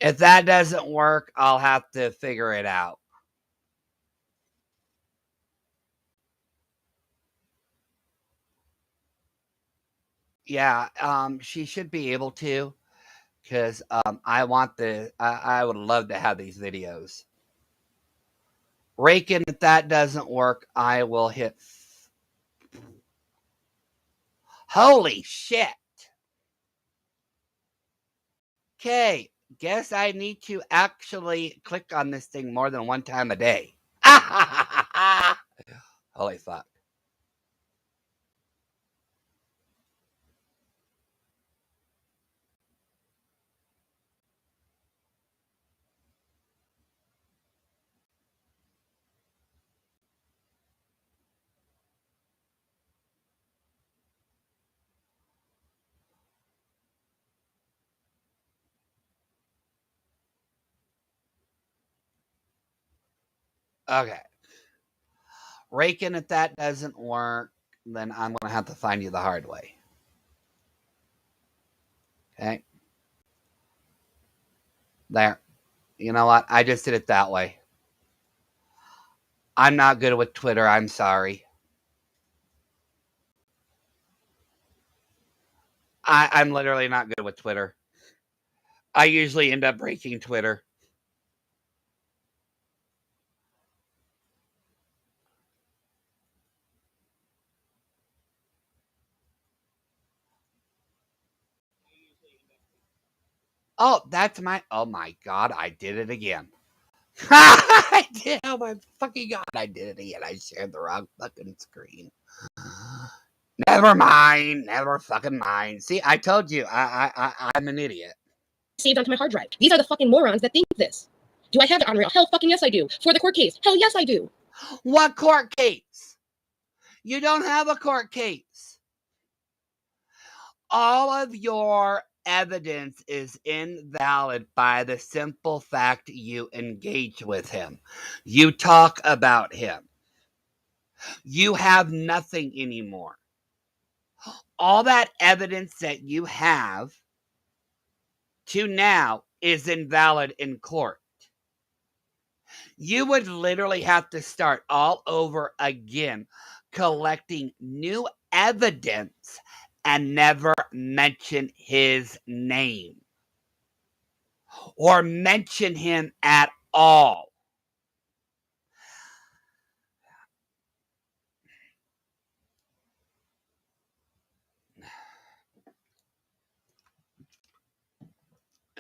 If that doesn't work, I'll have to figure it out. Yeah, she should be able to, because I would love to have these videos. Raken, if that doesn't work, I will hit. Holy shit! Okay, guess I need to actually click on this thing more than one time a day. Holy fuck. Okay. Raken, if that doesn't work, then I'm going to have to find you the hard way. Okay. There. You know what? I just did it that way. I'm not good with Twitter. I'm sorry. I'm literally not good with Twitter. I usually end up breaking Twitter. Oh, that's my. Oh my god, I did it again. I did. Oh my fucking god, I did it again. I shared the wrong fucking screen. Never mind. Never fucking mind. See, I told you, I'm an idiot. Saved onto my hard drive. These are the fucking morons that think this. Do I have it on real? Hell fucking yes I do. For the court case? Hell yes I do. What court case? You don't have a court case. All of your evidence is invalid by the simple fact you engage with him. You talk about him. You have nothing anymore. All that evidence that you have to now is invalid in court. You would literally have to start all over again, collecting new evidence and never mention his name or mention him at all.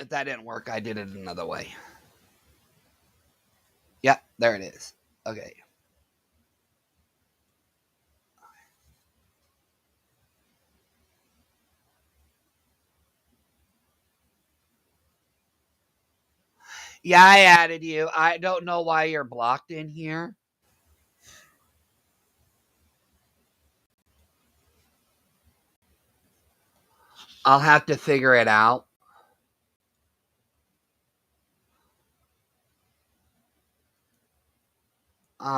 If that didn't work, I did it another way. Yep, there it is. Okay. Yeah, I added you. I don't know why you're blocked in here. I'll have to figure it out.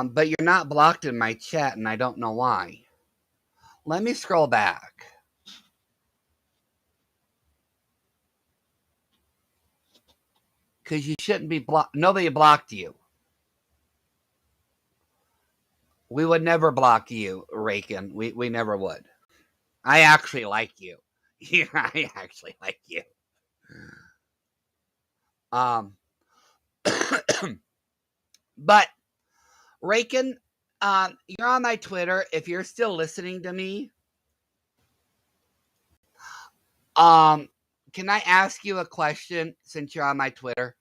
But you're not blocked in my chat, and I don't know why. Let me scroll back. Because you shouldn't be blocked. Nobody blocked you. We would never block you, Raken. We never would. I actually like you. I actually like you. But Raken, you're on my Twitter. If you're still listening to me, can I ask you a question since you're on my Twitter?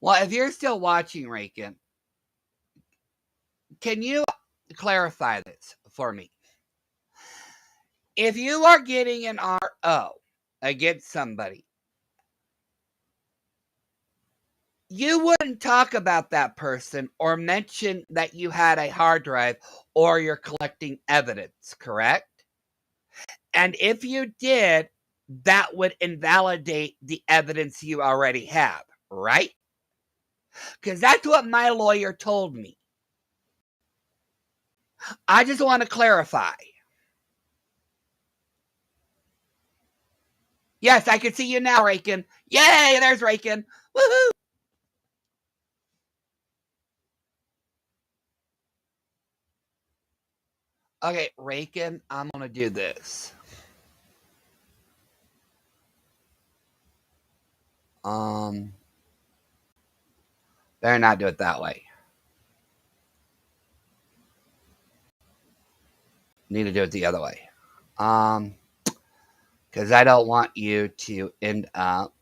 Well, if you're still watching, Raken, can you clarify this for me? If you are getting an RO against somebody, you wouldn't talk about that person or mention that you had a hard drive or you're collecting evidence, correct? And if you did, that would invalidate the evidence you already have, right? Because that's what my lawyer told me. I just want to clarify. Yes, I can see you now, Raken. Yay, there's Raken. Woohoo! Okay, Raken, I'm going to do this. Better not do it that way. Need to do it the other way. Because I don't want you to end up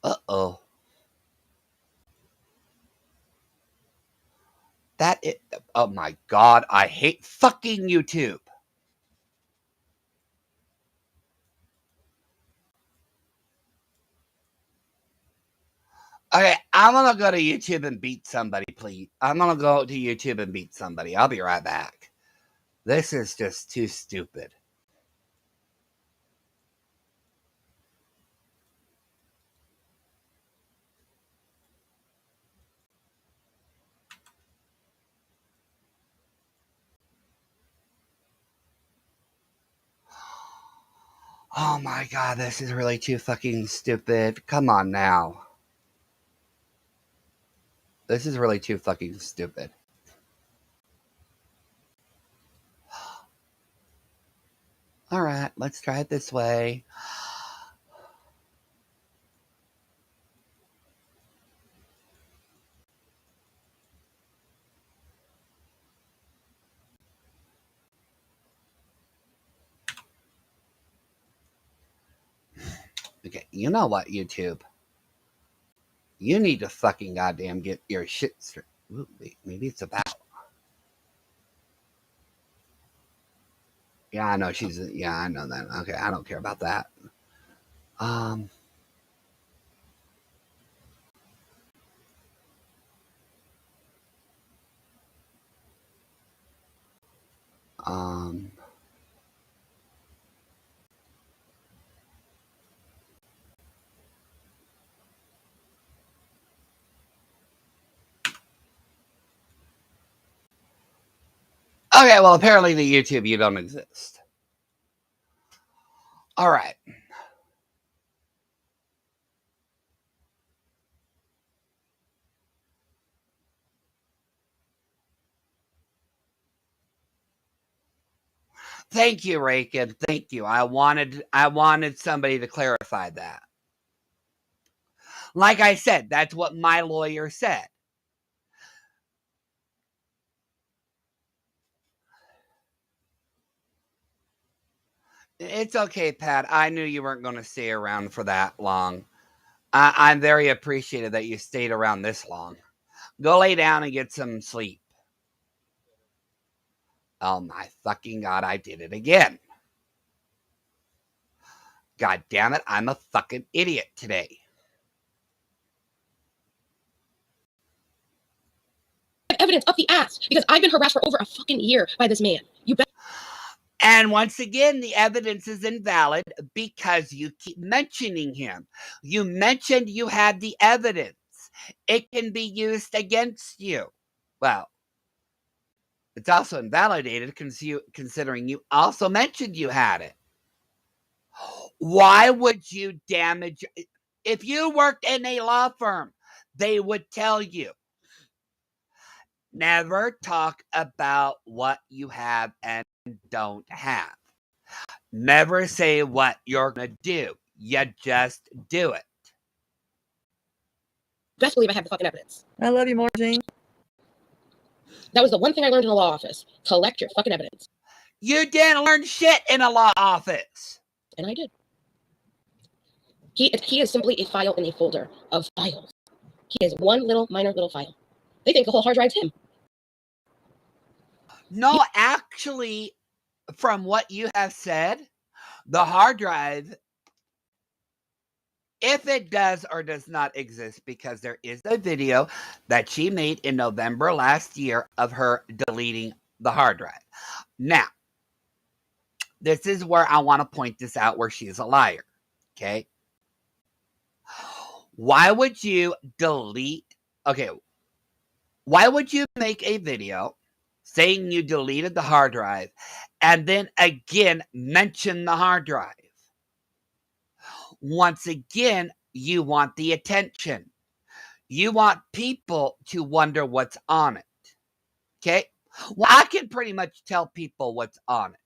uh-oh. Oh my god, I hate fucking YouTube. Okay, I'm gonna go to YouTube and beat somebody, please. I'm gonna go to YouTube and beat somebody. I'll be right back. This is just too stupid. Oh my god, this is really too fucking stupid. Come on now. This is really too fucking stupid. Alright, let's try it this way. Okay, you know what, YouTube? You need to fucking goddamn get your shit straight. Ooh, wait, maybe it's about. Yeah, I know yeah, I know that. Okay, I don't care about that. Um, um, okay, well, apparently the YouTube, you don't exist. All right. Thank you, Rakin. Thank you. I wanted somebody to clarify that. Like I said, that's what my lawyer said. It's okay, Pat. I knew you weren't going to stay around for that long. I'm very appreciative that you stayed around this long. Go lay down and get some sleep. Oh my fucking God, I did it again. God damn it, I'm a fucking idiot today. Evidence up the ass because I've been harassed for over a fucking year by this man. You bet. And once again, the evidence is invalid because you keep mentioning him. You mentioned you had the evidence. It can be used against you. Well, it's also invalidated considering you also mentioned you had it. Why would you damage? If you worked in a law firm, they would tell you, never talk about what you have and don't have. Never say what you're going to do. You just do it. Best believe I have the fucking evidence. I love you, Margene. That was the one thing I learned in the law office. Collect your fucking evidence. You didn't learn shit in a law office. And I did. He is simply a file in a folder of files. He is one minor little file. They think the whole hard drive's him. No, actually, from what you have said, the hard drive, if it does or does not exist, because there is a video that she made in November last year of her deleting the hard drive. Now, this is where I want to point this out where she is a liar. Okay? Why would you delete? Okay. Why would you make a video saying you deleted the hard drive and then again mention the hard drive? Once again, you want the attention. You want people to wonder what's on it. Okay? Well, I can pretty much tell people what's on it.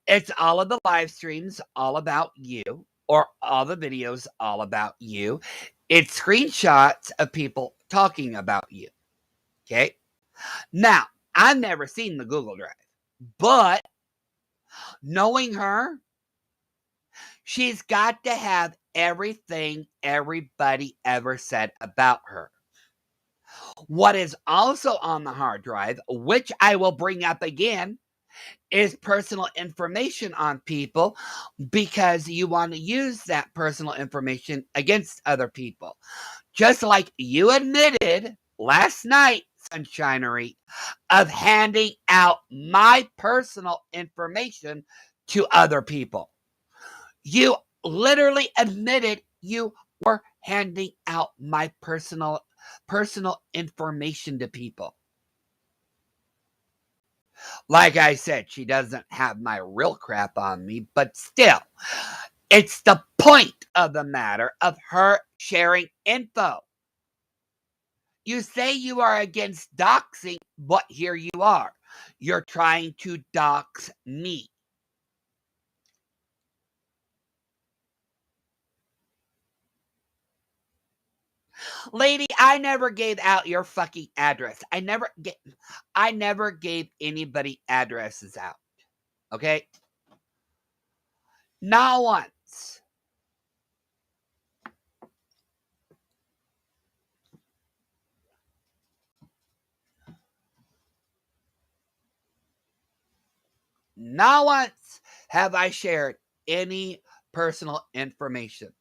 It's all of the live streams all about you, or all the videos all about you. It's screenshots of people talking about you. Okay? Now, I've never seen the Google Drive, but knowing her, she's got to have everything everybody ever said about her. What is also on the hard drive, which I will bring up again, is personal information on people, because you want to use that personal information against other people. Just like you admitted last night, Sunshinery, of handing out my personal information to other people. You literally admitted you were handing out my personal information to people. Like I said, she doesn't have my real crap on me, but still, it's the point of the matter of her sharing info. You say you are against doxing, but here you are. You're trying to dox me. Lady, I never gave out your fucking address. I never gave anybody addresses out. Okay? Not once. Not once have I shared any personal information.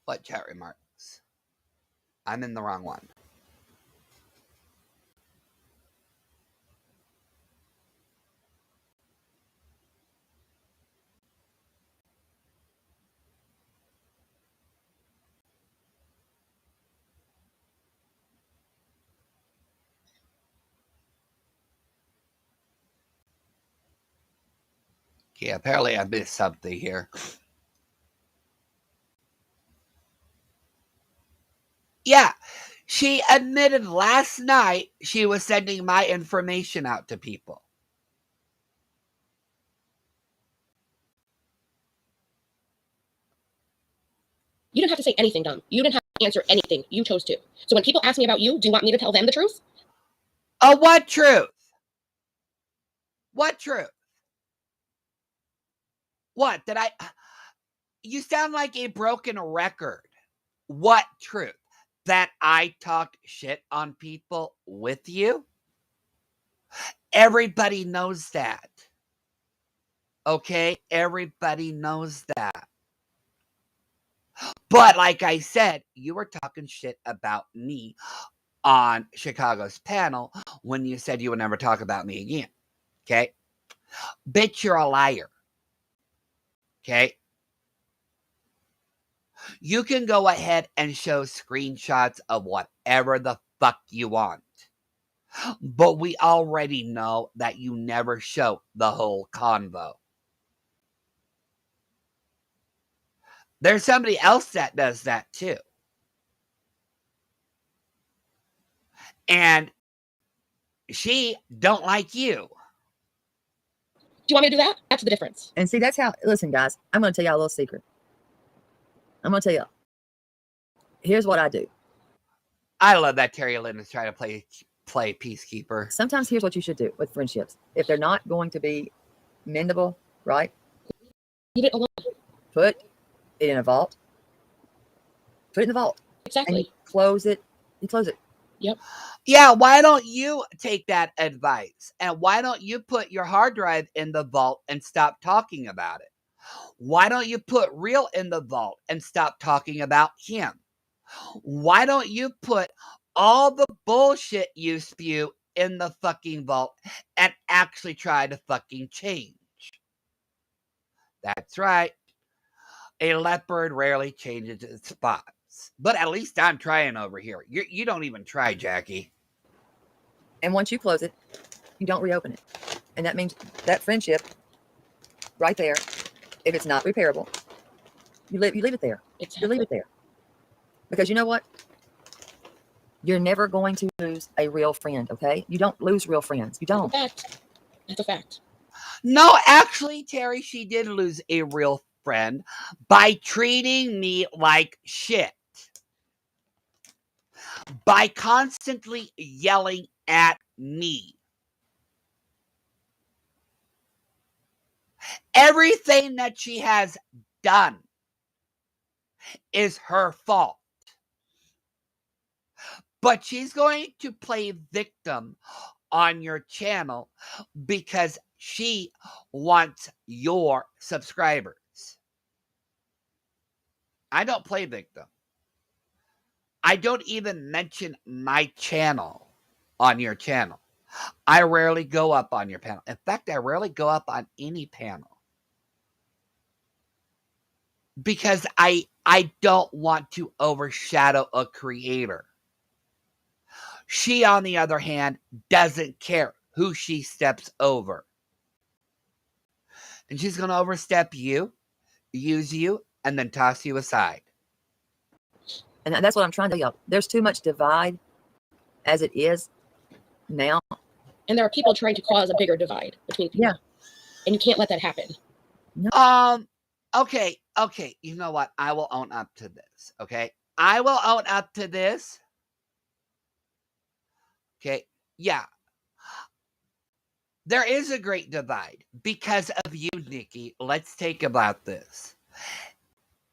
What chat remarks? I'm in the wrong one. Okay, apparently I missed something here. Yeah, She admitted last night she was sending my information out to people. You didn't have to say anything, Dom. You didn't have to answer anything. You chose to. So when people ask me about you, do you want me to tell them the truth? Oh, what truth? What truth? What? You sound like a broken record. What truth? That I talked shit on people with you? Everybody knows that. Okay? Everybody knows that. But like I said, you were talking shit about me on Chicago's panel when you said you would never talk about me again. Okay? Bitch, you're a liar. Okay? You can go ahead and show screenshots of whatever the fuck you want. But we already know that you never show the whole convo. There's somebody else that does that too. And she don't like you. Do you want me to do that? That's the difference. And see, that's how, listen, guys, I'm going to tell y'all a little secret. I'm going to tell y'all. Here's what I do. I love that Terry Lynn is trying to play peacekeeper. Sometimes here's what you should do with friendships. If they're not going to be mendable, right? Leave it alone. Put it in a vault. Put it in the vault. Exactly. And you close it. You close it. Yep. Yeah, why don't you take that advice? And why don't you put your hard drive in the vault and stop talking about it? Why don't you put Real in the vault and stop talking about him? Why don't you put all the bullshit you spew in the fucking vault and actually try to fucking change? That's right. A leopard rarely changes its spots. But at least I'm trying over here. You don't even try, Jackie. And once you close it, you don't reopen it. And that means that friendship right there, if it's not repairable, you leave it there. Exactly. You leave it there. Because you know what? You're never going to lose a real friend, okay? You don't lose real friends. You don't. That's a fact. No, actually, Terry, she did lose a real friend by treating me like shit. By constantly yelling at me. Everything that she has done is her fault. But she's going to play victim on your channel because she wants your subscribers. I don't play victim. I don't even mention my channel on your channel. I rarely go up on your panel. In fact, I rarely go up on any panel. Because I don't want to overshadow a creator. She, on the other hand, doesn't care who she steps over. And she's going to overstep you, use you, and then toss you aside. And that's what I'm trying to tell y'all. There's too much divide as it is now. And there are people trying to cause a bigger divide between people. Yeah. And you can't let that happen. No. Okay. You know what? I will own up to this. Okay. I will own up to this. Okay. Yeah. There is a great divide because of you, Nikki. Let's take about this.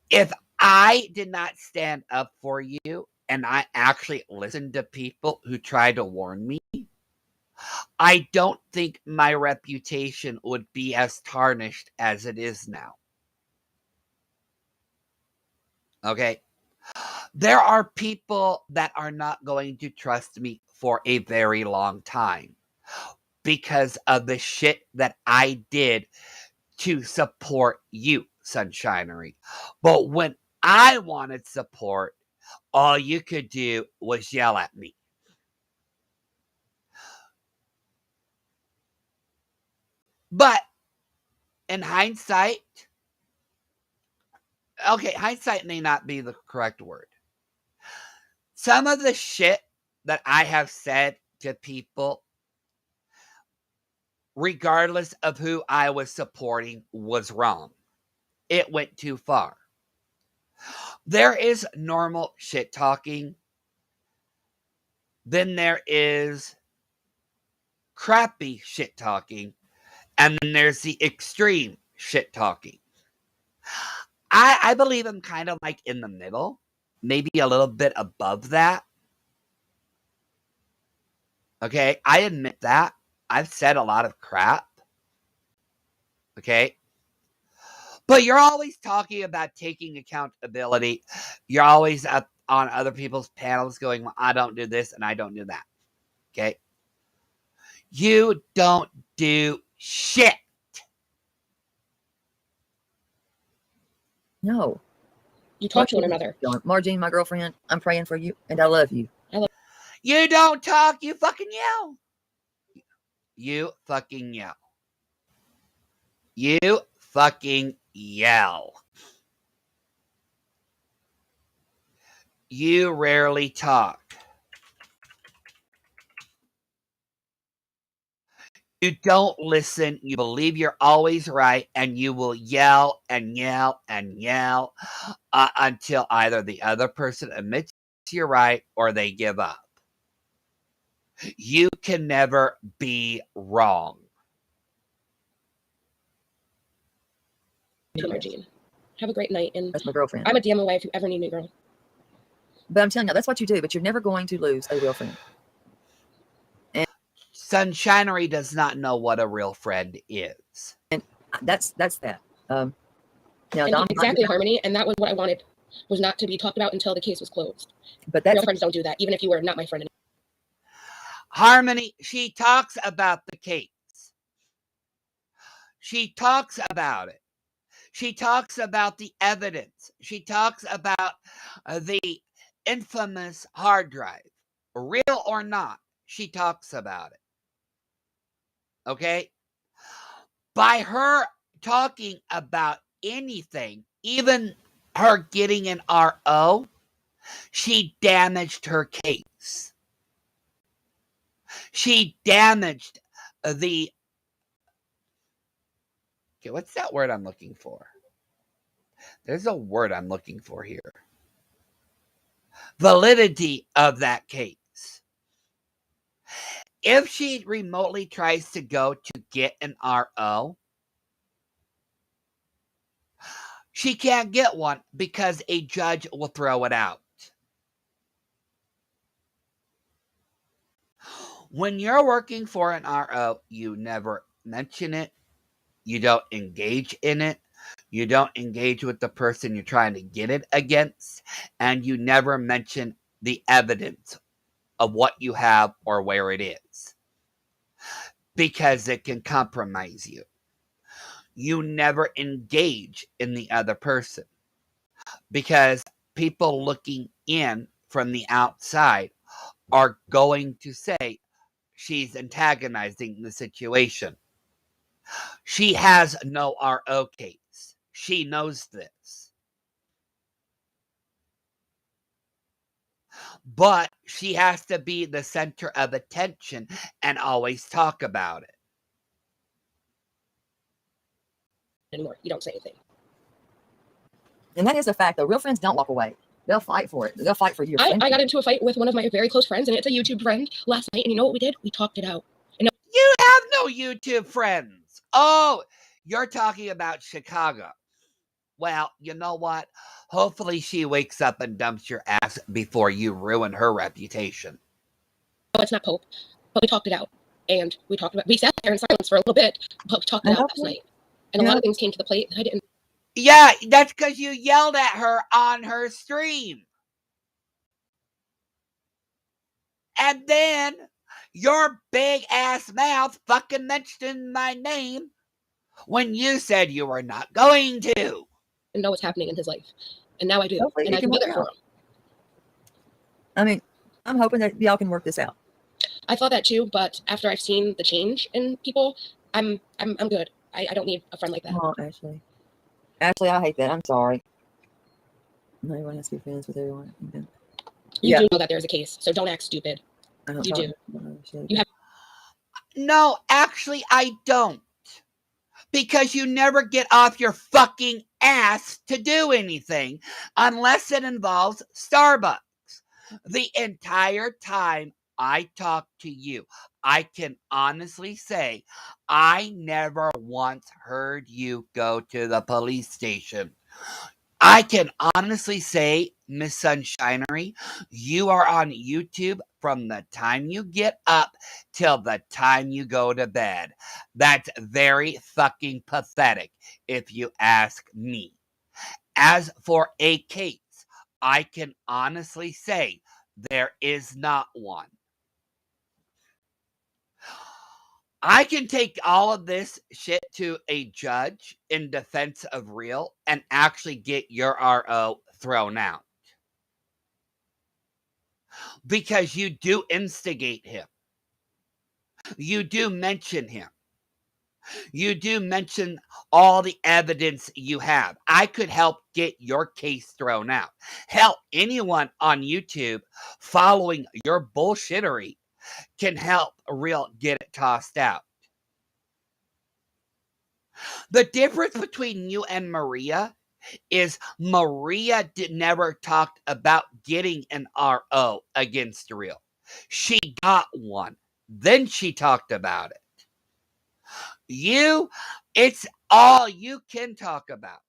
If I did not stand up for you and I actually listened to people who tried to warn me, I don't think my reputation would be as tarnished as it is now. Okay? There are people that are not going to trust me for a very long time because of the shit that I did to support you, Sunshinery. But when I wanted support, all you could do was yell at me. But in hindsight, okay, hindsight may not be the correct word. some of the shit that I have said to people, regardless of who I was supporting, was wrong. It went too far. There is normal shit talking. Then there is crappy shit talking. And then there's the extreme shit talking. I believe I'm kind of like in the middle, maybe a little bit above that. Okay, I admit that. I've said a lot of crap. Okay. But you're always talking about taking accountability. You're always up on other people's panels going, well, I don't do this and I don't do that. Okay. You don't do shit. No. You talk to one another. Margene, my girlfriend, I'm praying for you, and I love you. You don't talk, you fucking yell. You fucking yell. You fucking yell. You rarely talk. You don't listen. You believe you're always right, and you will yell and yell and yell until either the other person admits you're right or they give up. You can never be wrong. Margene. Have a great night. And that's my girlfriend. I'm a DM away if you ever need me, girl. But I'm telling you, that's what you do. But you're never going to lose a real friend. Sunshinery does not know what a real friend is. And that's that. Now, exactly, Harmony, and that was what I wanted, was not to be talked about until the case was closed. But real friends don't do that, even if you were not my friend. Harmony, she talks about the case. She talks about it. She talks about the evidence. She talks about the infamous hard drive. Real or not, she talks about it. Okay? By her talking about anything, even her getting an RO, she damaged her case. She damaged the... Okay, what's that word I'm looking for? There's a word I'm looking for here. Validity of that case. If she remotely tries to go to get an RO, she can't get one because a judge will throw it out. When you're working for an RO, you never mention it. You don't engage in it. You don't engage with the person you're trying to get it against. And you never mention the evidence of what you have or where it is. Because it can compromise you. You never engage in the other person. Because people looking in from the outside are going to say she's antagonizing the situation. She has no RO case. She knows this. But she has to be the center of attention and always talk about it. Anymore. You don't say anything. And that is a fact, though. Real friends don't walk away. They'll fight for it. They'll fight for your friend. I got into a fight with one of my very close friends, and it's a YouTube friend, last night. And you know what we did? We talked it out. And you have no YouTube friends. Oh, you're talking about Chicago. Well, you know what? Hopefully she wakes up and dumps your ass before you ruin her reputation. No, it's not Pope. But we talked it out. And we sat there in silence for a little bit, but we talked it out last night. And a lot of things came to the plate that I didn't. Yeah, that's because you yelled at her on her stream. And then your big ass mouth fucking mentioned my name when you said you were not going to. And know what's happening in his life. And now I do. Hopefully and I can be there for him. I mean, I'm hoping that y'all can work this out. I thought that too, but after I've seen the change in people, I'm good. I don't need a friend like that. Oh, Ashley. Ashley, I hate that. I'm sorry. Not everyone has to be friends with everyone. You do know that there's a case, so don't act stupid. You do. You have. No, actually, I don't. Because you never get off your fucking ass to do anything unless it involves Starbucks. The entire time I talk to you, I can honestly say I never once heard you go to the police station. I can honestly say, Miss Sunshinery, you are on YouTube from the time you get up till the time you go to bed. That's very fucking pathetic, if you ask me. As for a case, I can honestly say there is not one. I can take all of this shit to a judge in defense of real and actually get your RO thrown out. Because you do instigate him. You do mention him. You do mention all the evidence you have. I could help get your case thrown out. Hell, anyone on YouTube following your bullshittery can help real get it tossed out. The difference between you and Maria is Maria never talked about getting an RO against real. She got one. Then she talked about it. You, it's all you can talk about.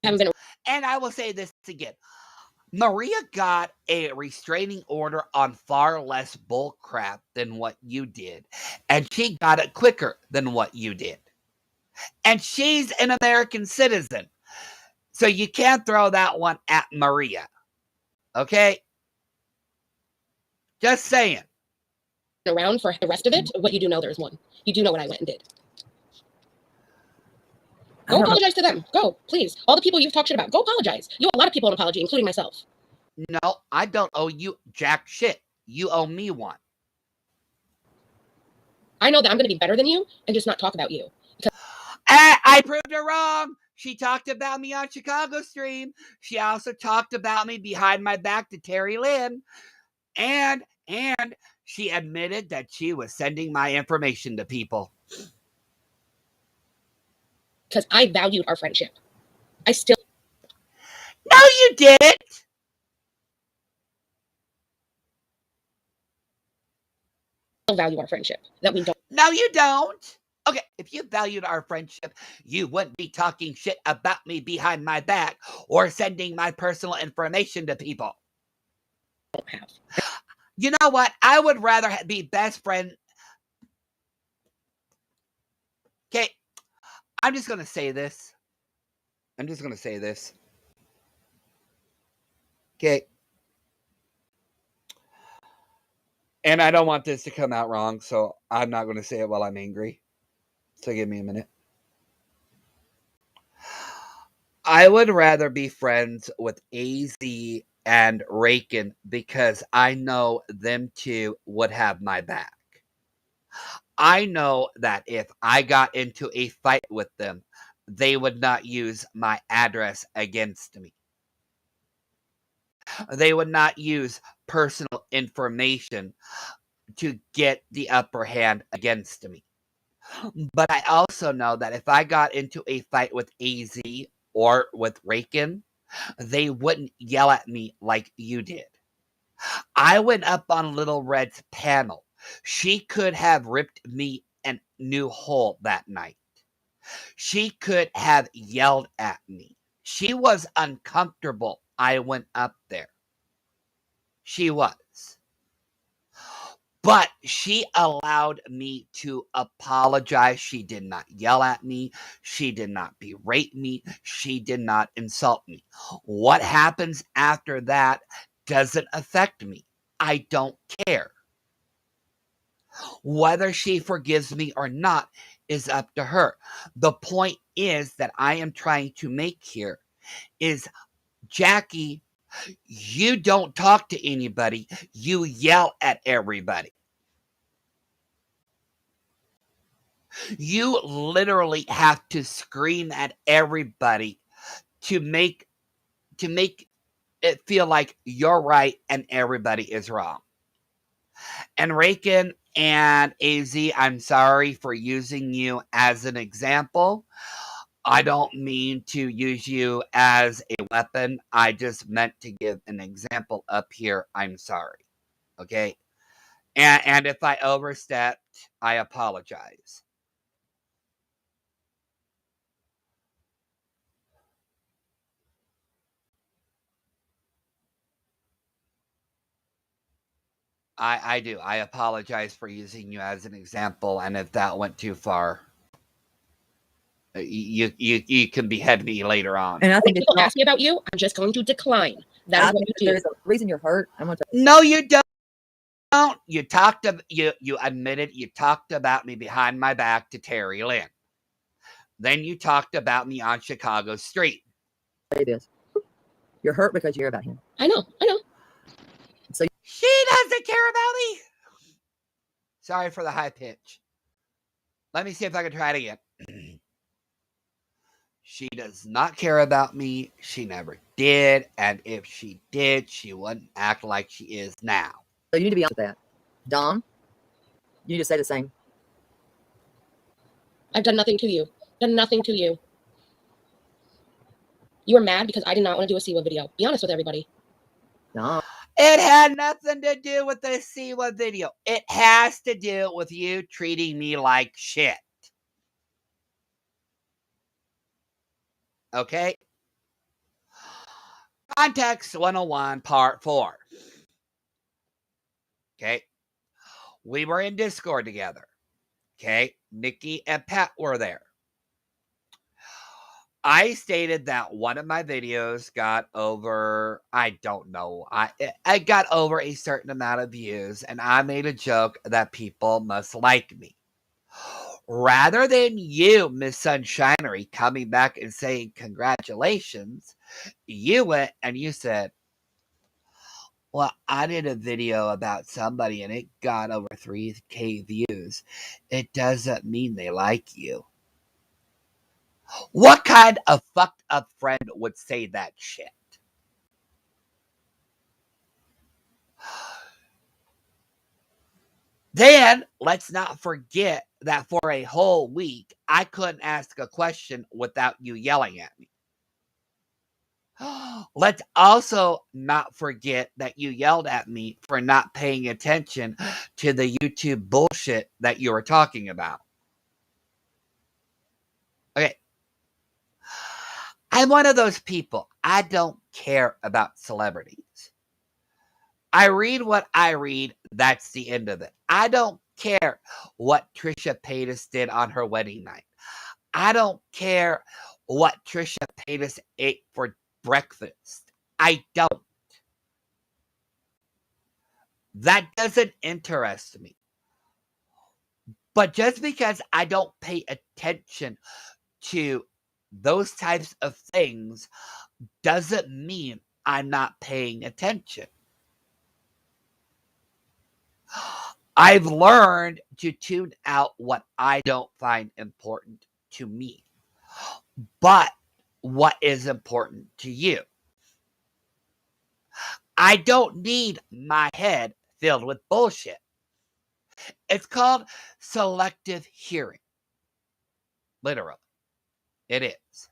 And I will say this again. Maria got a restraining order on far less bullcrap than what you did. And she got it quicker than what you did. And she's an American citizen. So you can't throw that one at Maria. Okay? Just saying. Around for the rest of it, but you do know there's one. You do know what I went and did. Go apologize to them. Go, please. All the people you've talked shit about, go apologize. You owe a lot of people an apology, including myself. No, I don't owe you jack shit. You owe me one. I know that I'm going to be better than you and just not talk about you. I proved her wrong. She talked about me on Chicago Stream. She also talked about me behind my back to Terry Lynn. And she admitted that she was sending my information to people. Because I valued our friendship. I still... No, you didn't. Value our friendship. That we don't. No, you don't. Okay, if you valued our friendship, you wouldn't be talking shit about me behind my back or sending my personal information to people. Don't have. You know what? I would rather be best friend. Okay, I'm just going to say this. Okay. And I don't want this to come out wrong, so I'm not going to say it while I'm angry. So give me a minute. I would rather be friends with AZ and Raken because I know them two would have my back. I know that if I got into a fight with them, they would not use my address against me. They would not use personal information to get the upper hand against me. But I also know that if I got into a fight with AZ or with Raken, they wouldn't yell at me like you did. I went up on Little Red's panel. She could have ripped me a new hole that night. She could have yelled at me. She was uncomfortable. I went up there. She was. But she allowed me to apologize. She did not yell at me. She did not berate me. She did not insult me. What happens after that doesn't affect me. I don't care. Whether she forgives me or not is up to her. The point is that I am trying to make here is, Jackie, you don't talk to anybody. You yell at everybody. You literally have to scream at everybody to make to make it feel like you're right and everybody is wrong. And Raken and AZ, I'm sorry for using you as an example. I don't mean to use you as a weapon. I just meant to give an example up here. I'm sorry. Okay? And if I overstepped, I apologize. I do. I apologize for using you as an example, and if that went too far, you can behead me later on. And I think If people ask me about you, I'm just going to decline. That is what you do. There's a reason you're hurt. No, you don't. You talked you admitted you talked about me behind my back to Terry Lynn. Then you talked about me on Chicago Street. It is. You're hurt because you hear about him. I know. So she doesn't care about me. Sorry for the high pitch. Let me see if I can try it again. She does not care about me. She never did. And if she did, she wouldn't act like she is now. So you need to be honest with that. Dom, you need to say the same. I've done nothing to you. You were mad because I did not want to do a Siwa video. Be honest with everybody. No. It had nothing to do with the Siwa video. It has to do with you treating me like shit. Okay? Context 101, part 4. Okay? We were in Discord together. Okay? Nikki and Pat were there. I stated that one of my videos got over, I don't know, I got over a certain amount of views, and I made a joke that people must like me. Rather than you, Miss Sunshinery, coming back and saying congratulations, you went and you said, well, I did a video about somebody and it got over 3K views. It doesn't mean they like you. What kind of fucked up friend would say that shit? Then, let's not forget that for a whole week, I couldn't ask a question without you yelling at me. Let's also not forget that you yelled at me for not paying attention to the YouTube bullshit that you were talking about. Okay. I'm one of those people. I don't care about celebrities. I read what I read. That's the end of it. I don't care what Trisha Paytas did on her wedding night. I don't care what Trisha Paytas ate for breakfast. I don't. That doesn't interest me. But just because I don't pay attention to those types of things doesn't mean I'm not paying attention. I've learned to tune out what I don't find important to me, but what is important to you. I don't need my head filled with bullshit. It's called selective hearing. Literally. It is.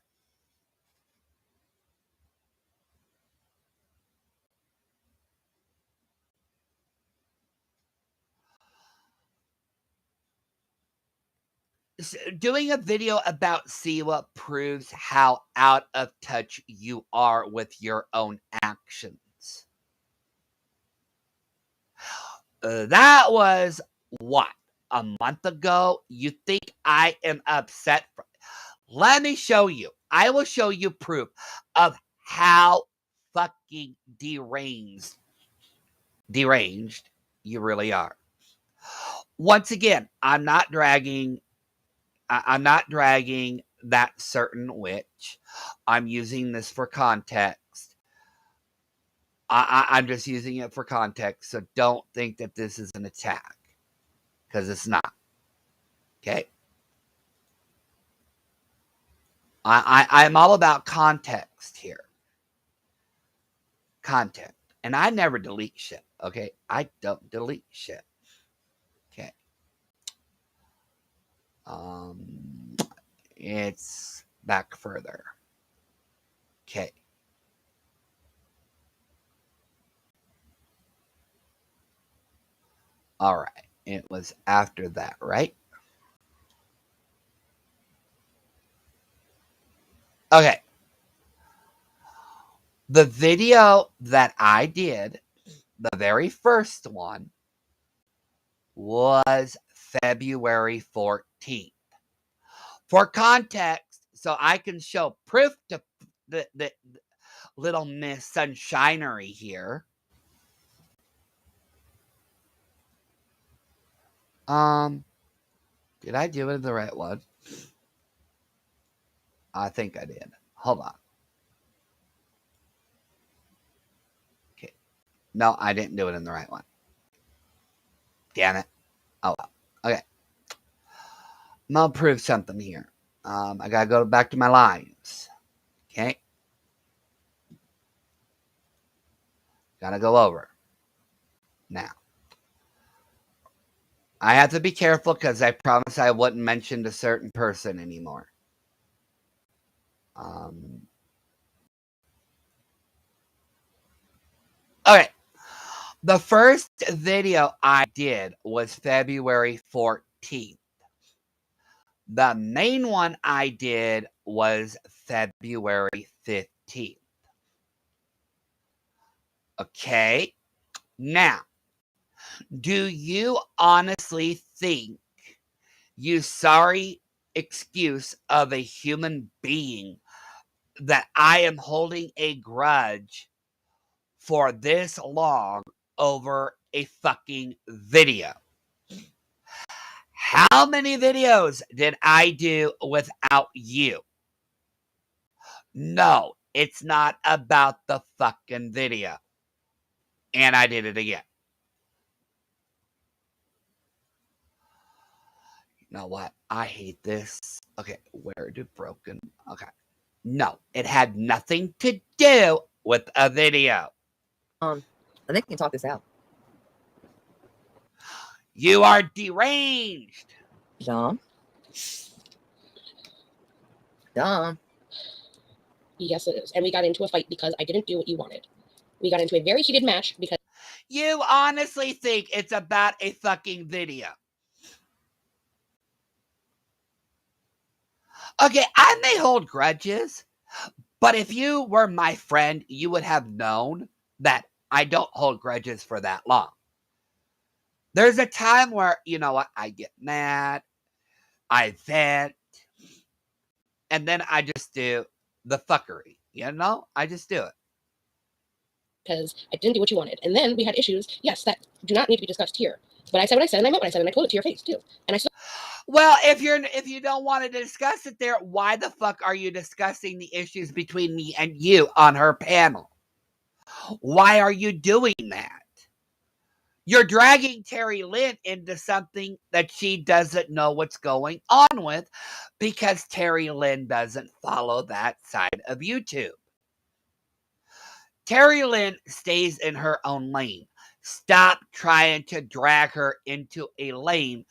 Doing a video about Siwa proves how out of touch you are with your own actions. That was what? A month ago? You think I am upset? Let me show you. I will show you proof of how fucking deranged you really are. Once again, I'm not dragging that certain witch. I'm using this for context. I'm just using it for context, so don't think that this is an attack, because it's not. Okay? I'm all about context here. content. And I never delete shit, okay? I don't delete shit. Okay. It's back further. Okay. All right. It was after that, right? Okay. The video that I did, the very first one, was February 14th. For context, so I can show proof to the little Miss Sunshinery here. Did I do it the right one? I think I did. Hold on. Okay. No, I didn't do it in the right one. Damn it. Oh, well. Okay. I'm going to prove something here. I got to go back to my lives. Okay. Got to go over. Now. I have to be careful because I promised I wouldn't mention a certain person anymore. Okay. The first video I did was February 14th. The main one I did was February 15th. Okay. Now, do you honestly think you sorry excuse of a human being that I am holding a grudge for this long over a fucking video? How many videos did I do without you? No, it's not about the fucking video. And I did it again. You know what? I hate this. Okay, where did broken? Okay. No, it had nothing to do with a video. I think we can talk this out. You are deranged. Dom. Yes, it is. And we got into a fight because I didn't do what you wanted. We got into a very heated match because... You honestly think it's about a fucking video? Okay, I may hold grudges, but if you were my friend, you would have known that I don't hold grudges for that long. There's a time where, you know what, I get mad, I vent, and then I just do the fuckery, you know? I just do it. Because I didn't do what you wanted. And then we had issues, yes, that do not need to be discussed here. But I said what I said, and I meant what I said, and I told it to your face, too. And I said... Well, if you don't want to discuss it there, why the fuck are you discussing the issues between me and you on her panel? Why are you doing that? You're dragging Terry Lynn into something that she doesn't know what's going on with because Terry Lynn doesn't follow that side of YouTube. Terry Lynn stays in her own lane. Stop trying to drag her into a lane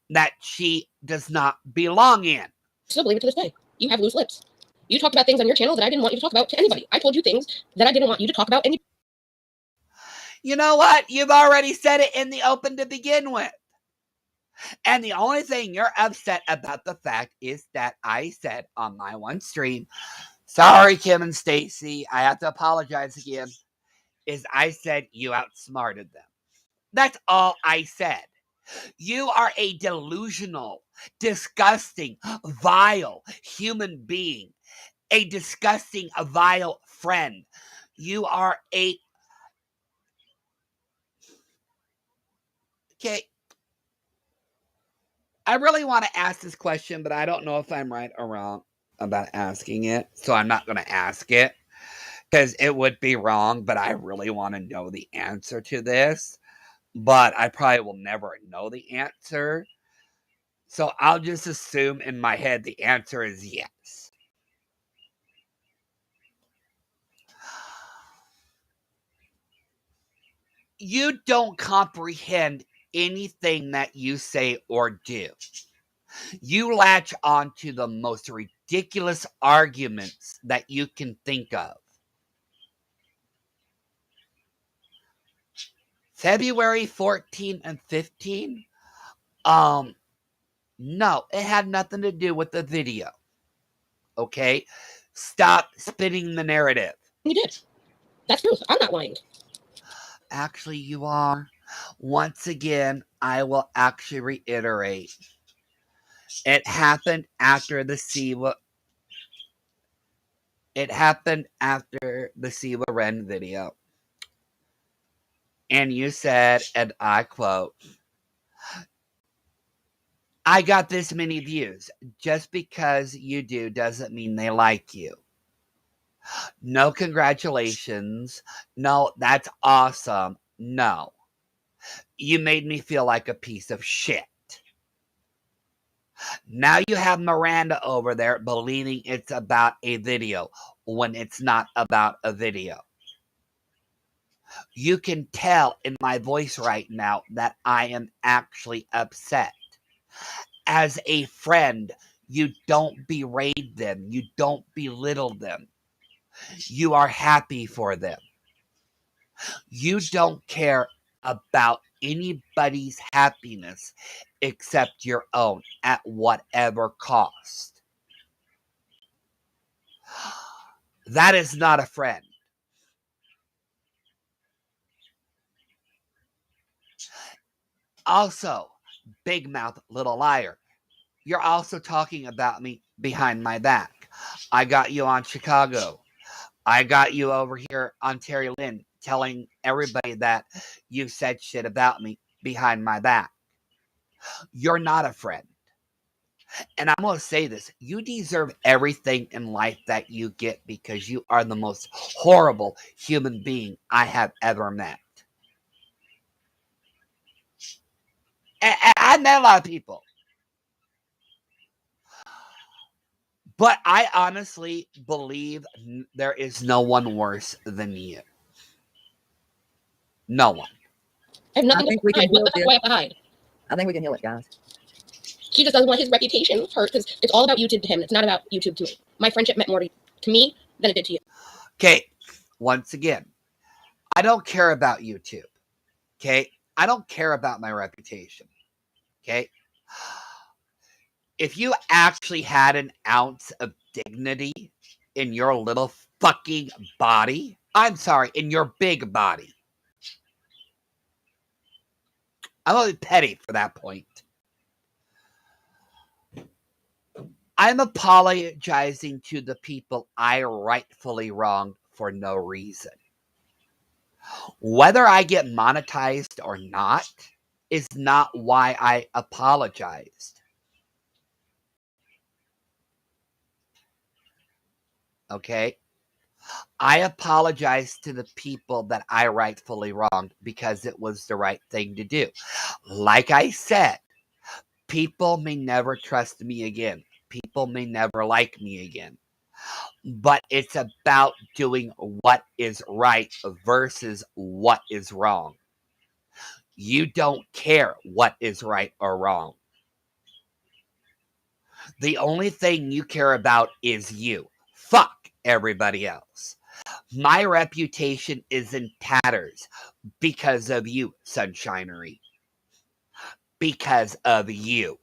that she does not belong in. I still believe it to this day. You have loose lips. You talked about things on your channel that I didn't want you to talk about to anybody. I told you things that I didn't want you to talk about. You know what? You've already said it in the open to begin with. And the only thing you're upset about the fact is that I said on my one stream, sorry, Kim and Stacy, I have to apologize again, is I said you outsmarted them. That's all I said. You are a delusional, disgusting, vile human being. A disgusting, vile friend. You are a... Okay. I really want to ask this question, but I don't know if I'm right or wrong about asking it. So I'm not going to ask it because it would be wrong, but I really want to know the answer to this. But I probably will never know the answer. So I'll just assume in my head the answer is yes. You don't comprehend anything that you say or do. You latch on to the most ridiculous arguments that you can think of. February 14 and 15? No, it had nothing to do with the video. Okay? Stop spinning the narrative. You did. That's true. I'm not lying. Actually, you are. Once again, I will actually reiterate. It happened after the Siwa. It happened after the Siwa Ren video. And you said, and I quote, I got this many views. Just because you do doesn't mean they like you. No congratulations. No, that's awesome. No. You made me feel like a piece of shit. Now you have Miranda over there believing it's about a video when it's not about a video. You can tell in my voice right now that I am actually upset. As a friend, you don't berate them. You don't belittle them. You are happy for them. You don't care about anybody's happiness except your own at whatever cost. That is not a friend. Also, big mouth little liar. You're also talking about me behind my back. I got you on Chicago. I got you over here on Terry Lynn telling everybody that you said shit about me behind my back. You're not a friend. And I'm going to say this. You deserve everything in life that you get because you are the most horrible human being I have ever met. And I met a lot of people. But I honestly believe there is no one worse than you. No one. I have nothing I think to we can hide. What heal the fuck do I have to hide? I think we can heal it, guys. He just doesn't want his reputation hurt because it's all about YouTube to him. It's not about YouTube to me. My friendship meant more to me than it did to you. Okay, once again, I don't care about YouTube. Okay, I don't care about my reputation. Okay, if you actually had an ounce of dignity in your little fucking body, I'm sorry, in your big body, I'm only petty for that point. I'm apologizing to the people I rightfully wronged for no reason. Whether I get monetized or not is not why I apologized. Okay? I apologize to the people that I rightfully wronged because it was the right thing to do. Like I said, people may never trust me again. People may never like me again. But it's about doing what is right versus what is wrong. You don't care what is right or wrong. The only thing you care about is you. Fuck everybody else. My reputation is in tatters because of you, Sunshinery. Because of you.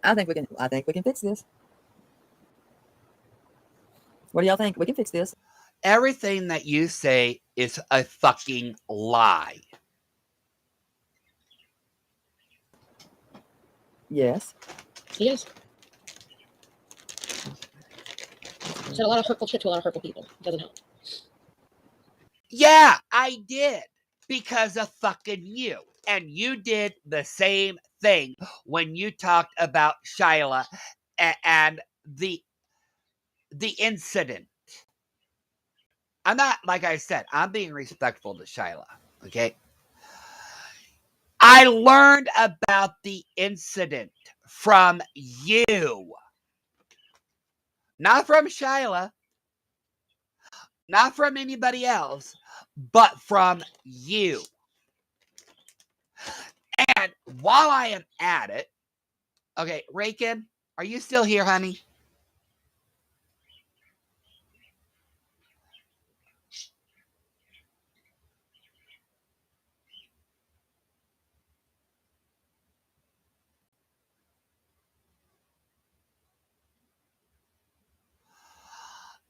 I think we can fix this. What do y'all think? We can fix this. Everything that you say is a fucking lie. Yes. He is. Said a lot of hurtful shit to a lot of hurtful people. It doesn't help. Yeah, I did. Because of fucking you. And you did the same thing when you talked about Shyla and the incident. I'm not, like I said, I'm being respectful to Shyla, okay? I learned about the incident from you. Not from Shyla. Not from anybody else, but from you. And while I am at it, okay, Rakin, are you still here, honey?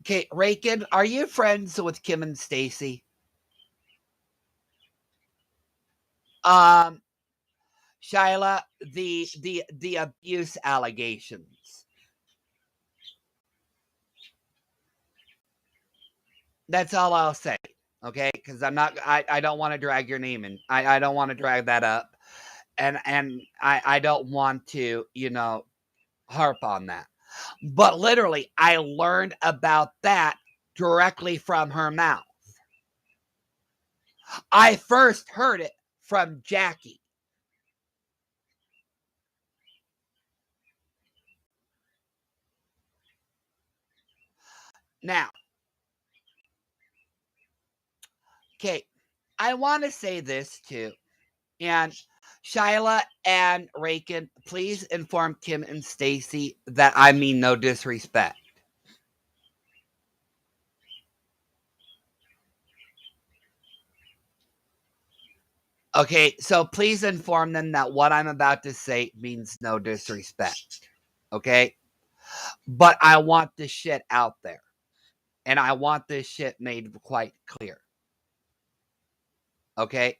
Okay, Rakin, are you friends with Kim and Stacy? Shyla, the abuse allegations. That's all I'll say, okay? Because I don't want to drag your name in. I don't want to drag that up, and I don't want to, harp on that. But literally, I learned about that directly from her mouth. I first heard it from Jackie. Now, okay, I want to say this too. And Shyla and Rakin, please inform Kim and Stacy that I mean no disrespect. Okay, so please inform them that what I'm about to say means no disrespect. Okay? But I want this shit out there. And I want this shit made quite clear. Okay?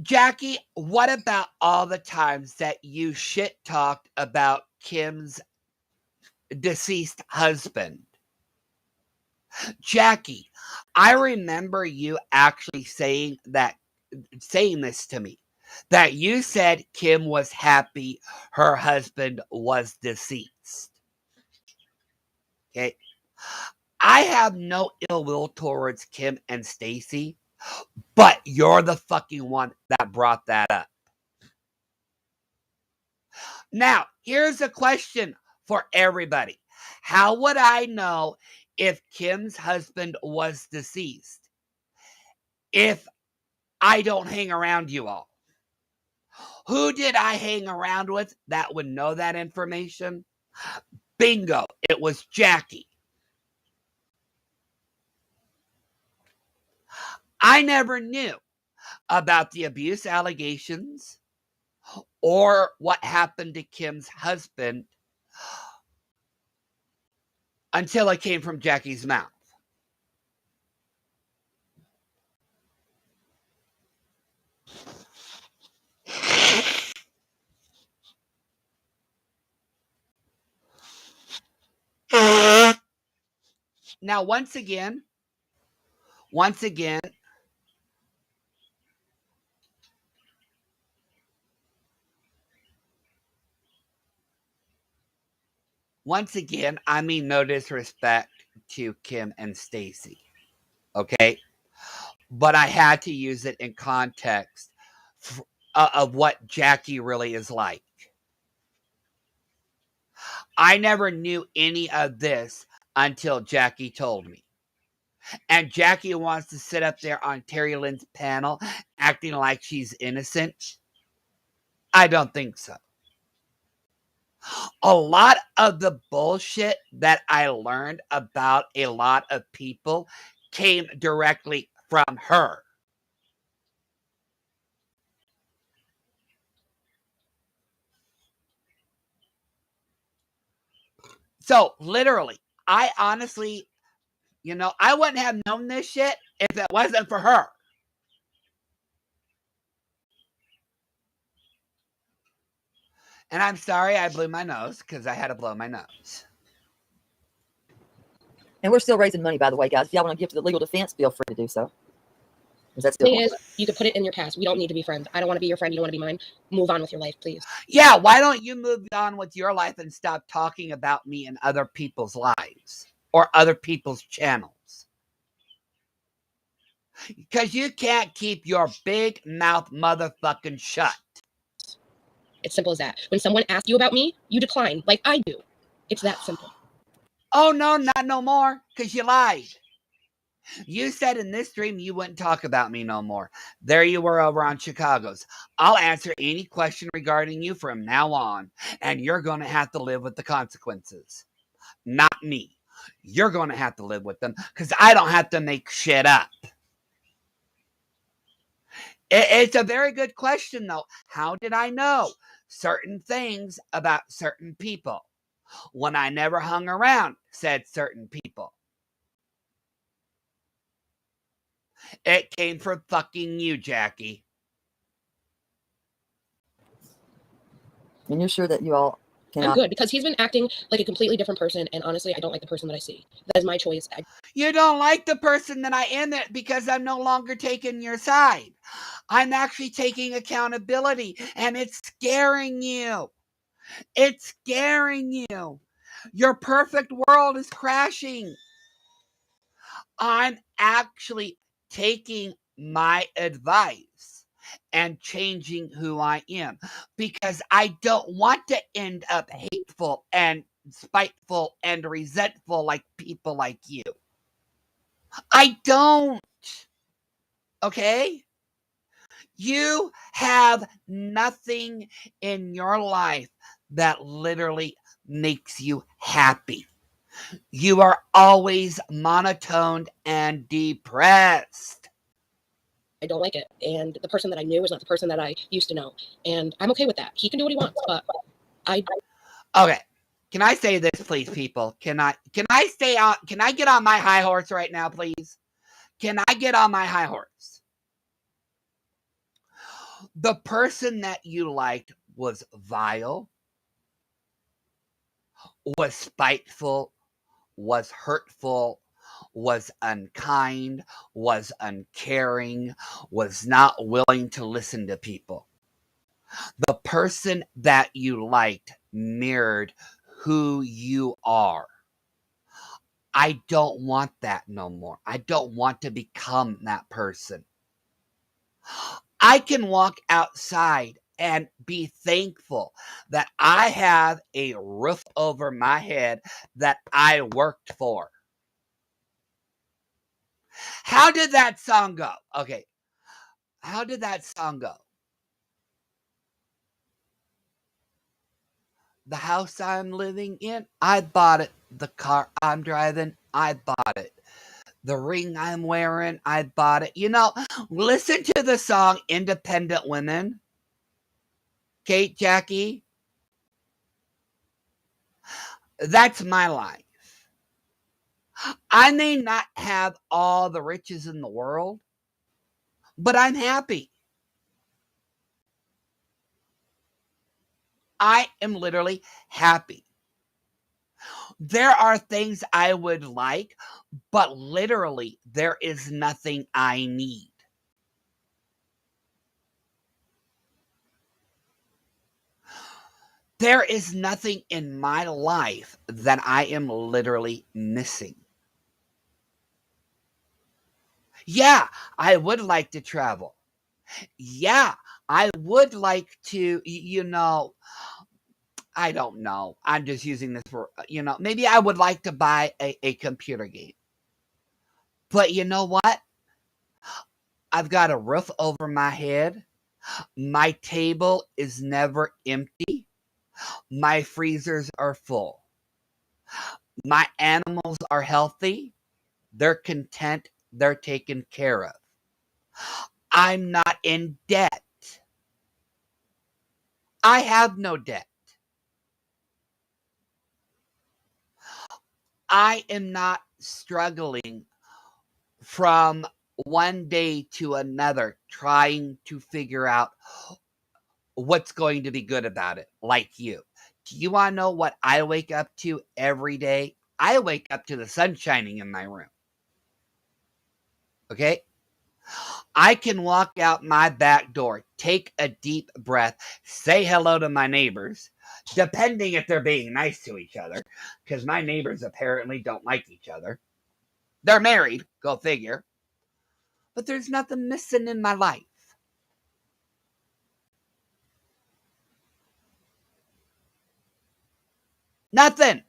Jackie, what about all the times that you shit talked about Kim's deceased husband? Jackie, I remember you actually saying this to me, that you said Kim was happy her husband was deceased. Okay. I have no ill will towards Kim and Stacy, but you're the fucking one that brought that up. Now, here's a question for everybody. How would I know if Kim's husband was deceased if I don't hang around you all? Who did I hang around with that would know that information? Bingo, it was Jackie. I never knew about the abuse allegations or what happened to Kim's husband until it came from Jackie's mouth. Now, once again, I mean no disrespect to Kim and Stacy, okay? But I had to use it in context of what Jackie really is like. I never knew any of this until Jackie told me. And Jackie wants to sit up there on Terry Lynn's panel acting like she's innocent. I don't think so. A lot of the bullshit that I learned about a lot of people came directly from her. So, literally, I honestly, I wouldn't have known this shit if it wasn't for her. And I'm sorry I blew my nose because I had to blow my nose. And we're still raising money, by the way, guys. If y'all want to give to the legal defense, feel free to do so. The thing is, you could put it in your past. We don't need to be friends. I don't want to be your friend. You don't want to be mine. Move on with your life, please. Yeah, why don't you move on with your life and stop talking about me in other people's lives or other people's channels? Because you can't keep your big mouth motherfucking shut. It's simple as that. When someone asks you about me, you decline, like I do. It's that simple. Oh, no, not no more, because you lied. You said in this stream you wouldn't talk about me no more. There you were over on Chicago's. I'll answer any question regarding you from now on, and you're going to have to live with the consequences. Not me. You're going to have to live with them, because I don't have to make shit up. It's a very good question, though. How did I know certain things about certain people when I never hung around said certain people? It came from fucking you, Jackie. And you're sure that you all I'm cannot? good, because he's been acting like a completely different person, and honestly, I don't like the person that I see. That is my choice. You don't like the person that I am because I'm no longer taking your side. I'm actually taking accountability, and it's scaring you. It's scaring you. Your perfect world is crashing. I'm actually taking my advice and changing who I am, because I don't want to end up hateful and spiteful and resentful like people like you. I don't. Okay? You have nothing in your life that literally makes you happy. You are always monotoned and depressed. I don't like it. And the person that I knew is not the person that I used to know. And I'm okay with that. He can do what he wants, but Okay. Can I say this, please, people? Can I get on my high horse right now, please? Can I get on my high horse? The person that you liked was vile, was spiteful, was hurtful, was unkind, was uncaring, was not willing to listen to people. The person that you liked mirrored who you are. I don't want that no more. I don't want to become that person. I can walk outside and be thankful that I have a roof over my head that I worked for. How did that song go? Okay. How did that song go? The house I'm living in, I bought it. The car I'm driving, I bought it. The ring I'm wearing, I bought it. Listen to the song Independent Women. Kate, Jackie. That's my life. I may not have all the riches in the world, but I'm happy. I am literally happy. There are things I would like, but literally there is nothing I need. There is nothing in my life that I am literally missing. Yeah, I would like to travel. Yeah, I would like to, I don't know. I'm just using this for, maybe I would like to buy a computer game. But you know what? I've got a roof over my head. My table is never empty. My freezers are full. My animals are healthy. They're content. They're taken care of. I'm not in debt. I have no debt. I am not struggling from one day to another trying to figure out what's going to be good about it, like you. Do you want to know what I wake up to every day? I wake up to the sun shining in my room. Okay? I can walk out my back door, take a deep breath, say hello to my neighbors, depending if they're being nice to each other, because my neighbors apparently don't like each other. They're married, go figure. But there's nothing missing in my life. Nothing.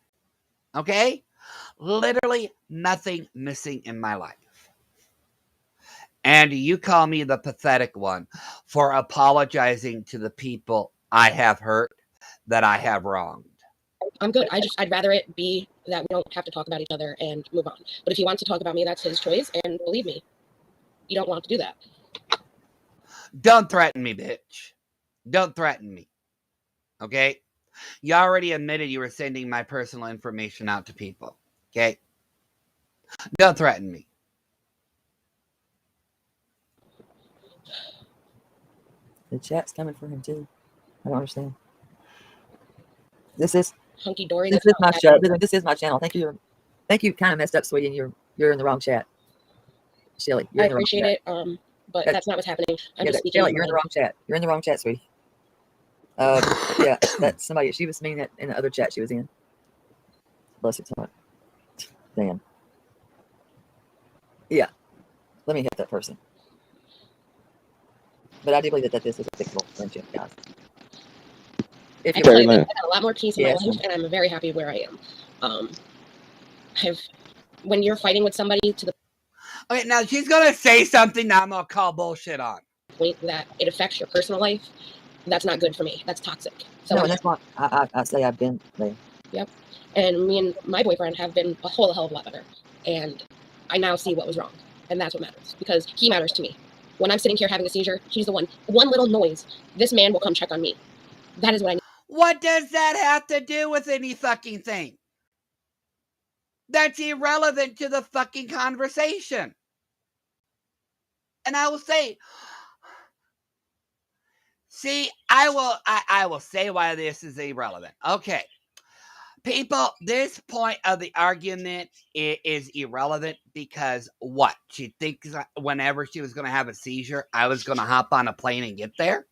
Okay? Literally nothing missing in my life. And you call me the pathetic one for apologizing to the people I have hurt, that I have wronged. I'm good. I'd rather it be that we don't have to talk about each other and move on. But if he wants to talk about me, that's his choice. And believe me, you don't want to do that. Don't threaten me, bitch. Don't threaten me. Okay? You already admitted you were sending my personal information out to people. Okay? Don't threaten me. The chat's coming for him too. I don't understand. This is hunky dory. This is my show. This is my channel. Thank you. Thank you. Kind of messed up, sweetie, and you're in the wrong chat. Shelly, I appreciate it. But that's not what's happening. I'm just speaking. Shelly, you're in the wrong chat. You're in the wrong chat, sweetie. Yeah, that's somebody. She was meaning that in the other chat she was in. Bless her heart. Damn. Yeah. Let me hit that person. But I do believe that this is a fixable friendship, guys. I can tell you that I have a lot more peace in my life, and I'm very happy where I am. When you're fighting with somebody to the Okay, now she's gonna say something that I'm gonna call bullshit on. Point that it affects your personal life, that's not good for me. That's toxic. So no, that's why I say I've been there. Yep. And me and my boyfriend have been a whole hell of a lot better. And I now see what was wrong. And that's what matters. Because he matters to me. When I'm sitting here having a seizure, he's the one. One little noise, this man will come check on me. That is what I need. What does that have to do with any fucking thing? That's irrelevant to the fucking conversation. And I will say, I will say why this is irrelevant. Okay. People, this point of the argument is irrelevant because what? She thinks whenever she was going to have a seizure, I was going to hop on a plane and get there?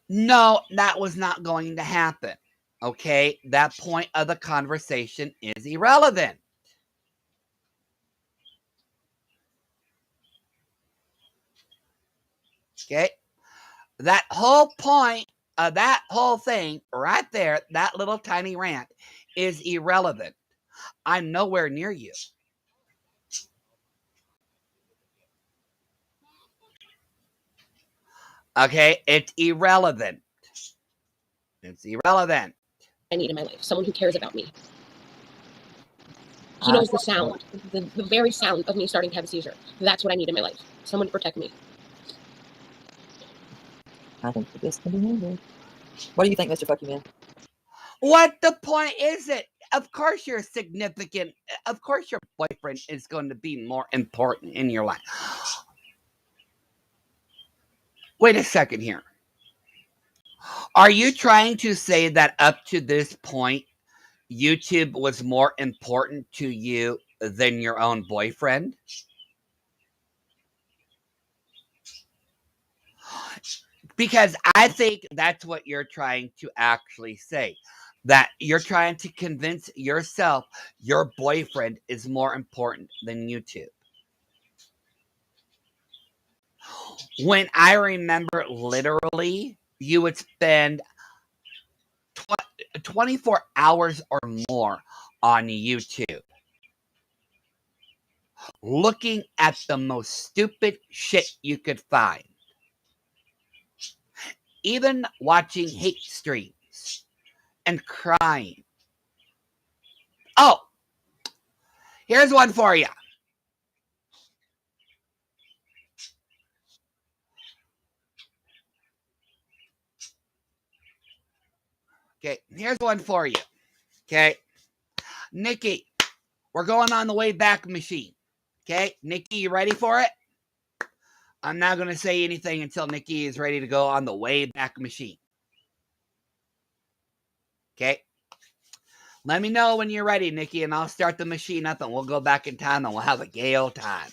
No, that was not going to happen. Okay? That point of the conversation is irrelevant. Okay? That whole point of that whole thing right there, that little tiny rant, is irrelevant. I'm nowhere near you. Okay? It's irrelevant. It's irrelevant. I need in my life. Someone who cares about me. He knows the sound, the very sound of me starting to have a seizure. That's what I need in my life. Someone to protect me. I think this can be handled. What do you think, Mr. Fucky Man? What the point is it? Of course you're significant. Of course your boyfriend is going to be more important in your life. Wait a second here. Are you trying to say that up to this point, YouTube was more important to you than your own boyfriend? Because I think that's what you're trying to actually say. That you're trying to convince yourself your boyfriend is more important than YouTube. When I remember literally, you would spend 24 hours or more on YouTube looking at the most stupid shit you could find. Even watching hate streams and crying. Oh, here's one for you. Okay, here's one for you. Okay, Nikki, we're going on the way back machine. Okay, Nikki, you ready for it? I'm not going to say anything until Nikki is ready to go on the way back machine. Okay? Let me know when you're ready, Nikki, and I'll start the machine up and we'll go back in time and we'll have a gay old time.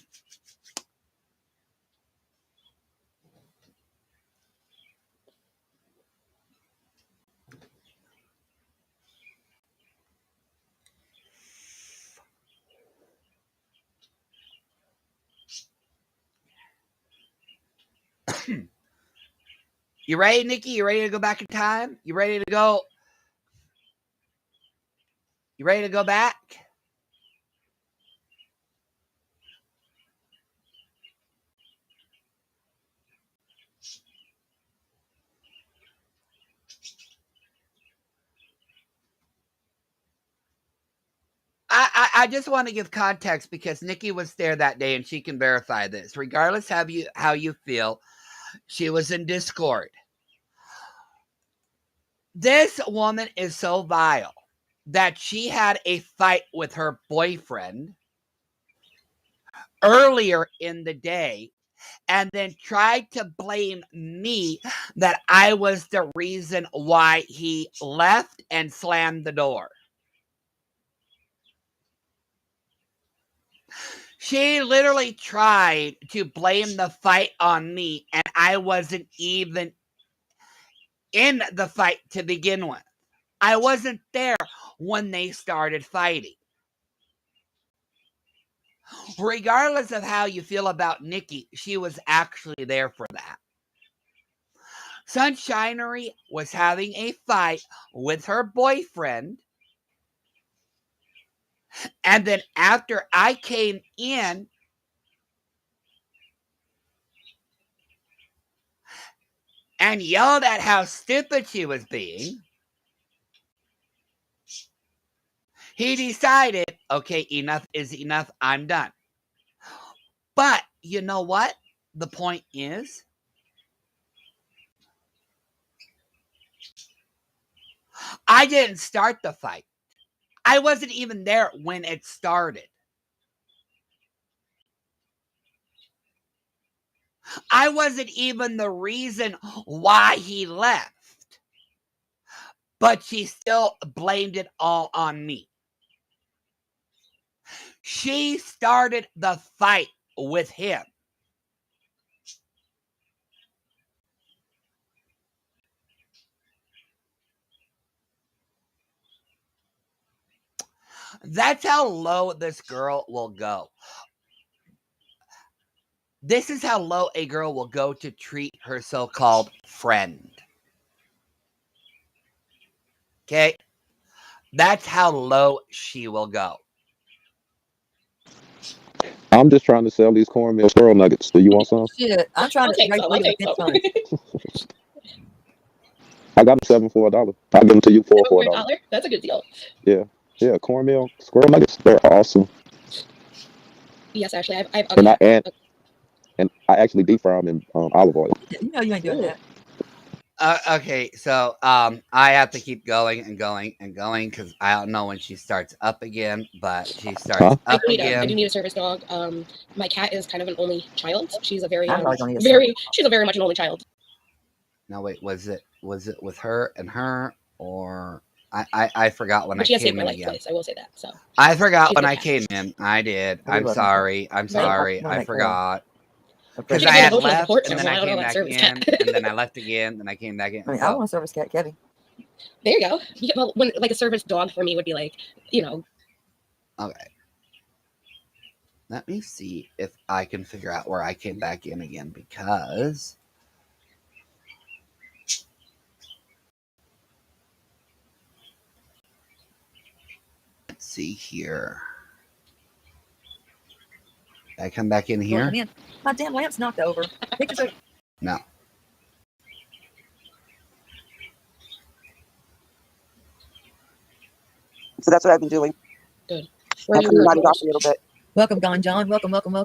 You ready, Nikki? You ready to go back in time? You ready to go? You ready to go back? I just want to give context because Nikki was there that day and she can verify this. Regardless how you feel, she was in Discord. This woman is so vile that she had a fight with her boyfriend earlier in the day and then tried to blame me that I was the reason why he left and slammed the door. She literally tried to blame the fight on me, and I wasn't even in the fight to begin with. I wasn't there when they started fighting. Regardless of how you feel about Nikki, she was actually there for that. Sunshinery was having a fight with her boyfriend, and then after I came in, and yelled at how stupid she was being, he decided, okay, enough is enough, I'm done. But you know what? The point is, I didn't start the fight. I wasn't even there when it started. I wasn't even the reason why he left. But she still blamed it all on me. She started the fight with him. That's how low this girl will go. This is how low a girl will go to treat her so-called friend. Okay? That's how low she will go. I'm just trying to sell these cornmeal squirrel nuggets. Do you want some? Shit, I'm trying to raise money with Bitcoin. I got them 7 for $1. I'll give them to you for $4. That's a good deal. Yeah, cornmeal squirrel nuggets. They're awesome. Yes, actually, I've and I actually deep fry them in olive oil. You know you ain't doing that. Okay, so I have to keep going and going and going because I don't know when she starts up again, but she starts up again. I do need a service dog. My cat is kind of an only child. She's a very she's a very much an only child. No, wait, was it with her and her, or I forgot when but I she has came saved my in life again. twice, I will say that. So I forgot she's when a I cat. came in. I did. I I'm love sorry. I'm sorry. I forgot. Because She's I an had emotional left, support and then animal. I I don't came know about back service in, cat. and then I left again, then I came back in. I mean, So, I want a service cat, Kevin. There you go. Yeah, well, when like a service dog for me would be like, you know. okay. Let me see if I can figure out where I came back in again, because let's see here. Did I come back in here? My damn lamp's knocked over. Pictures are... No. So that's what I've been doing. Good. I'm coming out off a little bit. Welcome, Don John. Welcome. Let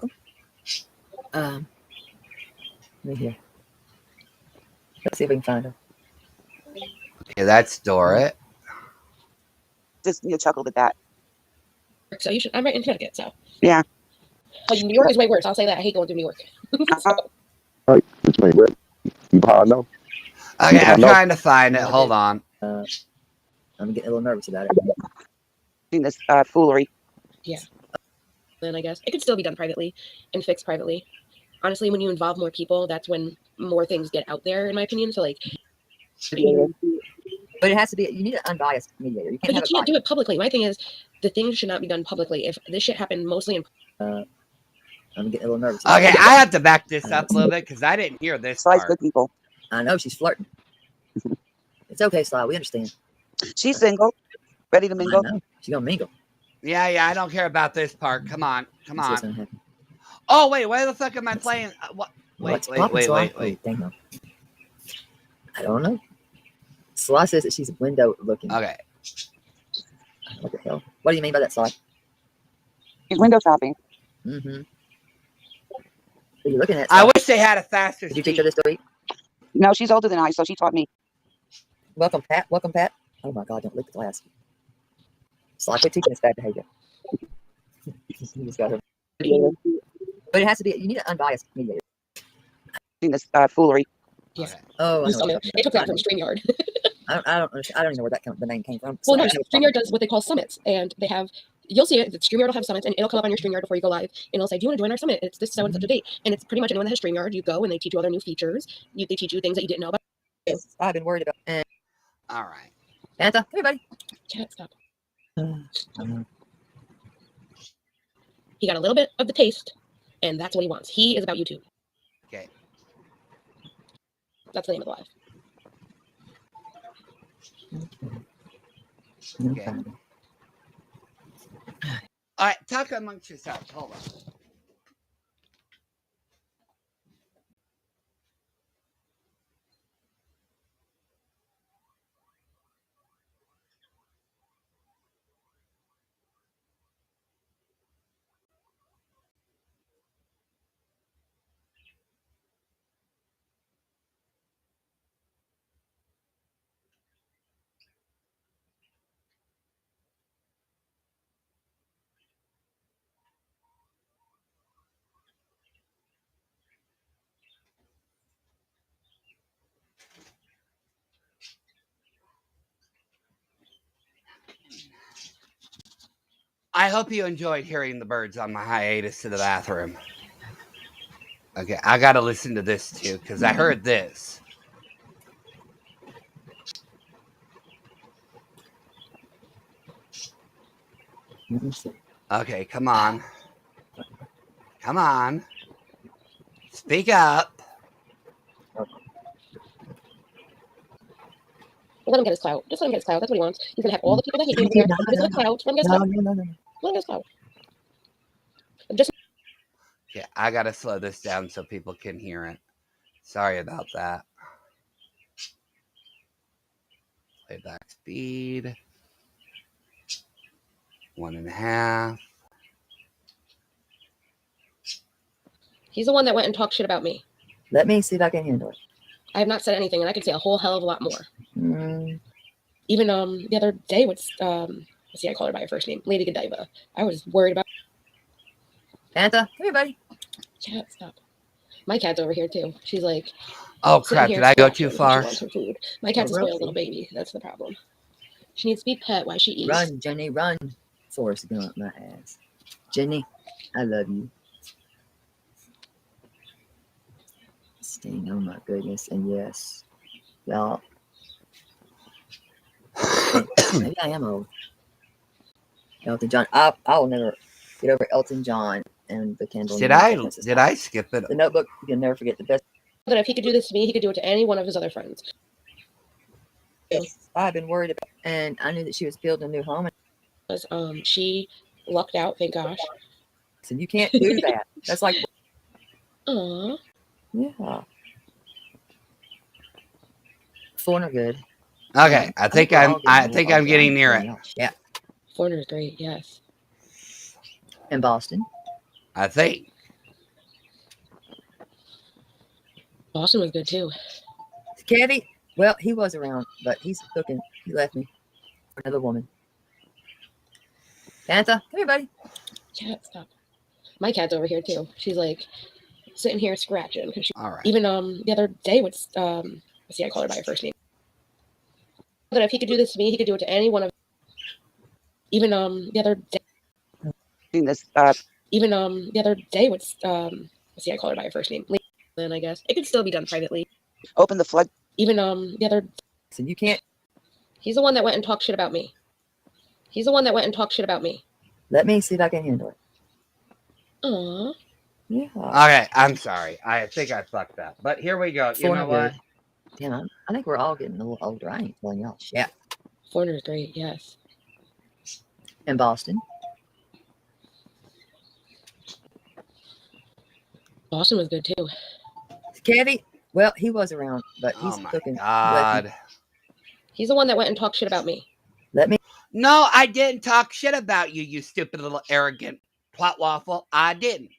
me hear. Let's see if we can find her. Okay, that's Dorrit. Just chuckled at that. So you should. I'm right in Connecticut, so yeah. Like, New York is way worse. I'll say that. I hate going through New York. So. All right, which way? Where? You hard know? Okay, I'm trying to find it. Hold on. I'm getting a little nervous about it. This foolery. Yeah. Then I guess it could still be done privately and fixed privately. Honestly, when you involve more people, that's when more things get out there, in my opinion. So like. But it has to be. You need an unbiased mediator. You can't. But you can't do it publicly. My thing is, the things should not be done publicly. If this shit happened mostly in. I'm getting a little nervous. Okay, I have to back this up a little bit because I didn't hear this part. Good people. I know she's flirting. It's okay, Sly. We understand. She's single, ready to I mingle. know. She's gonna mingle. Yeah, I don't care about this part. Come on. Come Let's see what's on. gonna happen. Oh, wait. Why the fuck am I Let's see. playing? What? What's Wait. poppin', Sly? Oh, dang on. I don't know. Sly says that she's window looking. Okay. What the hell? What do you mean by that, Sly? She's window shopping. Mm-hmm. What are you looking at, I Sly? wish they had a faster Did you teach speed. her this story? No, she's older than I, so she taught me. Welcome, Pat. Welcome, Pat. Oh my God! Don't lick the glass. Sly, quit teaching us bad behavior. You just got her. But it has to be. You need an unbiased mediator. Seen this foolery. Yeah. Okay. Oh, I know. Summit. They took that from StreamYard. I don't understand. I don't even know where the name came from. Well, no, So, StreamYard does what they call summits, and they have. You'll see it. StreamYard will have summits, and it'll come up on your StreamYard before you go live, and it'll say, "Do you want to join our summit? It's this so and such a date." And it's pretty much anyone that has StreamYard. You go, and they teach you all their new features. They teach you things that you didn't know about. yes, I've been worried about. And All right. Anta, come here, buddy. Chat, stop. He got a little bit of the taste, and that's what he wants. He is about YouTube. Okay. That's the name of the live. Okay. All right. Talk amongst yourselves. Hold on. I hope you enjoyed hearing the birds on my hiatus to the bathroom. Okay, I got to listen to this too because I heard this. Okay, come on. Come on. Speak up. Let him get his clout. Just let him get his clout. That's what he wants. He's gonna have all the people that hate him there because of the clout. Let him get his clout. No. Let him get his clout. Just Okay, I got to slow this down so people can hear it. Sorry about that. Playback speed. 1.5. he's the one that went and talked shit about me. Let me see if I can handle it. I have not said anything, and I could say a whole hell of a lot more. Mm. Even the other day, let's see, I call her by her first name, Lady Godiva. I was worried about. Anta, come here, buddy. Cat, stop. My cat's over here too. She's like, Oh crap! here Did I go scratching too because far? She wants her food. My cat's a Oh, spoiled Rosie. little baby. That's the problem. She needs to be pet while she eats. Run, Jenny, run. Forrest going up my ass. Jenny, I love you. Sting, oh my goodness. And yes, y'all. Maybe I am old. Elton John. I will never get over Elton John and the Candle. Did I skip it? The Notebook. You can never forget the best. That if he could do this to me, he could do it to any one of his other friends. I've been worried about, and I knew that she was building a new home. Because she lucked out, thank gosh. So you can't do that. That's like, Aww. yeah. Foreigner good. Okay, I think I'm getting near it. Yeah. Foreigner is great, yes. In Boston. I think. Boston was good too. Kevy, well, he was around, but he's cooking. He left me for another woman. Anta, come here, buddy. Cat, stop. My cat's over here too. She's like sitting here scratching. All right. Even the other day, let's see, I call her by her first name. That if he could do this to me, he could do it to any one of. Even the other day. Seen this Even the other day, let's see, I call her by her first name. Then I guess it could still be done privately. open the flood. Even the other. So you can't. He's the one that went and talked shit about me. He's the one that went and talked shit about me. Let me see if I can handle it. Aww. Yeah. Okay, I'm sorry. I think I fucked up. But here we go. You know what? Damn, I think we're all getting a little older. I ain't telling y'all shit. Foreigner is great, yes. In Boston. Boston was good too. Kevy, well, he was around, but he's Oh my cooking. God. He's the one that went and talked shit about me. Let me. No, I didn't talk shit about you, you stupid little arrogant plot waffle. I didn't.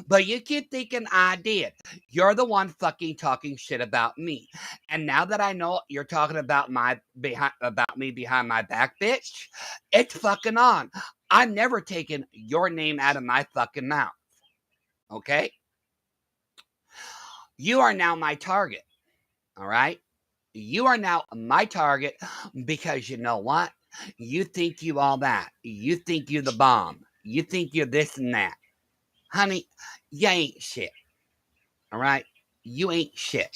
But you keep thinking I did. You're the one fucking talking shit about me. And now that I know you're talking about me behind my back, bitch, it's fucking on. I'm never taking your name out of my fucking mouth. Okay? You are now my target. All right? You are now my target because you know what? You think you all that. You think you're the bomb. You think you're this and that. Honey, you ain't shit. All right? You ain't shit.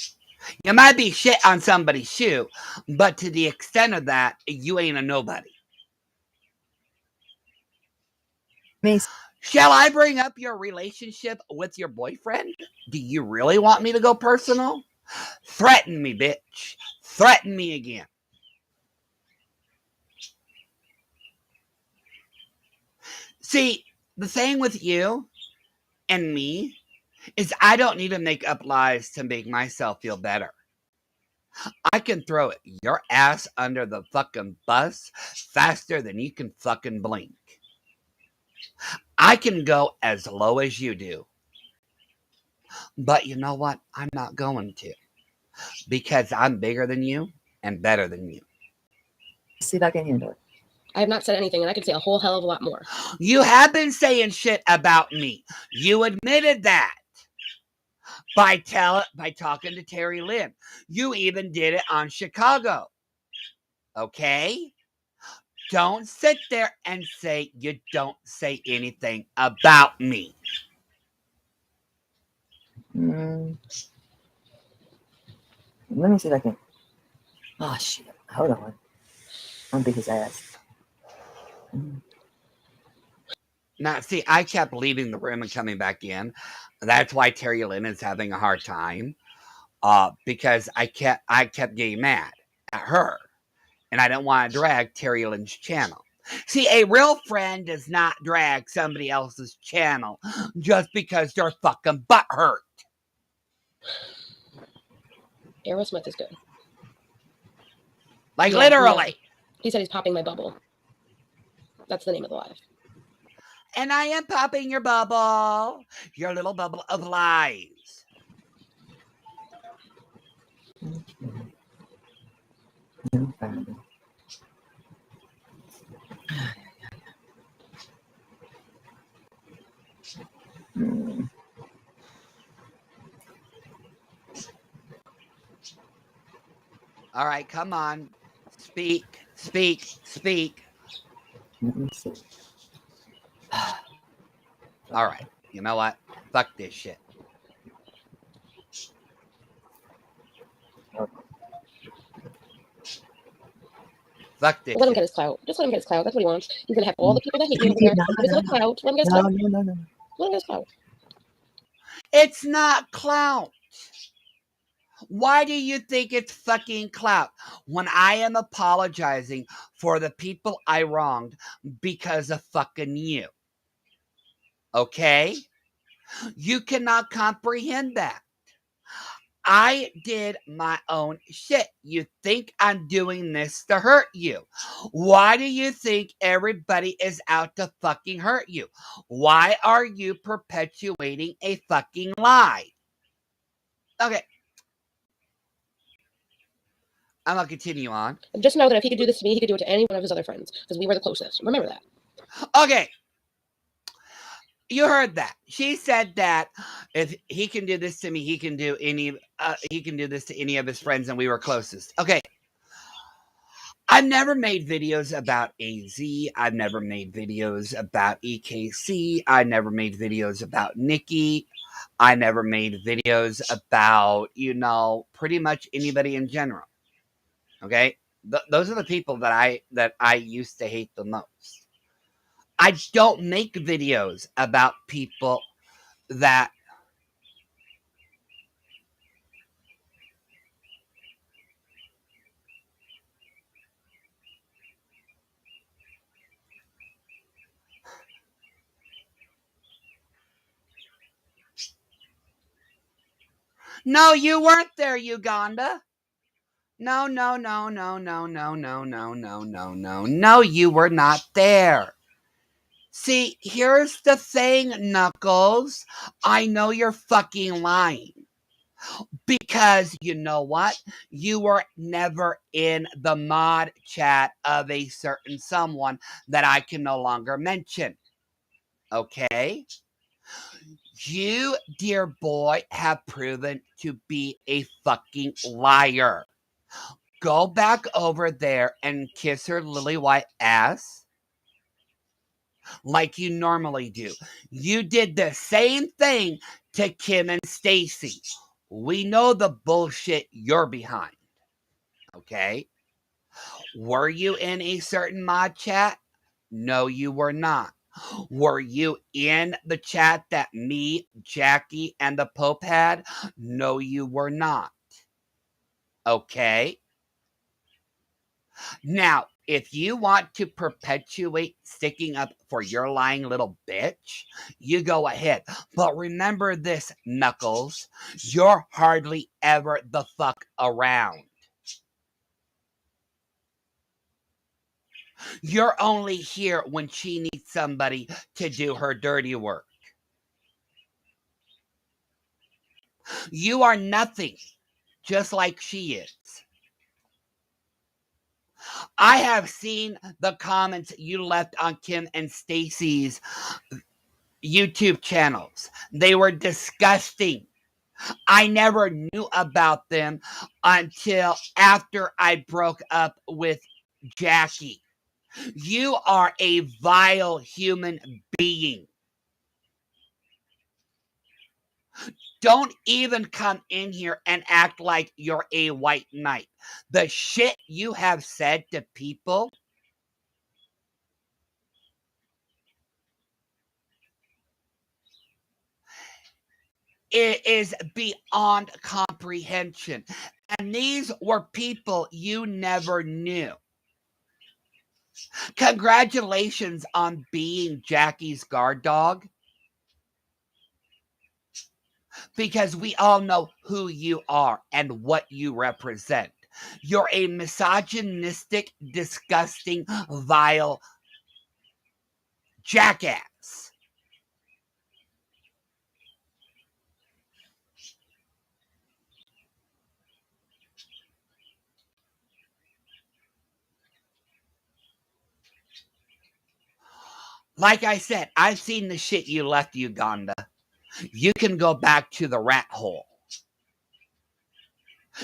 You might be shit on somebody's shoe, but to the extent of that, you ain't a nobody. Shall I bring up your relationship with your boyfriend? Do you really want me to go personal? Threaten me, bitch. Threaten me again. See, the thing with you and me is I don't need to make up lies to make myself feel better. I can throw your ass under the fucking bus faster than you can fucking blink. I can go as low as you do. But you know what? I'm not going to. Because I'm bigger than you and better than you. See if I can handle it. I have not said anything, and I could say a whole hell of a lot more. You have been saying shit about me. You admitted that. By talking to Terry Lynn. You even did it on Chicago. Okay? Don't sit there and say you don't say anything about me. Let me see if I can. Oh, shit. Hold on. I'm beat his ass. Now, see, I kept leaving the room and coming back in. That's why Terry Lynn is having a hard time. Because I kept getting mad at her. And I don't want to drag Terry Lynn's channel. See, a real friend does not drag somebody else's channel just because they're fucking butthurt. Aerosmith is good. Like, yeah, literally. Yeah. He said he's popping my bubble. That's the name of the live. And I am popping your bubble. Your little bubble of lies. All right, come on. Speak. All right. You know what? Fuck this shit. Fuck this. Let him get his clout. Just let him get his clout. That's what he wants. He's gonna have all the people that hate me over here. His little clout. Let him get his clout. No. Let him get his clout. It's not clout. Why do you think it's fucking clout when I am apologizing for the people I wronged because of fucking you? Okay? You cannot comprehend that. I did my own shit. You think I'm doing this to hurt you. Why do you think everybody is out to fucking hurt you? Why are you perpetuating a fucking lie? Okay. I'm going to continue on. Just know that if he could do this to me, he could do it to any one of his other friends, because we were the closest. Remember that. Okay. You heard that. She said that if he can do this to me, he can do this to any of his friends, and we were closest. Okay. I've never made videos about AZ. I've never made videos about EKC. I never made videos about Nikki. I never made videos about, pretty much anybody in general. Okay? Those are the people that I used to hate the most. I don't make videos about people that No, you weren't there, Uganda. No, no, no, no, no, no, no, no, no, no, no. No, you were not there. See, here's the thing, Knuckles. I know you're fucking lying. Because you know what? You were never in the mod chat of a certain someone that I can no longer mention. Okay? You, dear boy, have proven to be a fucking liar. Go back over there and kiss her lily white ass like you normally do. You did the same thing to Kim and Stacy. We know the bullshit you're behind. Okay? Were you in a certain mod chat? No, you were not. Were you in the chat that me, Jackie, and the Pope had? No, you were not. Okay? Now, if you want to perpetuate sticking up for your lying little bitch, you go ahead. But remember this, Knuckles. You're hardly ever the fuck around. You're only here when she needs somebody to do her dirty work. You are nothing, just like she is. I have seen the comments you left on Kim and Stacy's YouTube channels. They were disgusting. I never knew about them until after I broke up with Jackie. You are a vile human being. Don't even come in here and act like you're a white knight. The shit you have said to people is beyond comprehension. And these were people you never knew. Congratulations on being Jackie's guard dog. Because we all know who you are and what you represent. You're a misogynistic, disgusting, vile jackass. Like I said, I've seen the shit you left Uganda. You can go back to the rat hole.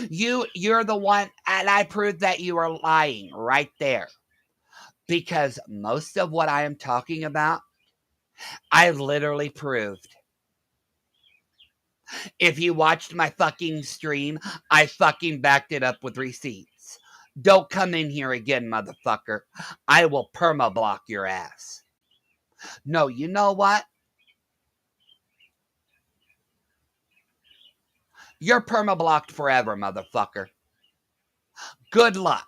You're the one, and I proved that you are lying right there. Because most of what I am talking about, I've literally proved. If you watched my fucking stream, I fucking backed it up with receipts. Don't come in here again, motherfucker. I will perma-block your ass. No, you know what? You're perma-blocked forever, motherfucker. Good luck,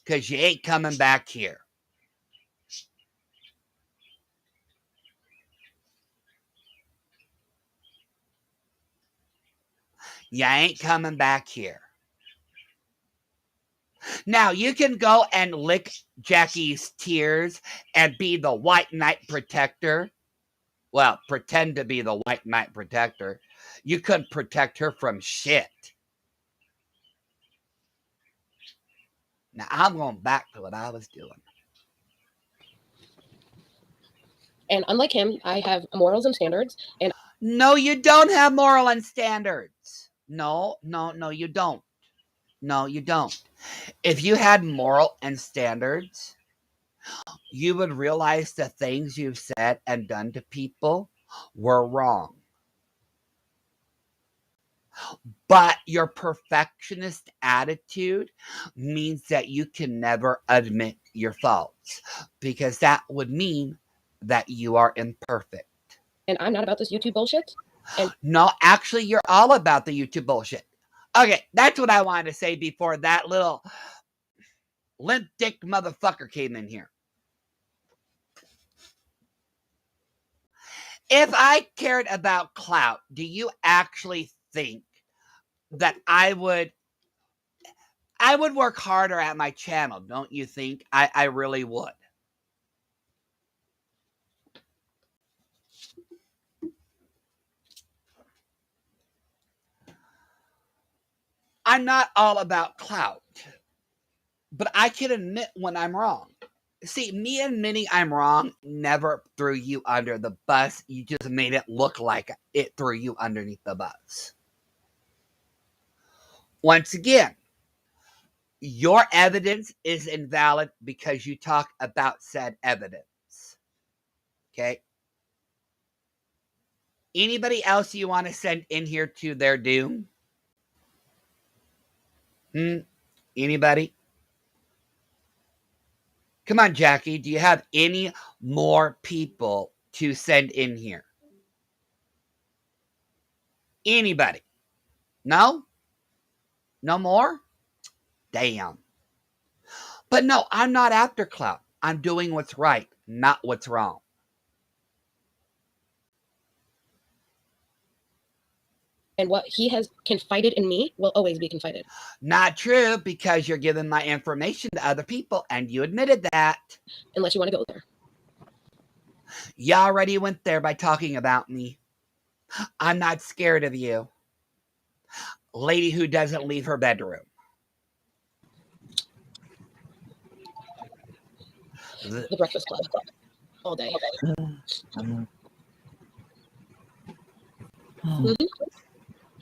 because you ain't coming back here. You ain't coming back here. Now, you can go and lick Jackie's tears and be the white knight protector. Well, pretend to be the white knight protector. You couldn't protect her from shit. Now, I'm going back to what I was doing. And unlike him, I have morals and standards. And no, you don't have moral and standards. No, you don't. No, you don't. If you had moral and standards, you would realize the things you've said and done to people were wrong. But your perfectionist attitude means that you can never admit your faults, because that would mean that you are imperfect. And I'm not about this YouTube bullshit. And no, actually, you're all about the YouTube bullshit. Okay, that's what I wanted to say before that little limp dick motherfucker came in here. If I cared about clout, do you actually think that I would work harder at my channel, don't you think? I really would. I'm not all about clout, but I can admit when I'm wrong. See, me admitting I'm wrong never threw you under the bus. You just made it look like it threw you underneath the bus. Once again, your evidence is invalid because you talk about said evidence. Okay? Anybody else you want to send in here to their doom? Anybody? Come on, Jackie. Do you have any more people to send in here? Anybody? No? No more? Damn. But no, I'm not after clout. I'm doing what's right, not what's wrong. And what he has confided in me will always be confided. Not true, because you're giving my information to other people, and you admitted that. Unless you want to go there. You already went there by talking about me. I'm not scared of you. Lady who doesn't leave her bedroom. The Breakfast Club. All day.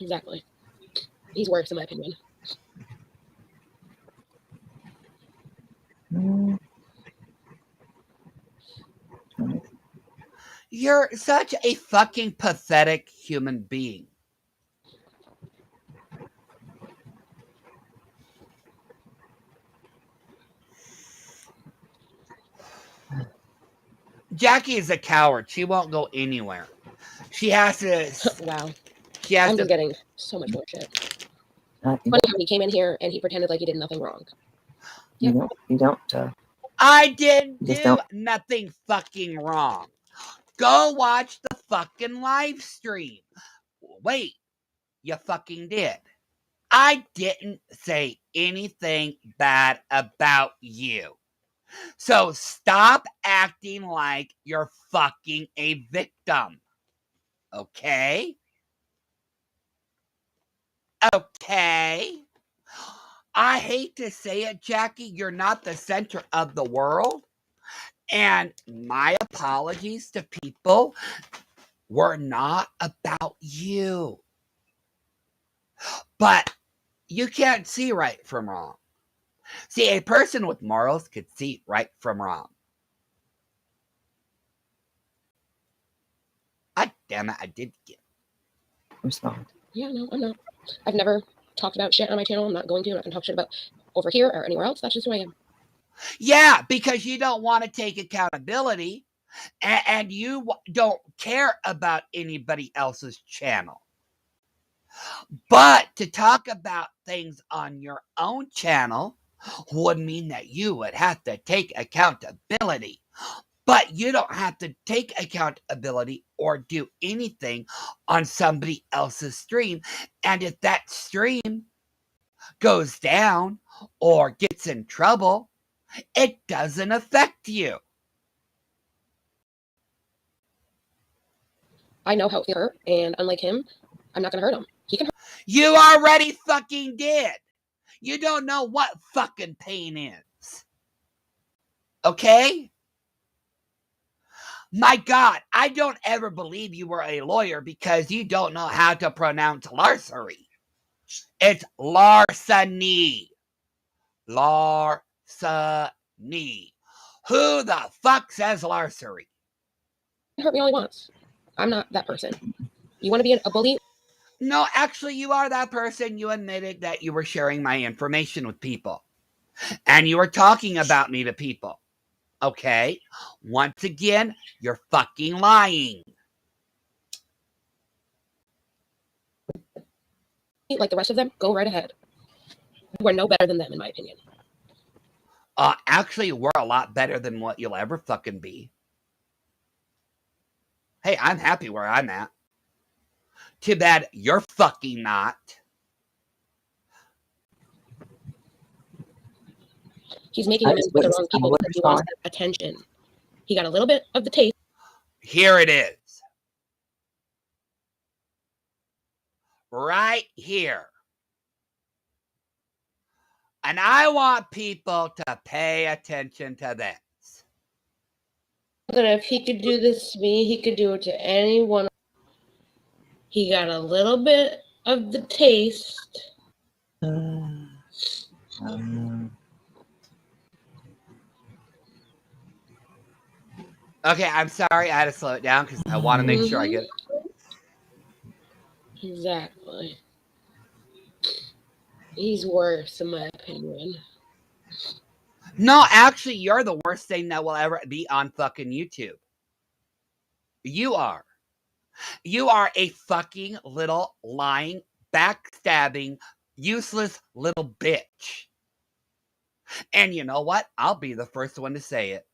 Exactly. He's worse, in my opinion. You're such a fucking pathetic human being. Jackie is a coward. She won't go anywhere. She has to. Wow. I'm just getting so much more shit. Funny how he came in here and he pretended like he did nothing wrong. You don't. I didn't do nothing fucking wrong. Go watch the fucking live stream. Wait, you fucking did. I didn't say anything bad about you. So stop acting like you're fucking a victim. Okay? Okay? I hate to say it, Jackie, you're not the center of the world. And my apologies to people were not about you. But you can't see right from wrong. See, a person with morals could see right from wrong. God damn it, I did get respond. Yeah, no, I'm not. I've never talked about shit on my channel. I'm not going to. I'm not going to talk shit about over here or anywhere else. That's just who I am. Yeah, because you don't want to take accountability and you don't care about anybody else's channel. But to talk about things on your own channel would mean that you would have to take accountability. But you don't have to take accountability or do anything on somebody else's stream. And if that stream goes down or gets in trouble, it doesn't affect you. I know how it hurt, and unlike him, I'm not going to hurt him. He can hurt. You already fucking did. You don't know what fucking pain is. Okay? My God, I don't ever believe you were a lawyer because you don't know how to pronounce larceny. It's larceny. Larceny. Who the fuck says larceny? He can hurt me all he wants. I'm not that person. You want to be a bully? No, actually, you are that person. You admitted that you were sharing my information with people. And you were talking about me to people. Okay? Once again, you're fucking lying. Like the rest of them, go right ahead. We're no better than them, in my opinion. Actually, we're a lot better than what you'll ever fucking be. Hey, I'm happy where I'm at. Too bad you're fucking not. He's making amends with the wrong people because he wants attention. He got a little bit of the taste. Here it is. Right here. And I want people to pay attention to this. That if he could do this to me, he could do it to anyone. He got a little bit of the taste. Okay, I'm sorry. I had to slow it down because I want to make sure I get it. Exactly. He's worse, in my opinion. No, actually, you're the worst thing that will ever be on fucking YouTube. You are. You are a fucking little lying, backstabbing, useless little bitch. And you know what? I'll be the first one to say it.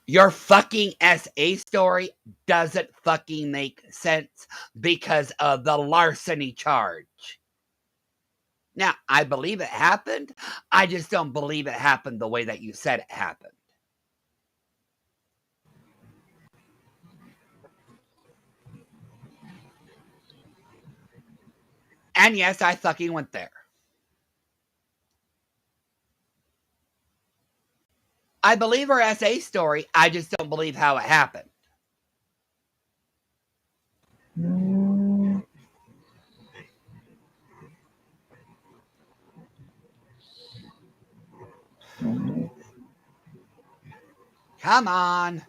Your fucking SA story doesn't fucking make sense because of the larceny charge. Now, I believe it happened. I just don't believe it happened the way that you said it happened. And yes, I fucking went there. I believe her SA story. I just don't believe how it happened. Come on.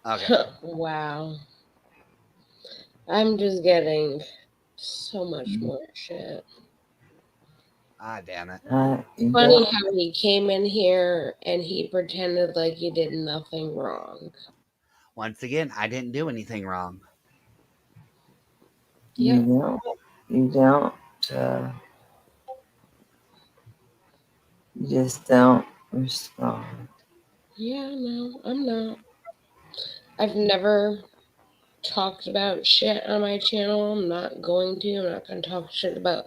Okay. Wow. I'm just getting so much more shit. Ah, damn it. Funny how he came in here and he pretended like he did nothing wrong. Once again, I didn't do anything wrong. Yeah. You don't. You just don't respond. Yeah, no, I'm not. I've never talked about shit on my channel. I'm not going to. I'm not going to talk shit about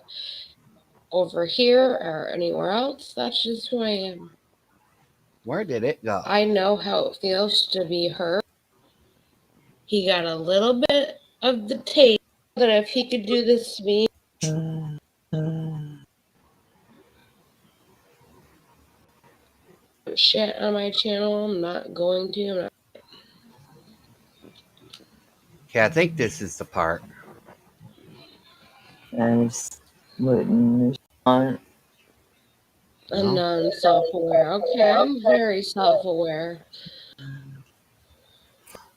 over here or anywhere else. That's just who I am. Where did it go? I know how it feels to be hurt. He got a little bit of the taste that if he could do this to me. Shit on my channel. I'm not going to. I'm not. Okay, I think this is the part. I just wouldn't respond. I'm non-self-aware. Okay, I'm very self-aware.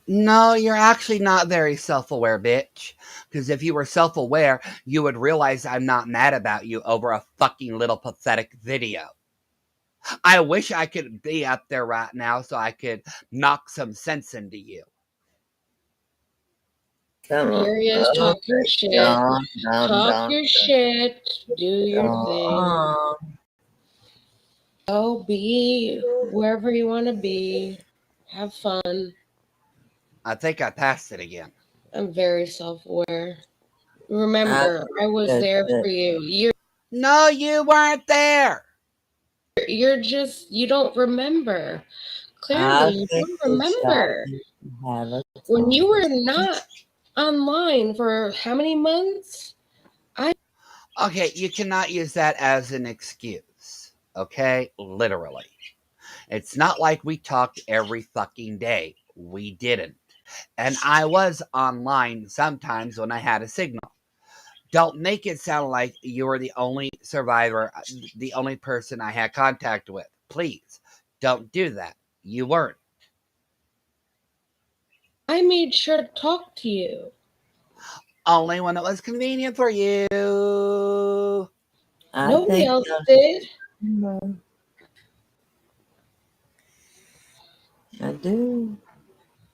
No, you're actually not very self-aware, bitch. Because if you were self-aware, you would realize I'm not mad about you over a fucking little pathetic video. I wish I could be up there right now so I could knock some sense into you. Here he is talking shit. Talk your shit. Do your thing. Go be wherever you want to be. Have fun. I think I passed it again. I'm very self-aware. Remember, I was there for you. No, you weren't there. You're just, you don't remember. Clearly, you don't remember. When you were not online for how many months? Okay, you cannot use that as an excuse. Okay? Literally. It's not like we talked every fucking day. We didn't. And I was online sometimes when I had a signal. Don't make it sound like you were the only survivor, the only person I had contact with. Please, don't do that. You weren't. I made sure to talk to you. Only when it was convenient for you. Nobody else did. I do.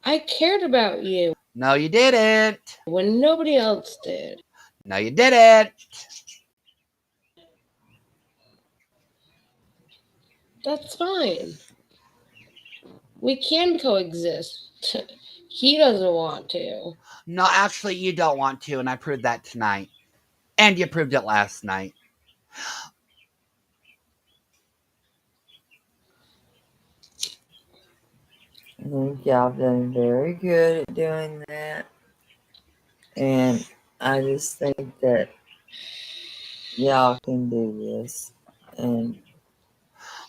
I cared about you No, you didn't. when nobody else did. No, you didn't. That's fine. We can coexist. He doesn't want to. No, actually, you don't want to, and I proved that tonight. And you proved it last night. I think y'all have done very good at doing that. And I just think that y'all can do this. And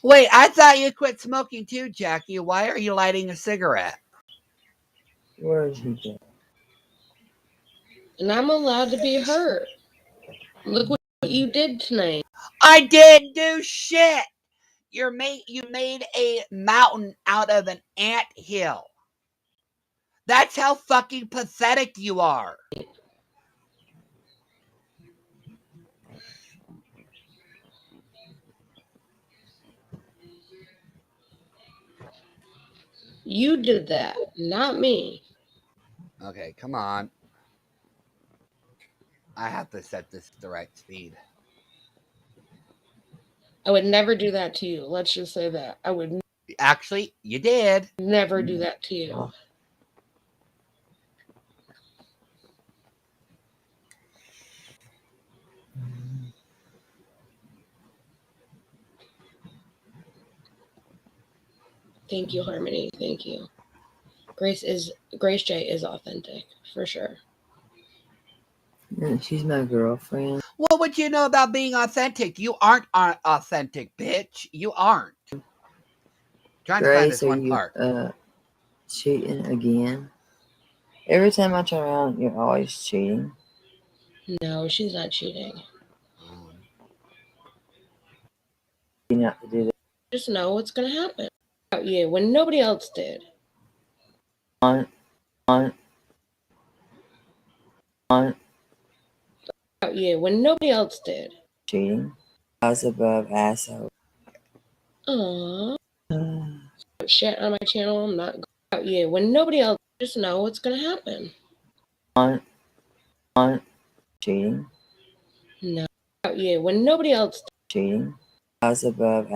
wait, I thought you quit smoking too, Jackie. Why are you lighting a cigarette? where's he go? And I'm allowed to be hurt. Look what you did tonight. I didn't do shit. You made a mountain out of an ant hill. That's how fucking pathetic you are. You did that, not me. Okay, come on. I have to set this at the right speed. I would never do that to you. Let's just say that. I would Actually, you did. never do that to you. Thank you, Harmony. Thank you. Grace J is authentic, for sure. Yeah, she's my girlfriend. What would you know about being authentic? You aren't authentic, bitch. You aren't. Trying to find Grace, this one part. Cheating again? Every time I turn around, you're always cheating. No, she's not cheating. You not to do that. Just know what's gonna happen about you when nobody else did. On About you when nobody else did. cheating. I was above asshole. Aww. Shit on my channel. I'm not about you when nobody else. Just know what's gonna happen. On cheating. No, about you when nobody else did. Cheating. I was above.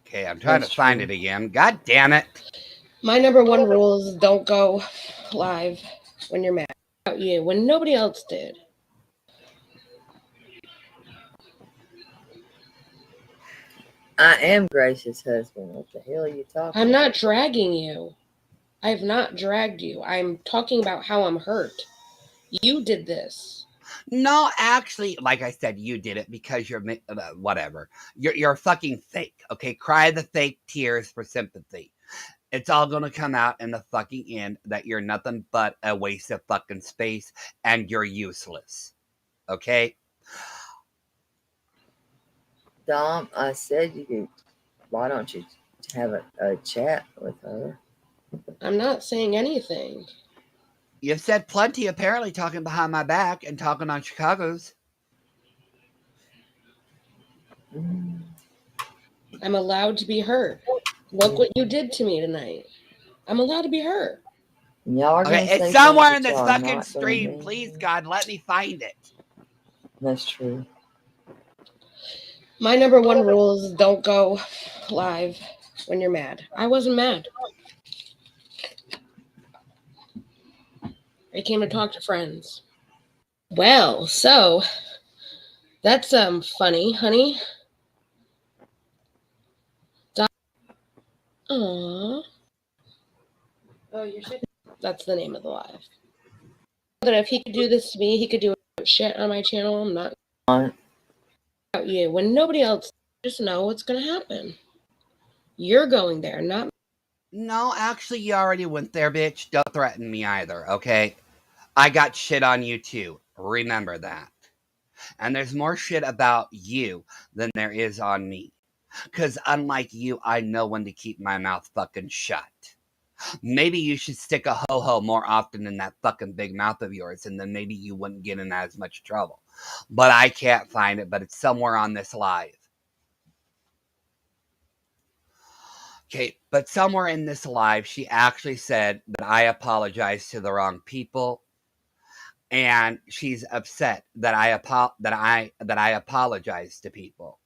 Okay, I'm trying to find it again. God damn it. My number one rule is don't go live when you're mad about you when nobody else did. I am Grace's husband. What the hell are you talking about? I'm not dragging you. I have not dragged you. I'm talking about how I'm hurt. You did this. No, actually, like I said, you did it because you're whatever. You're fucking fake. Okay, cry the fake tears for sympathy. It's all gonna come out in the fucking end that you're nothing but a waste of fucking space and you're useless. Okay? Dom, I said you could. Why don't you have a chat with her? I'm not saying anything. You've said plenty, apparently, talking behind my back and talking on Chicago's. I'm allowed to be hurt. Look what you did to me tonight. I'm allowed to be hurt. Y'all are okay, it's somewhere in this fucking stream. Please, God, let me find it. That's true. My number one rule is don't go live when you're mad. I wasn't mad. I came to talk to friends. Well, so that's funny, honey. Aww. Oh, you're shit. That's the name of the live. That if he could do this to me, he could do shit on my channel. I'm not about you when nobody else. Just know what's gonna happen. You're going there, not me. No, actually, you already went there, bitch. Don't threaten me either, okay? I got shit on you too. Remember that. And there's more shit about you than there is on me. Because unlike you, I know when to keep my mouth fucking shut. Maybe you should stick a ho-ho more often in that fucking big mouth of yours, and then maybe you wouldn't get in as much trouble. But I can't find it, but it's somewhere on this live. Okay, but somewhere in this live, she actually said that I apologized to the wrong people, and she's upset that I apologize to people.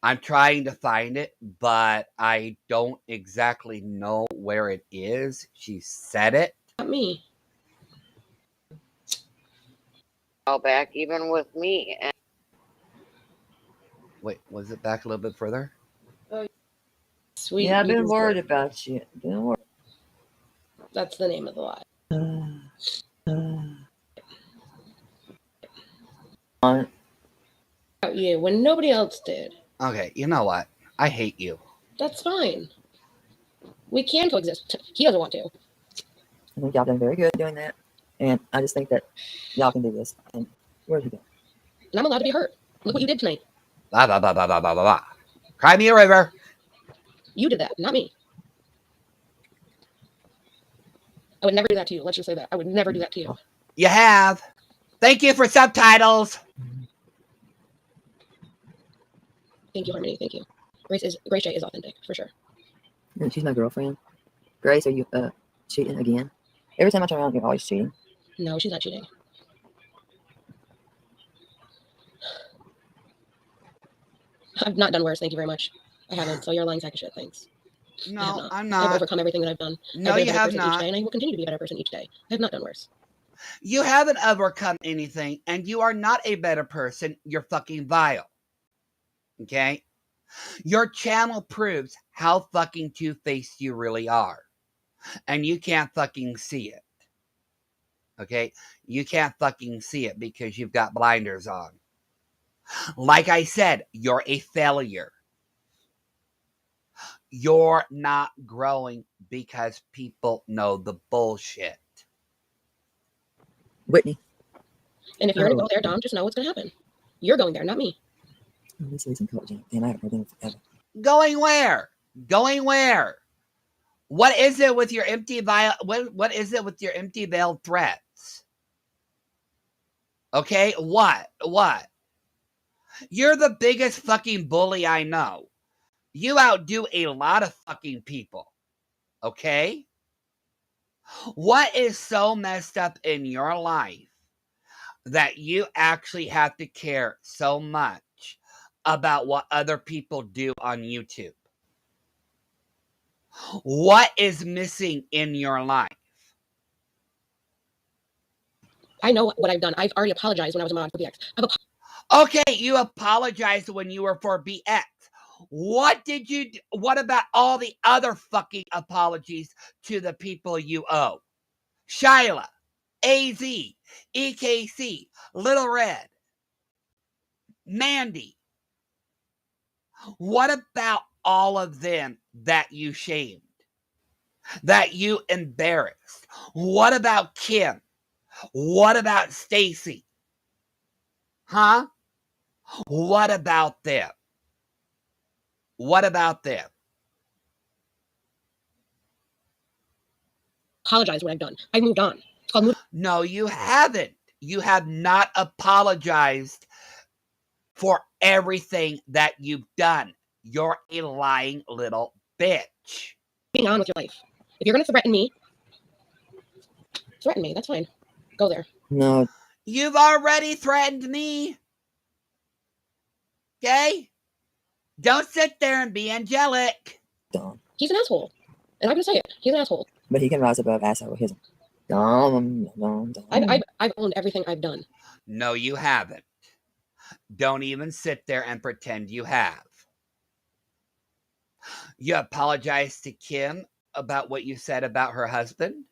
I'm trying to find it, but I don't exactly know where it is. She said it. Not me. Go back even with me. And Wait, was it back a little bit further? Sweet. Yeah, I've been beautiful. worried about you. Been worried. That's the name of the lie. About you when nobody else did. Okay, you know what? I hate you. That's fine. We can coexist. He doesn't want to. I think y'all done very good doing that. And I just think that y'all can do this. And where'd he go? And I'm allowed to be hurt. Look what you did tonight. Blah, blah, blah, blah, blah, blah, blah. Cry me a river. You did that, not me. I would never do that to you. Let's just say that. I would never do that to you. You have. Thank you for subtitles. Thank you, Harmony. Thank you. Grace J is authentic, for sure. And she's my girlfriend. Grace, are you cheating again? Every time I turn around, you're always cheating. No, she's not cheating. I've not done worse, thank you very much. I haven't, so you're a lying sack of shit, thanks. No, I'm not. I've overcome everything that I've done. No, I've been you a better have person not. each day, and I will continue to be a better person each day. I have not done worse. You haven't overcome anything, and you are not a better person. You're fucking vile. Okay? Your channel proves how fucking two-faced you really are. And you can't fucking see it. Okay? You can't fucking see it because you've got blinders on. Like I said, you're a failure. You're not growing because people know the bullshit. Whitney. And if you're going to go there, Dom, just know what's going to happen. You're going there, not me. This is encouraging. And I haven't heard them forever. Going where? Going where? What is it with your empty what is it with your empty veiled threats? Okay, what? You're the biggest fucking bully I know. You outdo a lot of fucking people. Okay? What is so messed up in your life that you actually have to care so much about what other people do on YouTube? What is missing in your life? I know what I've done. I've already apologized when I was a mod for BX. Okay, you apologized when you were for BX. What did you do? What about all the other fucking apologies to the people you owe? Shyla, AZ, EKC, Little Red, Mandy. What about all of them that you shamed? That you embarrassed? What about Kim? What about Stacy? Huh? What about them? What about them? Apologize what I've done. I've moved on. It's called No, you haven't. You have not apologized for everything that you've done. You're a lying little bitch. Being on with your life. If you're going to threaten me, that's fine. Go there. No. You've already threatened me. Okay? Don't sit there and be angelic. Dumb. He's an asshole. And I'm going to say it. He's an asshole. But he can rise above assholeism. Dumb. I've owned everything I've done. No, you haven't. Don't even sit there and pretend you have. You apologized to Kim about what you said about her husband?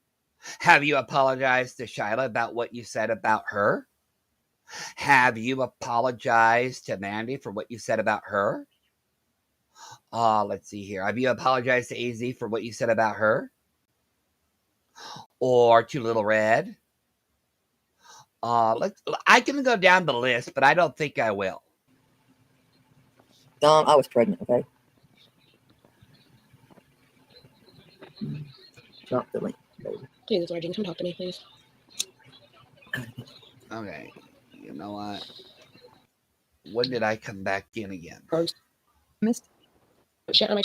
Have you apologized to Shyla about what you said about her? Have you apologized to Mandy for what you said about her? Let's see here. Have you apologized to AZ for what you said about her? Or to Little Red? I can go down the list, but I don't think I will. Dom, I was pregnant, okay? Drop the link, baby. Please, Lord, come talk to me, please. Okay. You know what? When did I come back in again? Missed. Shit on my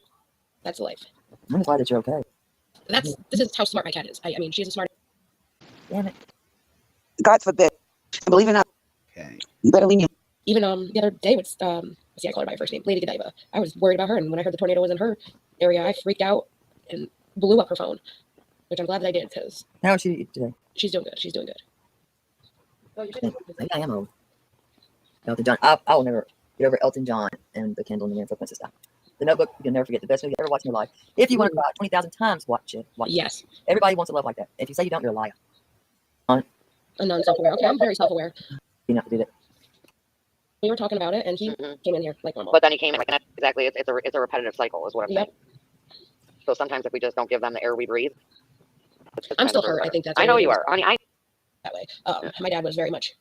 That's life. I'm glad that you're okay. This is how smart my cat is. I mean, she's a smart. Damn it. God forbid. I believe in that. Okay. You better leave me. Even the other day with see, I call her by her first name, Lady Godiva. I was worried about her, and when I heard the tornado was in her area, I freaked out and blew up her phone, which I'm glad that I did because. How is she today? She's doing good. She's doing good. Oh, Maybe I am old. Elton John. I will never get over Elton John and The Candle in the Wind for Princess Di. The Notebook, you'll never forget. The best movie you ever watched in your life. If you want to cry 20,000 times, watch it. Yes. It. Everybody wants a love like that. If you say you don't, you're a liar. I'm non-self-aware. Okay, I'm very self-aware. You have to do that. We were talking about it, and he came in here like normal. But then he came in like, exactly. It's a repetitive cycle, is what I'm saying. So sometimes if we just don't give them the air we breathe, I'm still hurt. I think that's. I know you are, honey. That way. My dad was very much.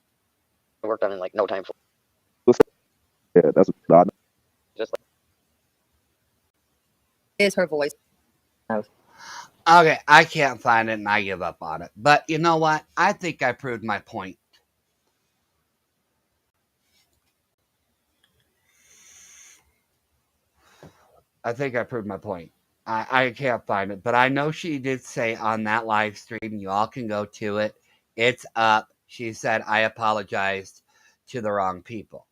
Worked on in like no time. Yeah, that's not. Just like. Is her voice. Okay, I can't find it and I give up on it. But you know what? I think I proved my point. I can't find it, but I know she did say on that live stream, you all can go to it. It's up. She said, I apologized to the wrong people.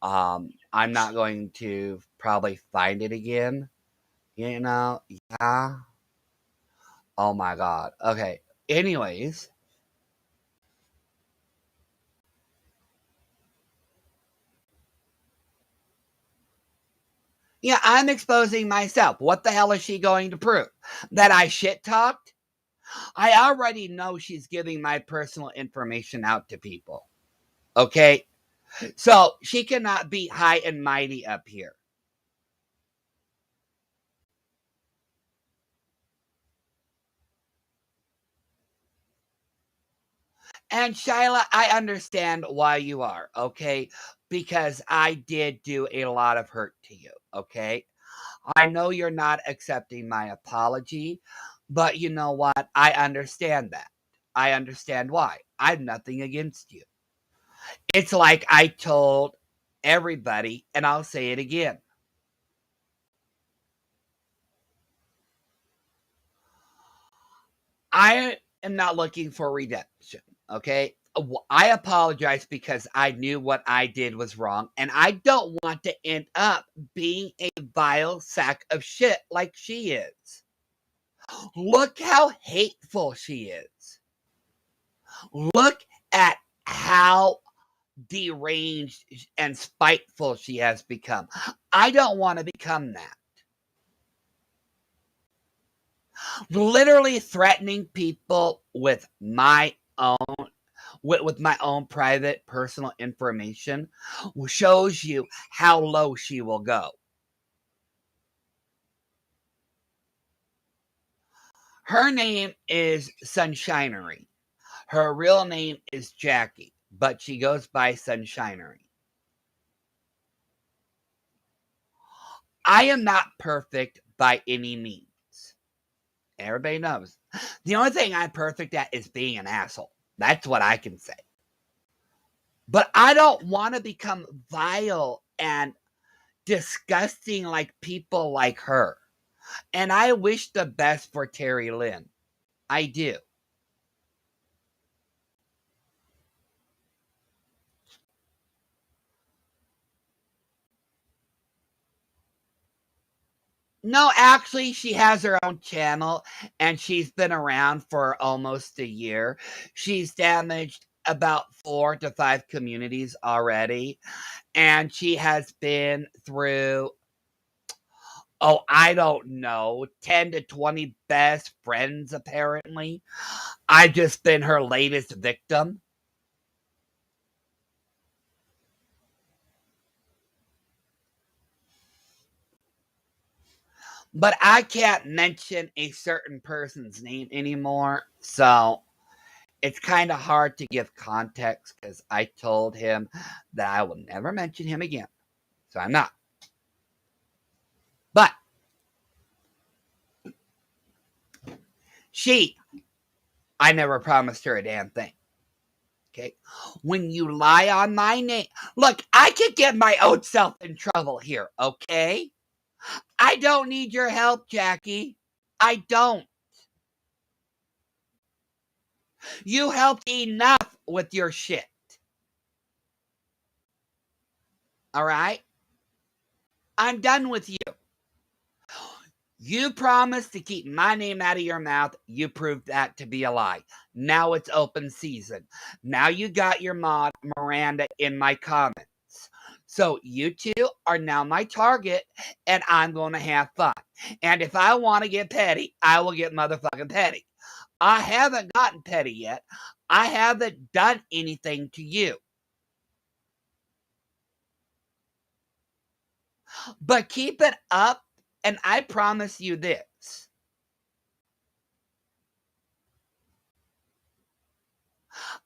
I'm not going to probably find it again. You know, yeah. Oh my God. Okay. Anyways. Yeah, I'm exposing myself. What the hell is she going to prove? That I shit talked? I already know she's giving my personal information out to people. Okay? So she cannot be high and mighty up here. And Shyla, I understand why you are, okay? Because I did do a lot of hurt to you, okay? I know you're not accepting my apology, but you know what? I understand that. I understand why. I have nothing against you. It's like I told everybody, and I'll say it again. I am not looking for redemption, okay? I apologize because I knew what I did was wrong, and I don't want to end up being a vile sack of shit like she is. Look how hateful she is. Look at how deranged and spiteful she has become. I don't want to become that. Literally threatening people with my own private personal information shows you how low she will go. Her name is Sunshinery. Her real name is Jackie, but she goes by Sunshinery. I am not perfect by any means. Everybody knows. The only thing I'm perfect at is being an asshole. That's what I can say. But I don't want to become vile and disgusting like people like her. And I wish the best for Terry Lynn. I do. No, actually, she has her own channel, and she's been around for almost a year. She's damaged about 4 to 5 communities already, and she has been through, I don't know, 10 to 20 best friends, apparently. I've just been her latest victim. But I can't mention a certain person's name anymore, so it's kind of hard to give context because I told him that I will never mention him again. So I'm not. But I never promised her a damn thing. Okay? When you lie on my name, look, I could get my own self in trouble here, okay? I don't need your help, Jackie. I don't. You helped enough with your shit. All right? I'm done with you. You promised to keep my name out of your mouth. You proved that to be a lie. Now it's open season. Now you got your mod, Miranda, in my comments. So you two are now my target, and I'm going to have fun. And if I want to get petty, I will get motherfucking petty. I haven't gotten petty yet. I haven't done anything to you. But keep it up, and I promise you this.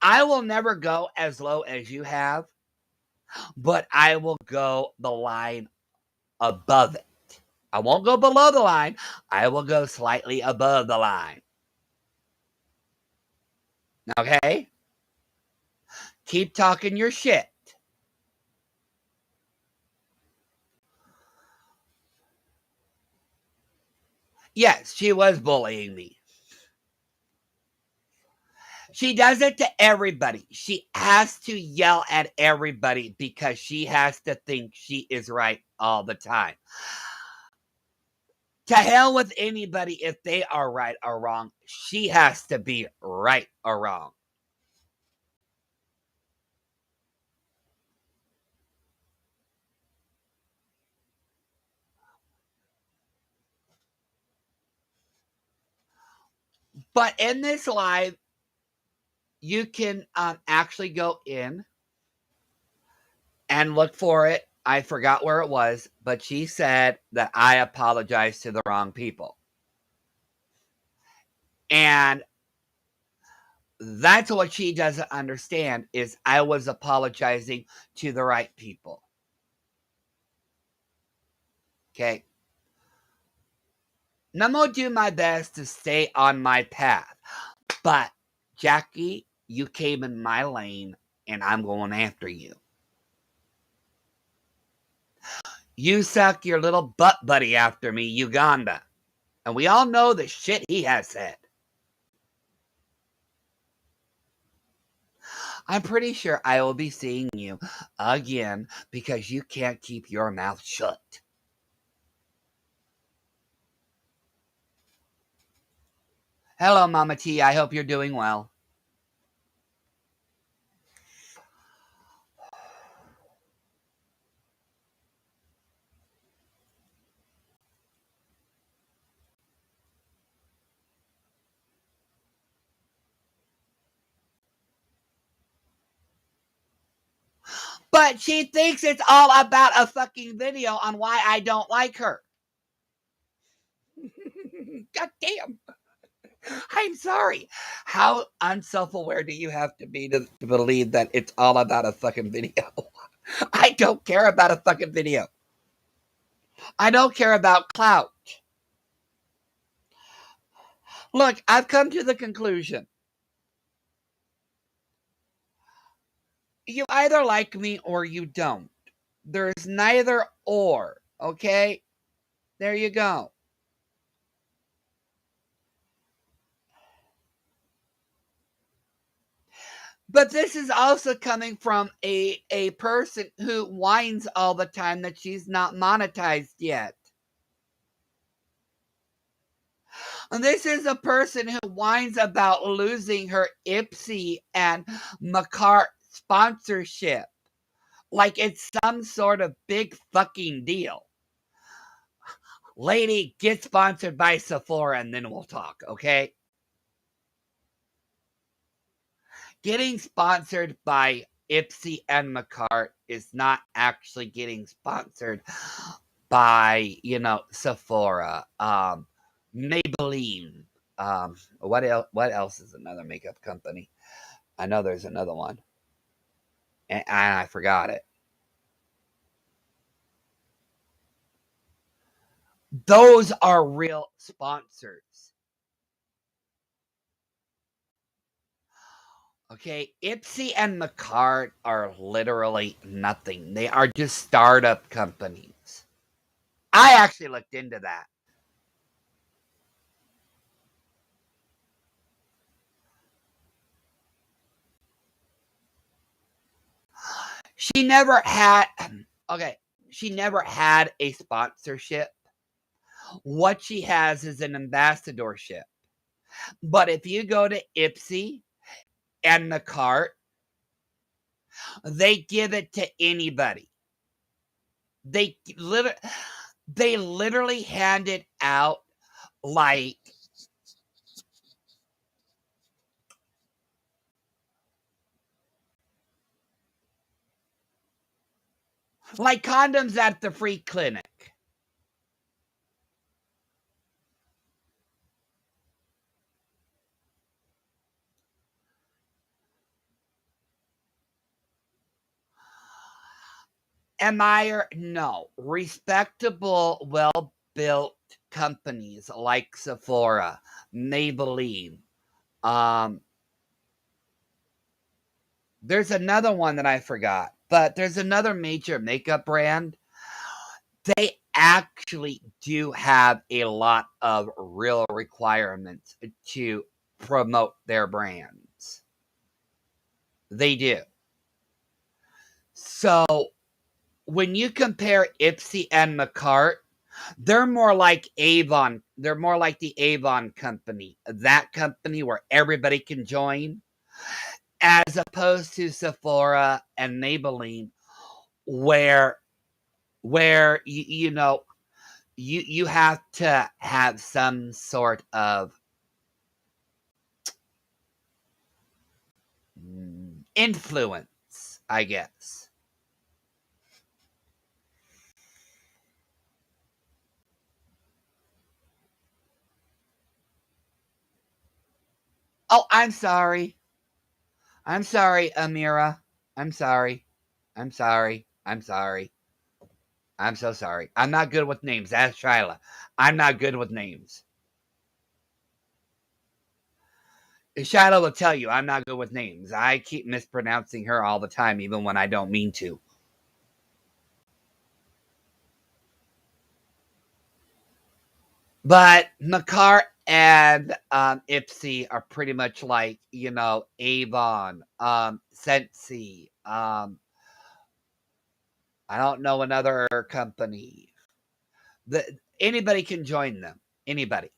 I will never go as low as you have, but I will go the line above it. I won't go below the line. I will go slightly above the line. Okay? Keep talking your shit. Yes, she was bullying me. She does it to everybody. She has to yell at everybody because she has to think she is right all the time. To hell with anybody if they are right or wrong. She has to be right or wrong. But in this live, you can actually go in and look for it. I forgot where it was, but she said that I apologized to the wrong people. And that's what she doesn't understand is I was apologizing to the right people. Okay. And I'm going to do my best to stay on my path. But, Jackie, you came in my lane, and I'm going after you. You suck your little butt buddy after me, Uganda. And we all know the shit he has said. I'm pretty sure I will be seeing you again because you can't keep your mouth shut. Hello, Mama T. I hope you're doing well. But she thinks it's all about a fucking video on why I don't like her. God damn. I'm sorry. How unself-aware do you have to be to believe that it's all about a fucking video? I don't care about a fucking video. I don't care about clout. Look, I've come to the conclusion. You either like me or you don't. There's neither or, okay? There you go. But this is also coming from a person who whines all the time that she's not monetized yet. And this is a person who whines about losing her Ipsy and Macart sponsorship. Like it's some sort of big fucking deal. Lady, get sponsored by Sephora and then we'll talk, okay? Getting sponsored by Ipsy and Macart is not actually getting sponsored by, Sephora, Maybelline. What else is another makeup company? I know there's another one. And I forgot it. Those are real sponsors. Okay, Ipsy and Macart are literally nothing. They are just startup companies. I actually looked into that. She never had a sponsorship. What she has is an ambassadorship. But if you go to Ipsy and the cart, they give it to anybody. They literally hand it out like condoms at the free clinic. No. Respectable, well-built companies like Sephora, Maybelline. There's another one that I forgot, but there's another major makeup brand. They actually do have a lot of real requirements to promote their brands. They do. So when you compare Ipsy and McCart, they're more like Avon. They're more like the Avon company, that company where everybody can join, as opposed to Sephora and Maybelline, where you have to have some sort of influence, I guess. Oh, I'm sorry. I'm sorry, Amira. I'm sorry. I'm sorry. I'm sorry. I'm so sorry. I'm not good with names. Ask Shyla. I'm not good with names. Shyla will tell you I'm not good with names. I keep mispronouncing her all the time, even when I don't mean to. But Makar and Ipsy are pretty much like, Avon, Scentsy. I don't know another company. Anybody can join them. Anybody.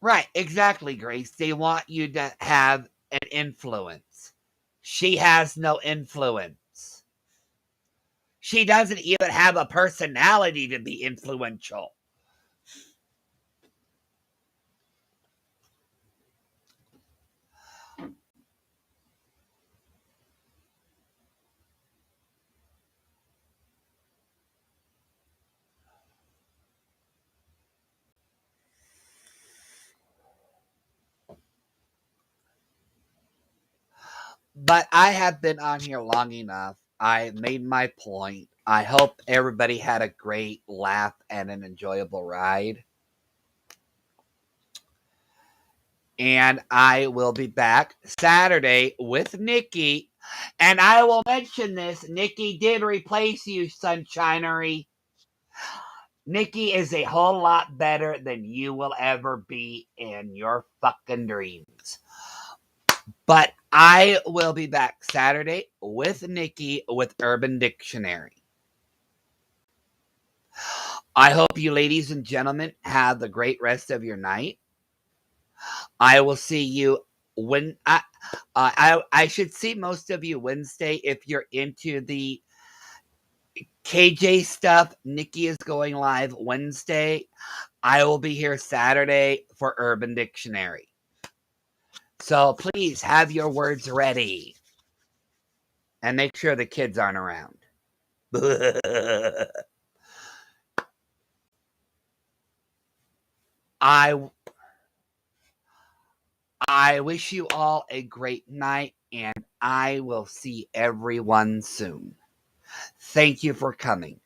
Right, exactly, Grace. They want you to have an influence. She has no influence. She doesn't even have a personality to be influential. But I have been on here long enough. I made my point. I hope everybody had a great laugh and an enjoyable ride. And I will be back Saturday with Nikki. And I will mention this. Nikki did replace you, Sunshinery. Nikki is a whole lot better than you will ever be in your fucking dreams. But I will be back Saturday with Nikki with Urban Dictionary. I hope you ladies and gentlemen have the great rest of your night. I will see you when I should see most of you Wednesday if you're into the KJ stuff. Nikki is going live Wednesday. I will be here Saturday for Urban Dictionary. So please have your words ready. And make sure the kids aren't around. I wish you all a great night, and I will see everyone soon. Thank you for coming.